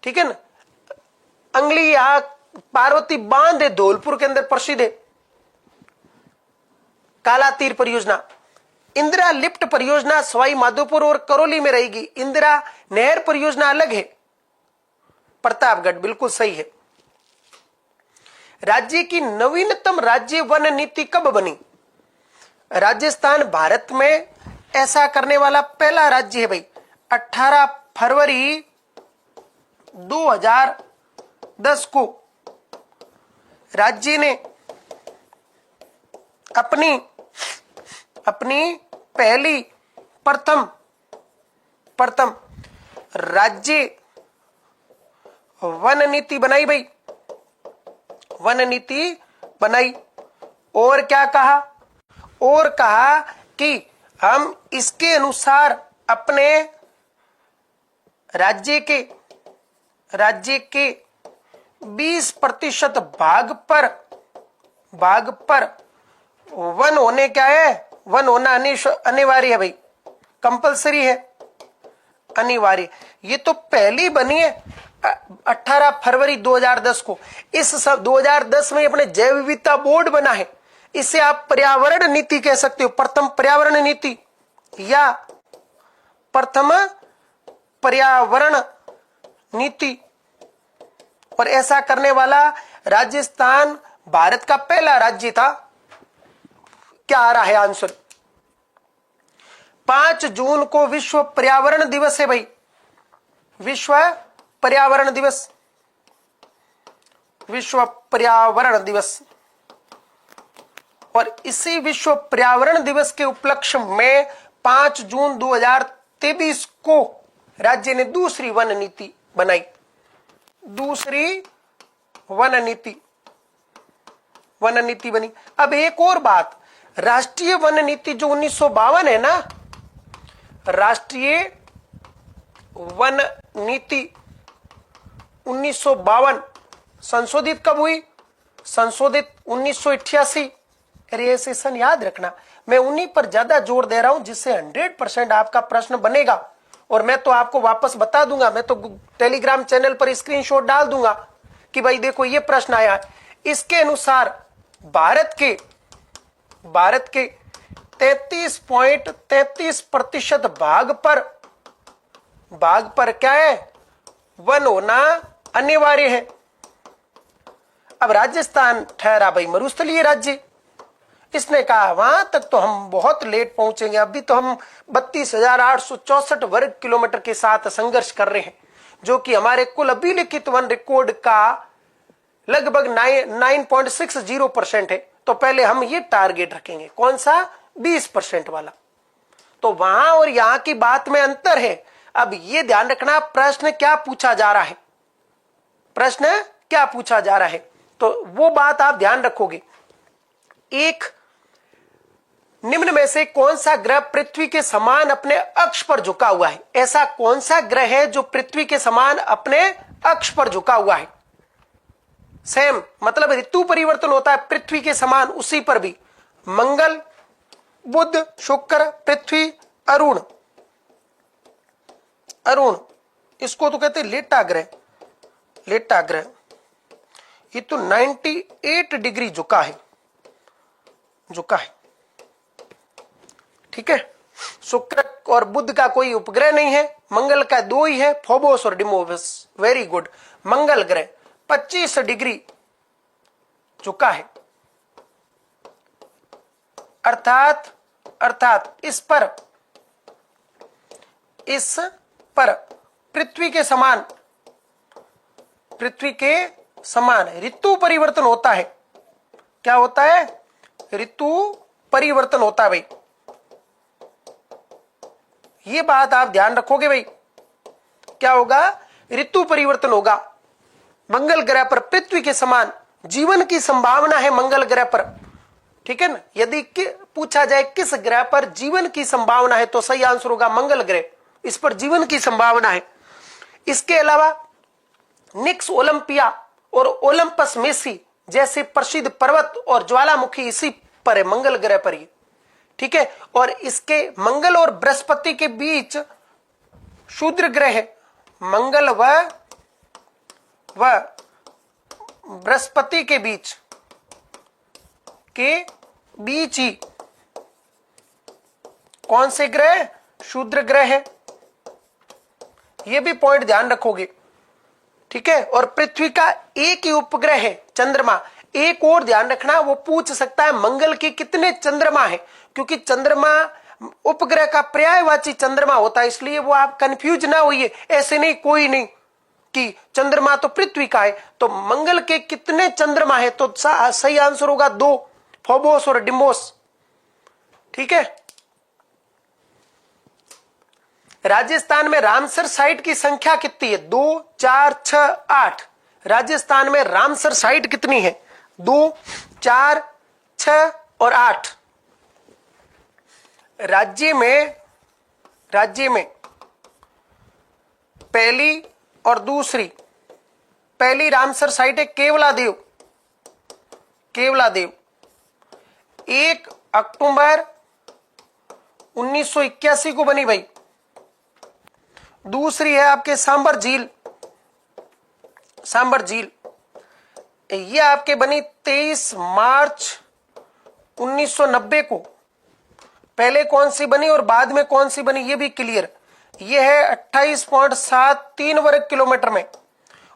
ठीक है ना। अंगली या पार्वती बांध है धौलपुर के अंदर प्रसिद्ध है, काला तीर परियोजना। इंदिरा लिफ्ट परियोजना सवाई माधोपुर और करौली में रहेगी। इंदिरा नहर परियोजना अलग है, प्रतापगढ़, बिल्कुल सही है। राज्य की नवीनतम राज्य वन नीति कब बनी? राजस्थान भारत में ऐसा करने वाला पहला राज्य है भाई। 18 फरवरी 2010 को राज्य ने अपनी पहली प्रथम राज्य वन नीति बनाई भाई, वन नीति बनाई। और क्या कहा? और कहा कि हम इसके अनुसार अपने राज्य के 20% भाग पर वन होने क्या है? वन होना अनिवार्य है भाई, कंपलसरी है, अनिवार्य। ये तो पहली बनी है 18 फरवरी 2010 को। इस 2010 में अपने जैव विविधता बोर्ड बना है, इसे आप पर्यावरण नीति कह सकते हो, प्रथम पर्यावरण नीति या प्रथम पर्यावरण नीति। और ऐसा करने वाला राजस्थान भारत का पहला राज्य था। क्या आ रहा है आंसर? 5 जून को विश्व पर्यावरण दिवस है भाई, विश्व पर्यावरण दिवस, विश्व पर्यावरण दिवस। और इसी विश्व पर्यावरण दिवस के उपलक्ष्य में 5 जून 2023 को राज्य ने दूसरी वन नीति बनाई, दूसरी वन नीति बनी। अब एक और बात, राष्ट्रीय वन नीति जो 1952 है ना, राष्ट्रीय वन नीति 1952 संशोधित कब हुई? संशोधित 1988। अरे ये सेशन याद रखना, मैं उन्हीं पर ज्यादा जोर दे रहा हूं जिससे 100% आपका प्रश्न बनेगा। और मैं तो आपको वापस बता दूंगा, मैं तो टेलीग्राम चैनल पर स्क्रीनशॉट डाल दूंगा कि भाई देखो ये प्रश्न आया। इसके अनुसार भारत के 33.33% भाग पर क्या है, वन होना अनिवार्य है। अब राजस्थान ठहरा भाई मरुस्थलीय राज्य। इसने कहा वहां तक तो हम बहुत लेट पहुंचेंगे, अभी तो हम 32,864 वर्ग किलोमीटर के साथ संघर्ष कर रहे हैं, जो कि हमारे कुल अभिलिखित वन रिकॉर्ड का लगभग 9.60% है। तो पहले हम ये टारगेट रखेंगे, कौन सा? 20% वाला। तो वहां और यहां की बात में अंतर है। अब ये ध्यान रखना, प्रश्न क्या पूछा जा रहा है, प्रश्न क्या पूछा जा रहा है, तो वो बात आप ध्यान रखोगे। एक, निम्न में से कौन सा ग्रह पृथ्वी के समान अपने अक्ष पर झुका हुआ है? ऐसा कौन सा ग्रह है जो पृथ्वी के समान अपने अक्ष पर झुका हुआ है? सेम मतलब ऋतु परिवर्तन होता है पृथ्वी के समान, उसी पर भी मंगल, बुध, शुक्र, पृथ्वी, अरुण। इसको तो कहते हैं लेटा ग्रह। ये तो 98 डिग्री झुका है। ठीक है। शुक्र और बुध का कोई उपग्रह नहीं है, मंगल का 2 ही है, फोबोस और डिमोस। Very good. मंगल ग्रह 25 डिग्री झुका है, अर्थात इस पर पृथ्वी के समान ऋतु परिवर्तन होता है। क्या होता है? ऋतु परिवर्तन होता है भाई। ये बात आप ध्यान रखोगे भाई। क्या होगा? ऋतु परिवर्तन होगा। मंगल ग्रह पर पृथ्वी के समान जीवन की संभावना है मंगल ग्रह पर। ठीक है ना। यदि पूछा जाए किस ग्रह पर जीवन की संभावना है तो सही आंसर होगा मंगल ग्रह, इस पर जीवन की संभावना है। इसके अलावा निक्स ओलंपिया और ओलंपस मेसी जैसे प्रसिद्ध पर्वत और ज्वालामुखी इसी पर है, मंगल ग्रह पर ही। ठीक है। और इसके मंगल और बृहस्पति के बीच शूद्र ग्रह है। मंगल व बृहस्पति के बीच ही कौन से ग्रह? शूद्र ग्रह है। यह भी पॉइंट ध्यान रखोगे। ठीक है। और पृथ्वी का एक ही उपग्रह है, चंद्रमा। एक और ध्यान रखना, वो पूछ सकता है मंगल के कितने चंद्रमा है, क्योंकि चंद्रमा उपग्रह का पर्यायवाची चंद्रमा होता है, इसलिए वो आप कंफ्यूज ना होइए। ऐसे नहीं, कोई नहीं कि चंद्रमा तो पृथ्वी का है, तो मंगल के कितने चंद्रमा है? तो सही आंसर होगा 2, फोबोस और डिम्बोस। ठीक है। राजस्थान में रामसर साइट की संख्या कितनी है? 2, 4, 6, 8। राजस्थान में रामसर साइट कितनी है? 2, 4, 6 और 8। राज्य में पहली और दूसरी, पहली रामसर साइट है केवलादेव। 1 अक्टूबर 1981 को बनी भाई। दूसरी है आपके सांबर झील। ये आपके बनी 23 मार्च 1990 को। पहले कौन सी बनी और बाद में कौन सी बनी ये भी क्लियर। ये है 28.73 वर्ग किलोमीटर में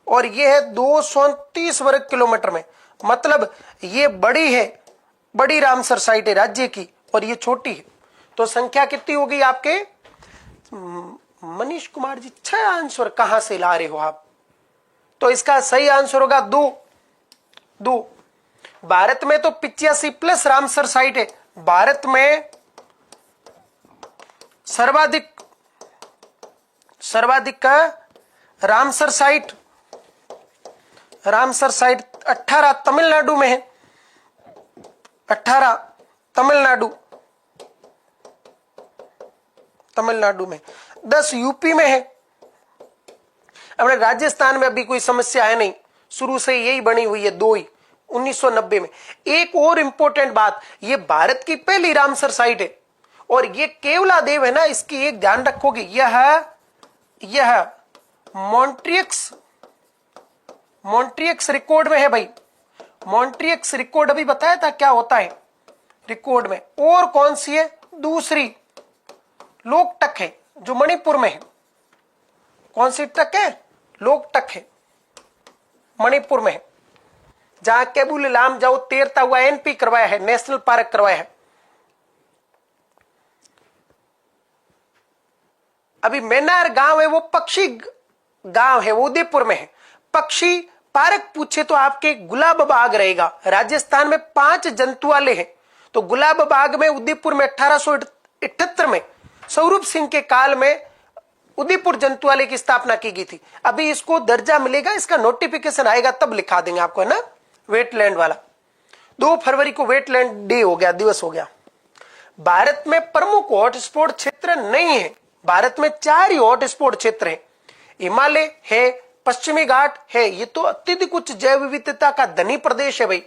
और ये है 229 वर्ग किलोमीटर में। मतलब ये बड़ी है, बड़ी रामसर साइट है राज्य की, और ये छोटी है। तो संख्या कितनी होगी आपके? मनीष कुमार जी 6 आंसर कहां से ला रहे हो आप? तो इसका सही आंसर होगा 2। भारत में तो 85 प्लस रामसर साइट है। भारत में सर्वाधिक का रामसर साइट 18 तमिलनाडु में है। 18 तमिलनाडु में, 10 यूपी में है। अपने राजस्थान में अभी कोई समस्या है नहीं, शुरू से यही बनी हुई है, 2 ही 1990 में। एक और इंपॉर्टेंट बात, ये भारत की पहली रामसर साइट है और ये केवलादेव है ना, इसकी एक ध्यान रखोगे, यह मॉन्ट्रियक्स रिकॉर्ड में है भाई। मॉन्ट्रियक्स रिकॉर्ड अभी बताया था क्या होता है रिकॉर्ड में। और कौन सी है? दूसरी लोकटक है जो मणिपुर में है। कौन सी टक है? लोकटक है, मणिपुर में है, जहां केबुल लाम जाओ तैरता हुआ एनपी करवाया है, नेशनल पार्क करवाया है। अभी मैनार गांव है, वो पक्षी गांव है, वो उदयपुर में है। पक्षी पार्क पूछे तो आपके गुलाब बाग रहेगा। राजस्थान में 5 जंतुआलय हैं, तो गुलाब बाग में उदयपुर में 1878 में स्वरूप सिंह के काल में उदयपुर जंतुआलय की स्थापना की गई थी। अभी इसको दर्जा मिलेगा, इसका नोटिफिकेशन आएगा तब लिखा देंगे आपको, है ना, वेटलैंड वाला। 2 फरवरी को वेटलैंड डे हो गया, दिवस हो गया। भारत में प्रमुख हॉटस्पॉट क्षेत्र नहीं है। भारत में 4 ही हॉटस्पॉट क्षेत्र है। हिमालय है, पश्चिमी घाट है, ये तो अत्यधिक उच्च जैव विविधता का धनी प्रदेश है भाई।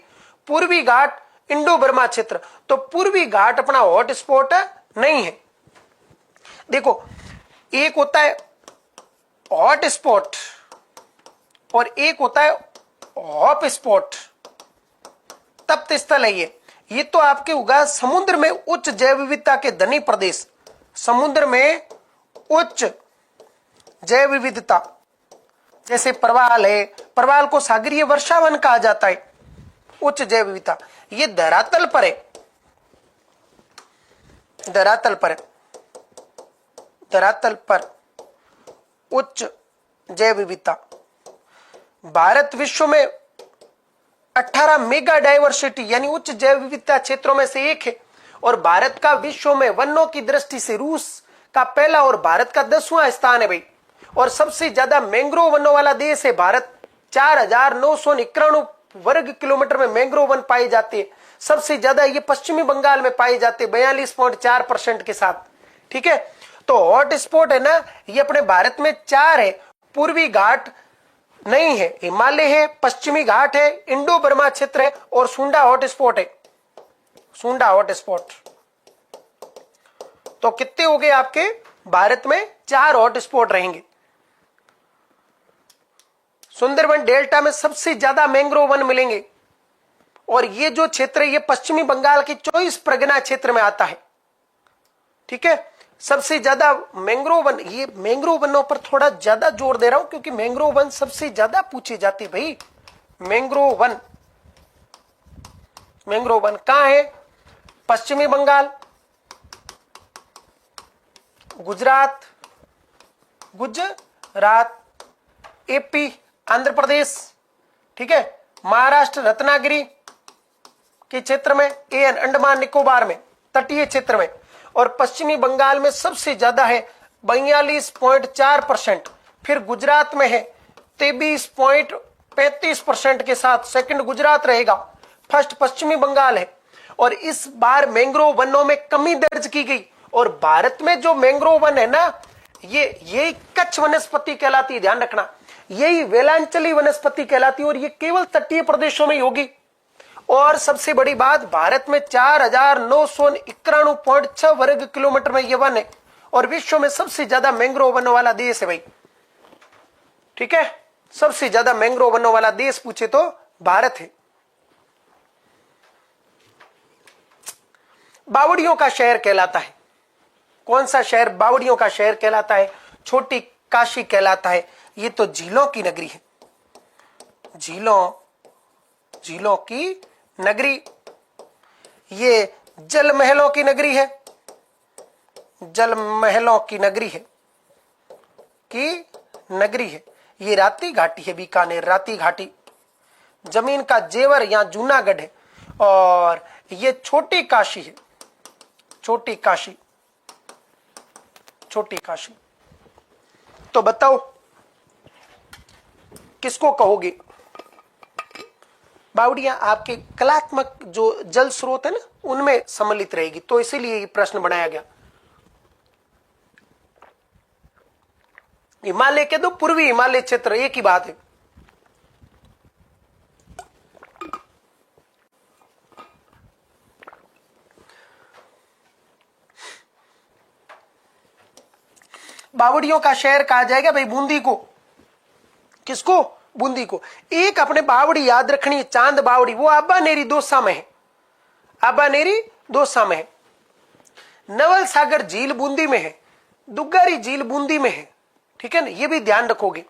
पूर्वी घाट, इंडो बर्मा क्षेत्र, तो पूर्वी घाट अपना हॉटस्पॉट नहीं है। देखो, एक होता है हॉट स्पॉट और एक होता है हॉप स्पॉट, तप्त स्थल है ये तो आपके होगा समुद्र में उच्च जैव विविधता के धनी प्रदेश। समुद्र में उच्च जैव विविधता, जैसे परवाल है, परवाल को सागरीय वर्षावन कहा जाता है। उच्च जैव विविधता ये धरातल पर है, धरातल पर उच्च जैव विविधता। भारत विश्व में 18 मेगा डाइवर्सिटी यानी उच्च जैव विविधता क्षेत्रों में से एक है और भारत का विश्व में वनों की दृष्टि से रूस का पहला और भारत का 10वां स्थान है भाई। और सबसे ज्यादा मैंग्रोव वनों वाला देश है भारत। 4991 वर्ग किलोमीटर में मैंग्रोव वन पाए जाते हैं। सबसे ज्यादा ये पश्चिमी बंगाल में पाए जाते 42.4% के साथ। ठीक है, तो हॉट स्पॉट है ना, ये अपने भारत में 4 है। पूर्वी घाट नहीं है, हिमालय है, पश्चिमी घाट है, इंडो बर्मा क्षेत्र है और सुंडा हॉट स्पॉट है। सुंडा हॉट स्पॉट। तो कितने हो गए आपके? भारत में 4 हॉट स्पॉट रहेंगे। सुंदरबन डेल्टा में सबसे ज्यादा मैंग्रोव वन मिलेंगे और ये जो क्षेत्र है ये पश्चिमी बंगाल के 24 परगना क्षेत्र में आता है। ठीक है, सबसे ज्यादा मैंग्रोव वन, ये मैंग्रोव वनों पर थोड़ा ज्यादा जोर दे रहा हूं क्योंकि मैंग्रोव वन सबसे ज्यादा पूछे जाते भाई। मैंग्रोव वन कहां है? पश्चिमी बंगाल, गुजरात, एपी, आंध्र प्रदेश, ठीक है, महाराष्ट्र, रत्नागिरी के क्षेत्र में, एन अंडमान निकोबार में, तटीय क्षेत्र में, और पश्चिमी बंगाल में सबसे ज्यादा है 42.4%। फिर गुजरात में है 23.35% के साथ, सेकंड गुजरात रहेगा, फर्स्ट पश्चिमी बंगाल है। और इस बार मैंग्रोव वनों में कमी दर्ज की गई और भारत में जो मैंग्रोव वन है ना, ये कच्छ वनस्पति कहलाती है, ध्यान रखना, यही वेलांचली वनस्पति कहलाती है और ये केवल तटीय प्रदेशों में ही होगी। और सबसे बड़ी बात, भारत में 4991.6 वर्ग किलोमीटर में ये वन है और विश्व में सबसे ज्यादा मैंग्रोव वनों वाला देश है भाई। ठीक है, सबसे ज्यादा मैंग्रोव वनों वाला देश पूछे तो भारत है। बावड़ियों का शहर कहलाता है। कौन सा शहर बावड़ियों का शहर कहलाता है? छोटी काशी कहलाता है। ये तो झीलों की नगरी है, झीलों की नगरी, ये जल महलों की नगरी है, जल महलों की नगरी है, ये राती घाटी है, बीकानेर राती घाटी। जमीन का जेवर यहाँ जूनागढ़ है, और ये छोटी काशी है, छोटी काशी। तो बताओ किसको कहोगे? बावड़ियां आपके कलात्मक जो जल स्रोत है ना, उनमें सम्मिलित रहेगी, तो इसीलिए ये प्रश्न बनाया गया। हिमालय के दो, पूर्वी हिमालय क्षेत्र, एक ही बात है। बावड़ियों का शहर कहा जाएगा भाई बूंदी को। किसको? बूंदी को। एक अपने बावड़ी याद रखनी है, चांद बावड़ी, वो आबानेरी दौसा में है, आबानेरी दौसा में है। नवल सागर झील बूंदी में है, दुग्गारी झील बूंदी में है, ठीक है ना, ये भी ध्यान रखोगे।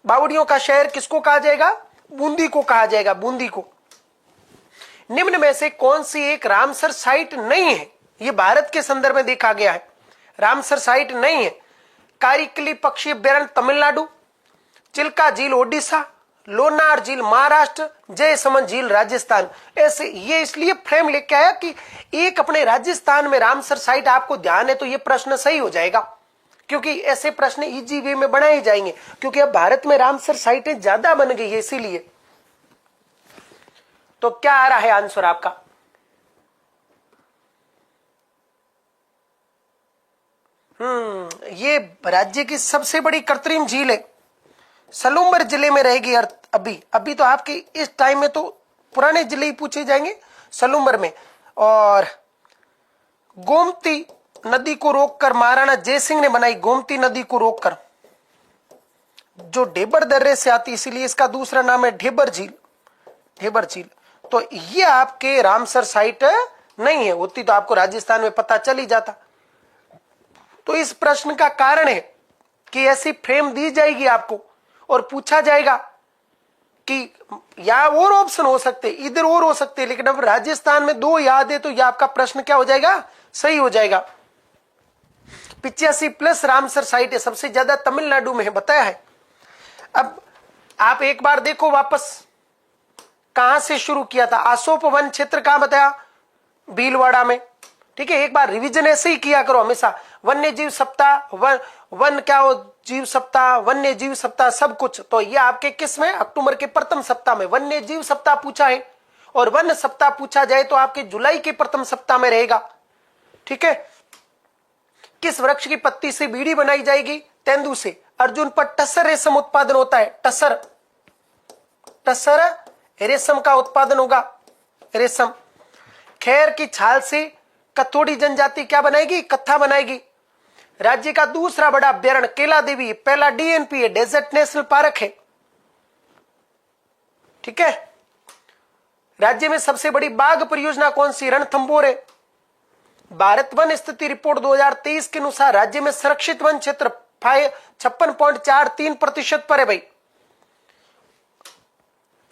बावड़ियों का शहर किसको कहा जाएगा? बूंदी को कहा जाएगा, बूंदी को। निम्न में से कौन सी एक रामसर साइट नहीं है? ये भारत के संदर्भ में देखा गया है, रामसर साइट नहीं है। कारिकली पक्षी अभ्यारण्य तमिलनाडु, चिल्का झील ओडिशा, लोनार झील महाराष्ट्र, जयसमंद झील राजस्थान। ऐसे ये इसलिए फ्रेम लेके आया कि एक अपने राजस्थान में रामसर साइट आपको ध्यान है, तो ये प्रश्न सही हो जाएगा, क्योंकि ऐसे प्रश्न इजी वे में बनाए जाएंगे, क्योंकि अब भारत में रामसर साइटें ज्यादा बन गई है इसीलिए। तो क्या आ रहा है आंसर आपका? ये राज्य की सबसे बड़ी कृत्रिम झील है, सलूम्बर जिले में रहेगी। अभी तो आपके इस टाइम में तो पुराने जिले ही पूछे जाएंगे, सलूम्बर में। और गोमती नदी को रोककर महाराणा जयसिंह ने बनाई, गोमती नदी को रोककर, जो ढेबर दर्रे से आती, इसीलिए इसका दूसरा नाम है ढेबर झील, ढेबर झील। तो ये आपके रामसर साइट नहीं है, होती तो आपको राजस्थान में पता चल ही जाता। तो इस प्रश्न का कारण है कि ऐसी फ्रेम दी जाएगी आपको और पूछा जाएगा कि या और ऑप्शन हो सकते, इधर और हो सकते, लेकिन अब राजस्थान में दो याद है, तो यह आपका प्रश्न क्या हो जाएगा? सही हो जाएगा। 85+ रामसर साइट है, सबसे ज्यादा तमिलनाडु में है, बताया है। अब आप एक बार देखो वापस, कहां से शुरू किया था? आसोप वन क्षेत्र कहां बताया? भीलवाड़ा में, ठीक है। एक बार रिवीजन ऐसे ही किया करो हमेशा। वन्य जीव सप्ताह, वन क्या हो, जीव सप्ताह, वन्य जीव सप्ताह, सब कुछ। तो ये आपके किस में? अक्टूबर के प्रथम सप्ताह में वन्य जीव सप्ताह पूछा है, और वन सप्ताह पूछा जाए तो आपके जुलाई के प्रथम सप्ताह में रहेगा, ठीक है। किस वृक्ष की पत्ती से बीड़ी बनाई जाएगी? तेंदू से। अर्जुन पर टसर रेशम उत्पादन होता है, टसर रेशम का उत्पादन होगा, रेशम। खैर की छाल से कथोड़ी जनजाति क्या बनाएगी? कत्था बनाएगी। राज्य का दूसरा बड़ा अभ्यारण्य केला देवी, पहला डीएनपी है, डेजर्ट नेशनल पार्क है, ठीक है। राज्य में सबसे बड़ी बाघ परियोजना कौन सी? रणथंभौर है। भारत वन स्थिति रिपोर्ट 2023 के अनुसार राज्य में संरक्षित वन क्षेत्र 56.43% पर है भाई।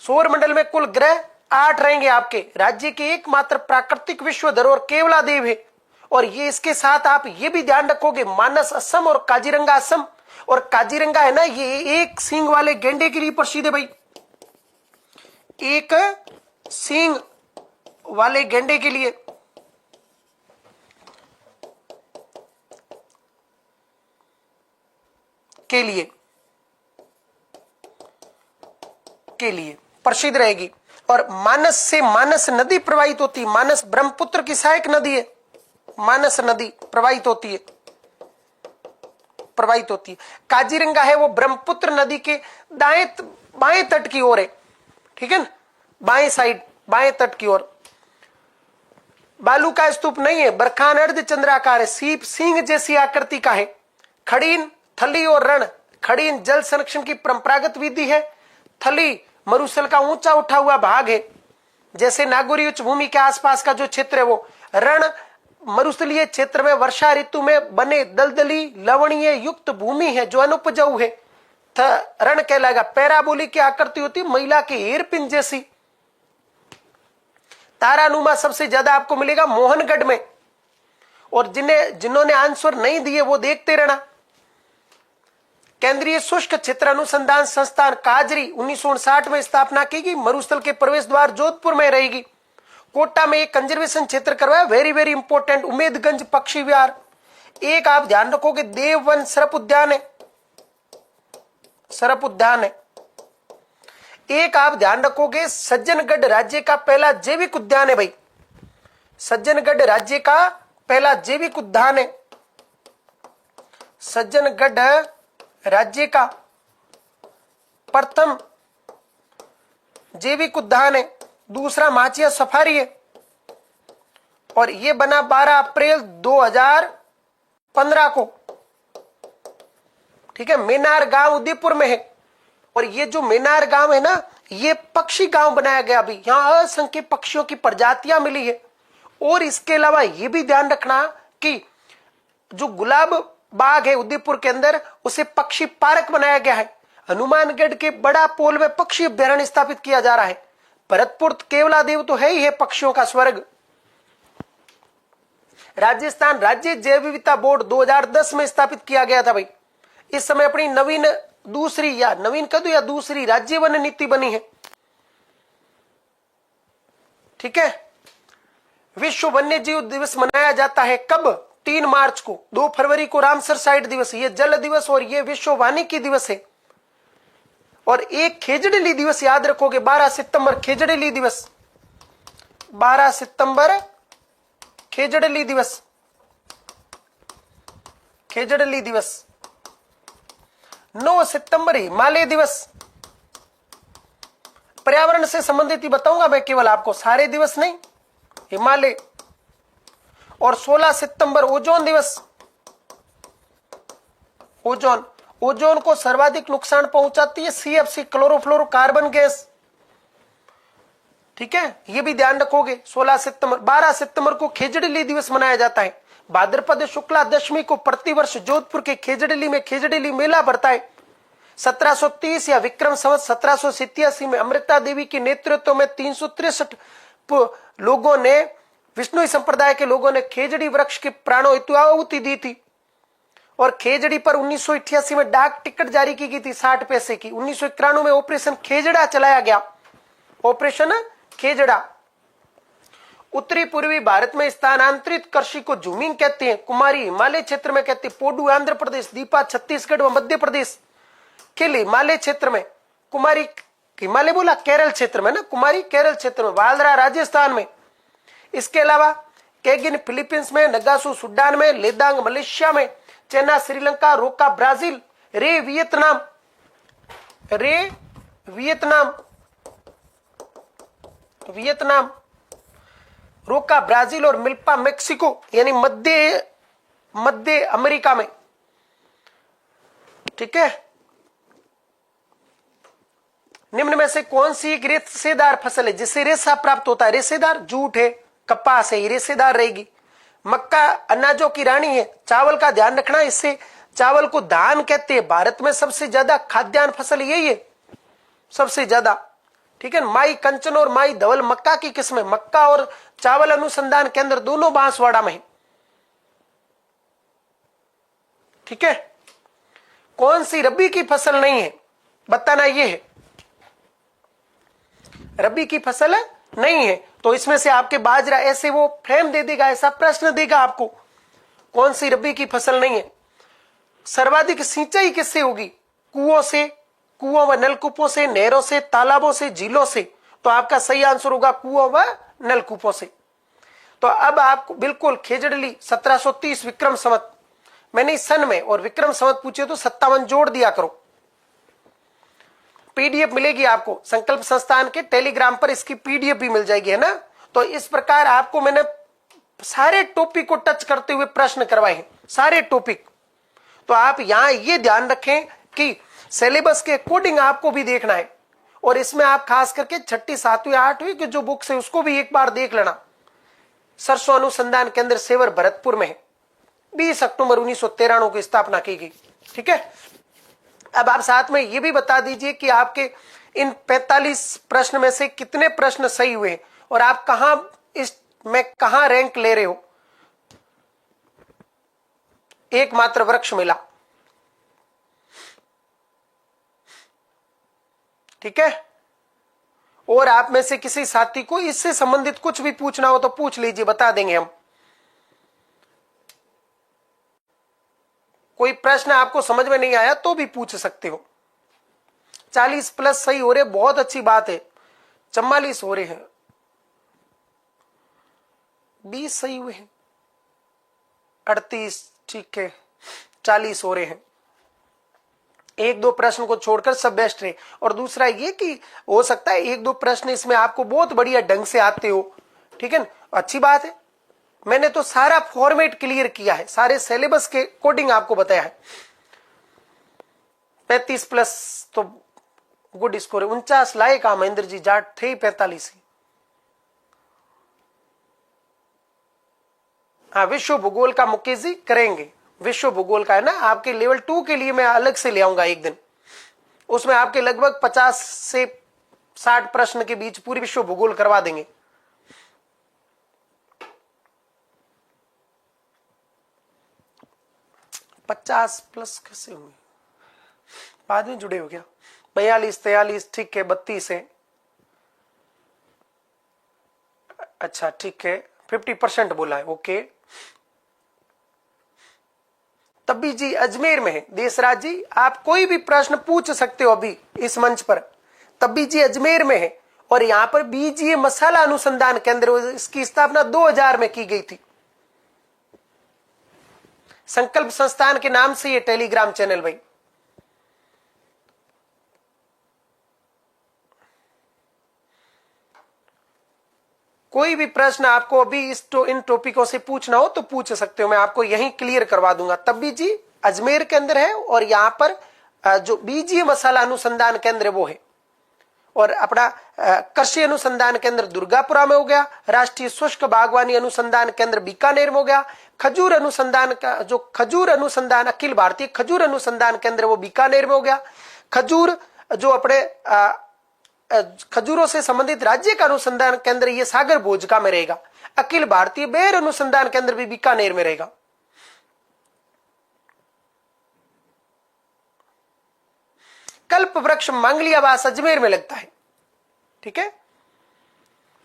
सौर मंडल में कुल ग्रह 8 रहेंगे आपके। राज्य के एकमात्र प्राकृतिक विश्व धरोहर केवलादेव है, और ये इसके साथ आप ये भी ध्यान रखोगे, मानस असम और काजीरंगा असम। और काजीरंगा है ना, ये एक सींग वाले गेंडे के लिए प्रसिद्ध है भाई, एक सींग वाले गेंडे के लिए। के लिए प्रसिद्ध रहेगी। और मानस से मानस नदी प्रवाहित होती है, मानस ब्रह्मपुत्र की सहायक नदी है, मानस नदी प्रवाहित होती है। काजीरंगा है वो ब्रह्मपुत्र नदी के बाएं तट की ओर है, ठीक है ना, बाएं साइड, बाएं तट की ओर। बालू का स्तूप नहीं है, बरखान अर्ध चंद्राकार है, सीप सिंह जैसी आकृति का है। खड़ीन, थली और रण। खड़ीन जल संरक्षण की परंपरागत विधि है। थली मरुस्थल का ऊंचा उठा हुआ भाग है, जैसे नागौरी उच्च भूमि के आसपास का जो क्षेत्र है वो। रण मरुस्थलीय क्षेत्र में वर्षा ऋतु में बने दलदली लवणीय युक्त भूमि है जो अनुपजाऊ है, रण कहलाएगा। पैराबोलिक की आकृति होती, महिला की हेयरपिन जैसी। तारानुमा सबसे ज्यादा आपको मिलेगा मोहनगढ़ में, और जिन्होंने आंसर नहीं दिए वो देखते रहना। केंद्रीय शुष्क क्षेत्र अनुसंधान संस्थान काजरी 1959 में स्थापना की गई। मरुस्थल के प्रवेश द्वार जोधपुर में रहेगी। कोटा में एक कंजर्वेशन क्षेत्र करवाया, वेरी वेरी इंपोर्टेंट। उम्मेदगंज पक्षी विहार। एक आप ध्यान रखोगे देववन सरप उद्यान है, सरप उद्यान है। एक आप ध्यान रखोगे सज्जनगढ़ राज्य का पहला जैविक उद्यान है भाई, सज्जनगढ़ राज्य का पहला जैविक उद्यान है, सज्जनगढ़ राज्य का प्रथम जैविक उद्यान है। दूसरा माचिया सफारी है और यह बना 12 अप्रैल 2015 को। ठीक है, मेनार गांव उदयपुर में है और ये जो मेनार गांव है ना, ये पक्षी गांव बनाया गया। अभी यहां असंख्य पक्षियों की प्रजातियां मिली है। और इसके अलावा ये भी ध्यान रखना कि जो गुलाब बाग है उदयपुर के अंदर, उसे पक्षी पार्क बनाया गया है। हनुमानगढ़ के बड़ा पोल में पक्षी अभ्यारण्य स्थापित किया जा रहा है। भरतपुर केवला देव तो है ही है पक्षियों का स्वर्ग। राजस्थान राज्य जैव विविधता बोर्ड 2010 में स्थापित किया गया था भाई। इस समय अपनी नवीन दूसरी राज्य वन नीति बनी है। ठीक है, विश्व वन्य जीव दिवस मनाया जाता है कब? 3 मार्च को। 2 फरवरी को रामसर साइट दिवस, ये जल दिवस और ये विश्व वानिकी दिवस है। और एक खेजड़ेली दिवस याद रखोगे, 12 सितंबर खेजड़ेली दिवस, 12 सितंबर खेजड़ेली दिवस, खेजड़ेली दिवस। 9 सितंबर हिमालय दिवस। पर्यावरण से संबंधित ही बताऊंगा मैं केवल आपको, सारे दिवस नहीं, हिमालय। और 16 सितंबर ओजोन दिवस। ओजोन को सर्वाधिक नुकसान पहुंचाती है सीएफसी, क्लोरोफ्लोरोकार्बन गैस। ठीक है, ये भी ध्यान रखोगे। 16 सितंबर। 12 सितंबर को खेजड़ेली दिवस मनाया जाता है। भाद्रपद शुक्ला दशमी को प्रतिवर्ष जोधपुर के खेजड़ेली में खेजड़ेली मेला भरता है। 1730 या विक्रम संवत 1787 में अमृता देवी के नेतृत्व में 363 लोगों ने, विष्णु संप्रदाय के लोगों ने खेजड़ी वृक्ष के प्राणों हेतु आहुति दी थी। और खेजड़ी पर 1988 में डाक टिकट जारी की गई थी 60 पैसे की। 1991 में ऑपरेशन खेजड़ा चलाया गया, ऑपरेशन खेजड़ा। उत्तरी पूर्वी भारत में स्थानांतरित कृषि को झूमिंग कहते हैं। कुमारी हिमालय क्षेत्र में कहते हैं। पोडू आंध्र प्रदेश, दीपा छत्तीसगढ़ व मध्य प्रदेश के हिमालय क्षेत्र में। कुमारी हिमालय बोला केरल क्षेत्र में ना, कुमारी केरल क्षेत्र में। वालरा राजस्थान में। इसके अलावा केगिन फिलीपींस में, नगासू सूडान में, लेदांग मलेशिया में, चेना श्रीलंका, रोका ब्राजील, रे वियतनाम, रोका ब्राजील और मिल्पा मेक्सिको यानी मध्य अमेरिका में। ठीक है, निम्न में से कौन सी एक रेशेदार फसल है जिससे रेशा प्राप्त होता है? रेशेदार जूट है, कपास है, रेशेदार रहेगी। मक्का अनाजों की रानी है। चावल का ध्यान रखना, इससे चावल को धान कहते हैं। भारत में सबसे ज्यादा खाद्यान्न फसल यही है, सबसे ज्यादा। ठीक है, माई कंचन और माई धवल मक्का की किस्में। मक्का और चावल अनुसंधान केंद्र दोनों बांसवाड़ा में है। ठीक है, कौन सी रबी की फसल नहीं है बताना, ये है रबी की फसल नहीं है। तो इसमें से आपके बाजरा ऐसे वो फ्रेम दे देगा, ऐसा प्रश्न देगा आपको, कौन सी रबी की फसल नहीं है। सर्वाधिक सिंचाई किससे होगी? कुओं से, कुओं व नलकूपों से, नहरों से, तालाबों से, झीलों से। तो आपका सही आंसर होगा कुओं व नलकूपों से। तो अब आपको बिल्कुल खेजड़ेली 1730 विक्रम संवत, मैंने सन में और विक्रम संवत पूछे तो 57 जोड़ दिया करो। पीडीएफ मिलेगी आपको संकल्प संस्थान के टेलीग्राम पर, इसकी पीडीएफ भी मिल जाएगी, है ना। तो इस प्रकार आपको मैंने सारे टॉपिक को टच करते हुए प्रश्न करवाए हैं, सारे टॉपिक। तो आप यहां ये ध्यान रखें कि सिलेबस के अकॉर्डिंग आपको भी देखना है। और इसमें आप खास करके 6ठी 7वीं 8वीं की जो बुक्स है उसको भी एक बार देख लेना। सरसों अनुसंधान केंद्र सेवर भरतपुर में है। 20 अक्टूबर 1993 की स्थापना की गई। ठीक है, अब आप साथ में ये भी बता दीजिए कि आपके इन 45 प्रश्न में से कितने प्रश्न सही हुए और आप कहां रैंक ले रहे हो। एकमात्र वृक्ष मिला। ठीक है, और आप में से किसी साथी को इससे संबंधित कुछ भी पूछना हो तो पूछ लीजिए, बता देंगे हम। कोई प्रश्न आपको समझ में नहीं आया तो भी पूछ सकते हो। 40 प्लस सही हो रहे, बहुत अच्छी बात है। 44 हो रहे हैं, 20 सही हुए हैं, 38 ठीक है, 40 हो रहे हैं। एक दो प्रश्न को छोड़कर सब बेस्ट रहे। और दूसरा ये कि हो सकता है एक दो प्रश्न इसमें आपको बहुत बढ़िया ढंग से आते हो, ठीक है ना, अच्छी बात है। मैंने तो सारा फॉर्मेट क्लियर किया है, सारे सिलेबस के कोडिंग आपको बताया है। 35 प्लस तो गुड स्कोर है। 49 लाए कहा महेंद्र जी, जाट थे 45 ही। हाँ, विश्व भूगोल का मुकेश जी करेंगे, विश्व भूगोल का है ना, आपके लेवल 2 के लिए मैं अलग से ले आऊंगा एक दिन। उसमें आपके लगभग 50 से 60 प्रश्न के बीच पूरी विश्व भूगोल करवा देंगे। पचास प्लस कैसे हुए, बाद में जुड़े हो क्या? 42 43 ठीक है, 32 है, अच्छा ठीक है, 50% बोला है, ओके। तब्बी जी अजमेर में है। देशराज जी आप कोई भी प्रश्न पूछ सकते हो अभी इस मंच पर। तब्बी जी अजमेर में है और यहां पर बीजीए मसाला अनुसंधान केंद्र, इसकी स्थापना 2000 में की गई थी। संकल्प संस्थान के नाम से ये टेलीग्राम चैनल भाई। कोई भी प्रश्न आपको अभी इन टॉपिकों से पूछना हो तो पूछ सकते हो, मैं आपको यहीं क्लियर करवा दूंगा। तब्बी जी अजमेर के अंदर है और यहां पर जो बीजीय मसाला अनुसंधान केंद्र वो है, और अपना कृषि अनुसंधान केंद्र दुर्गापुरा में हो गया, राष्ट्रीय शुष्क बागवानी अनुसंधान केंद्र बीकानेर में हो गया, खजूर अनुसंधान का जो खजूर अनुसंधान अखिल भारतीय खजूर अनुसंधान केंद्र वो बीकानेर में हो गया। खजूर जो अपने खजूरों से संबंधित राज्य का अनुसंधान केंद्र ये सागर भोजका में रहेगा। अखिल भारतीय बेर अनुसंधान केंद्र भी बीकानेर में रहेगा। कल्प वृक्ष मांगलियावास अजमेर में लगता है, ठीक है।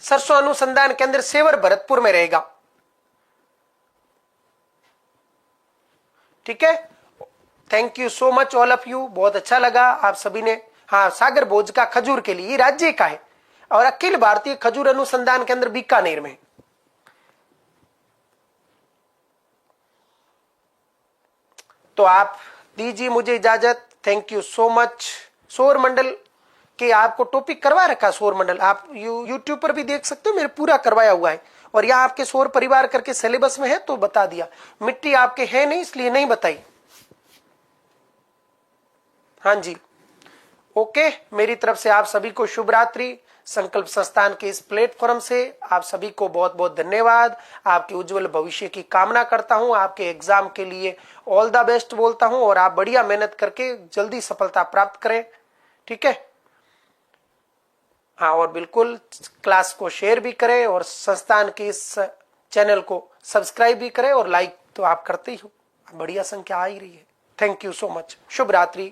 सरसों अनुसंधान केंद्र सेवर भरतपुर में रहेगा, ठीक है। Thank you so much all of you, बहुत अच्छा लगा आप सभी ने। हाँ, सागर भोजका खजूर के लिए राज्य का है और अखिल भारतीय खजूर अनुसंधान केंद्र बीकानेर में। तो आप दीजिए मुझे इजाजत। Thank you so much. सौर मंडल के आपको टॉपिक करवा रखा, सौर मंडल आप यूट्यूब पर भी देख सकते हो, मेरे पूरा करवाया हुआ है। और यहाँ आपके सौर परिवार करके सिलेबस में है तो बता दिया। मिट्टी आपके है नहीं इसलिए नहीं बताई। हाँ जी, ओके। मेरी तरफ से आप सभी को शुभ रात्रि। संकल्प संस्थान के इस प्लेटफॉर्म से आप सभी को बहुत बहुत धन्यवाद। आपके उज्जवल भविष्य की कामना करता हूं। आपके एग्जाम के लिए ऑल द बेस्ट बोलता हूं और आप बढ़िया मेहनत करके जल्दी सफलता प्राप्त करें, ठीक है। हाँ, और बिल्कुल क्लास को शेयर भी करें और संस्थान के इस चैनल को सब्सक्राइब भी करें और लाइक तो आप करते ही हो, बढ़िया संख्या आ ही रही है। Thank you so much. शुभ रात्रि।